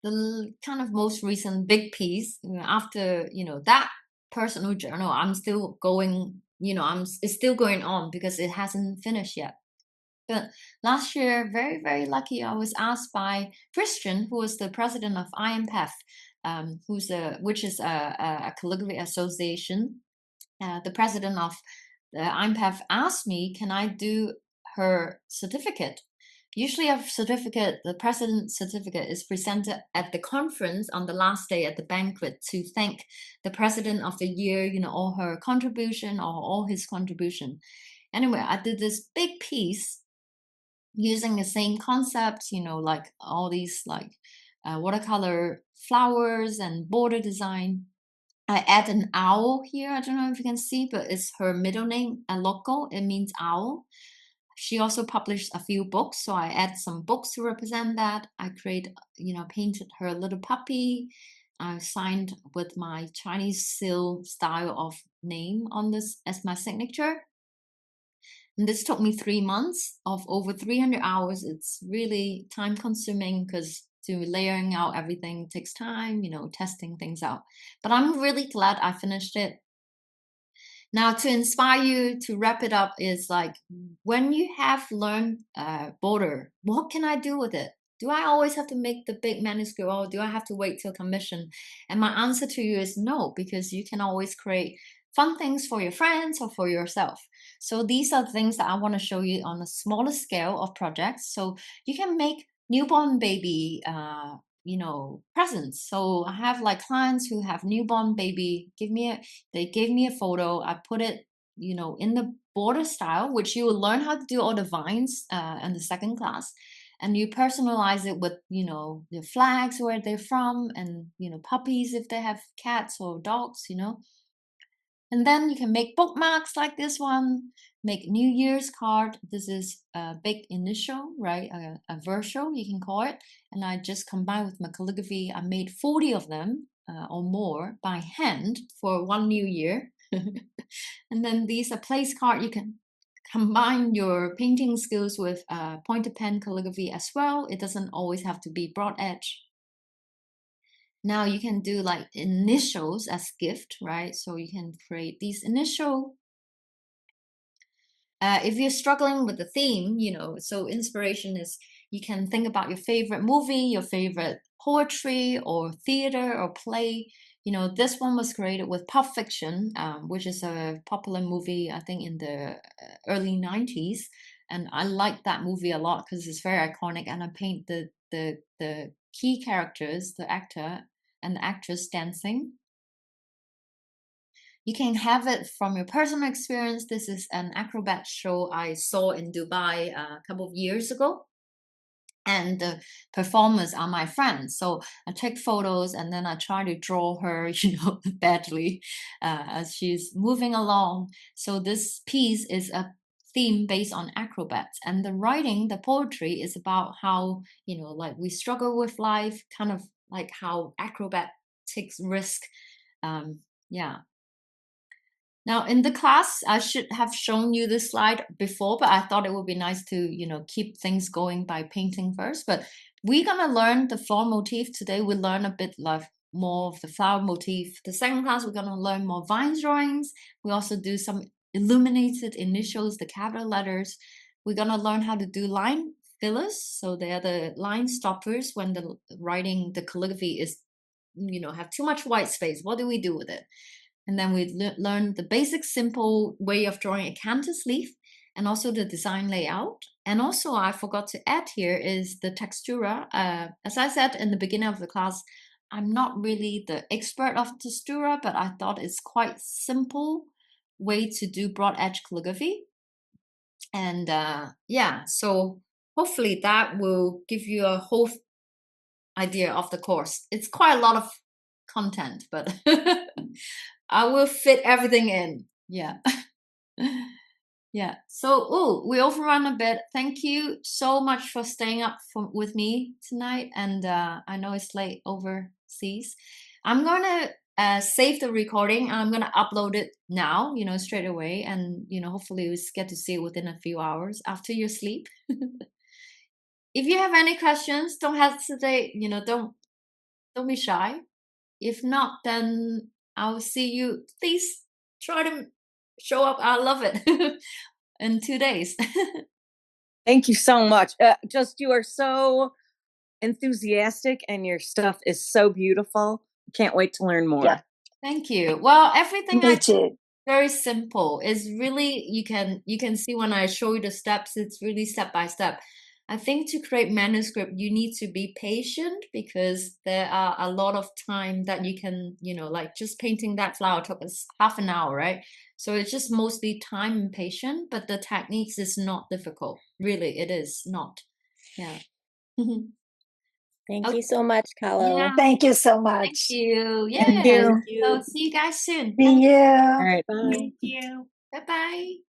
the kind of most recent big piece, after that personal journal, I'm still going, it's still going on because it hasn't finished yet. But last year, very very lucky, I was asked by Christian, who was the president of IMPAF, which is a calligraphy association. The president of the IMPAF asked me, can I do her certificate? Usually a certificate, the president's certificate, is presented at the conference on the last day at the banquet to thank the president of the year, all her contribution or all his contribution. Anyway, I did this big piece using the same concept, like all these like watercolor flowers and border design. I add an owl here. I don't know if you can see, but it's her middle name, Aloko. It means owl. She also published a few books, so I add some books to represent that. I painted her little puppy. I signed with my Chinese seal style of name on this as my signature. And this took me 3 months of over 300 hours. It's really time consuming because to layering out everything takes time, testing things out. But I'm really glad I finished it. Now, to inspire you to wrap it up is like, when you have learned border, what can I do with it? Do I always have to make the big manuscript, or do I have to wait till commission? And my answer to you is no, because you can always create fun things for your friends or for yourself. So these are things that I want to show you on a smaller scale of projects. So you can make newborn baby presents. So I have like clients who have newborn baby, they gave me a photo. I put it, in the border style, which you will learn how to do all the vines in the second class. And you personalize it with, the flags, where they're from, and, puppies if they have cats or dogs, And then you can make bookmarks like this one, make New Year's card. This is a big initial, right? A verso, you can call it. And I just combined with my calligraphy. I made 40 of them or more by hand for one new year. And then these are place card. You can combine your painting skills with pointed pen calligraphy as well. It doesn't always have to be broad edge. Now you can do like initials as gift, right? So you can create these initial if you're struggling with the theme, so inspiration is, you can think about your favorite movie, your favorite poetry or theater or play. This one was created with Pulp Fiction, which is a popular movie, I think, in the early 90s. And I like that movie a lot because it's very iconic. And I paint the key characters, the actor and the actress dancing. You can have it from your personal experience. This is an acrobat show I saw in Dubai a couple of years ago. And the performers are my friends. So I take photos and then I try to draw her, badly as she's moving along. So this piece is a theme based on acrobats. And the writing, the poetry is about how, like we struggle with life, kind of like how acrobat takes risk. Yeah. Now, in the class, I should have shown you this slide before, but I thought it would be nice to, keep things going by painting first. But we're going to learn the floral motif today. We learn a bit more of the flower motif. The second class, we're going to learn more vine drawings. We also do some illuminated initials, the capital letters. We're going to learn how to do line fillers. So they are the line stoppers when the writing, the calligraphy is, have too much white space. What do we do with it? And then we learn the basic simple way of drawing a canvas leaf and also the design layout. And also I forgot to add here is the textura. As I said in the beginning of the class, I'm not really the expert of textura, but I thought it's quite simple way to do broad edge calligraphy. And yeah, so hopefully that will give you a whole idea of the course. It's quite a lot of content, but I will fit everything in. Yeah. Yeah. So, we overrun a bit. Thank you so much for staying up with me tonight. And I know it's late overseas. I'm going to save the recording. I'm going to upload it now, straight away. And, hopefully you get to see it within a few hours after your sleep. If you have any questions, don't hesitate, don't be shy. If not, then I'll see you. Please try to show up. I love it in 2 days. Thank you so much. You are so enthusiastic and your stuff is so beautiful. Can't wait to learn more. Yeah. Thank you. Well, everything Me too. very simple. It's really, you can see when I show you the steps, it's really step by step. I think to create manuscript, you need to be patient because there are a lot of time that you can, like just painting that flower took us half an hour, right? So it's just mostly time and patience, but the techniques is not difficult. Really, it is not. Yeah. Thank Okay. you so much, Carlo. Yeah. Thank you so Thank much. you. Yeah. Thank you. So see you guys soon. See you. All right. Bye. Thank you. Bye-bye.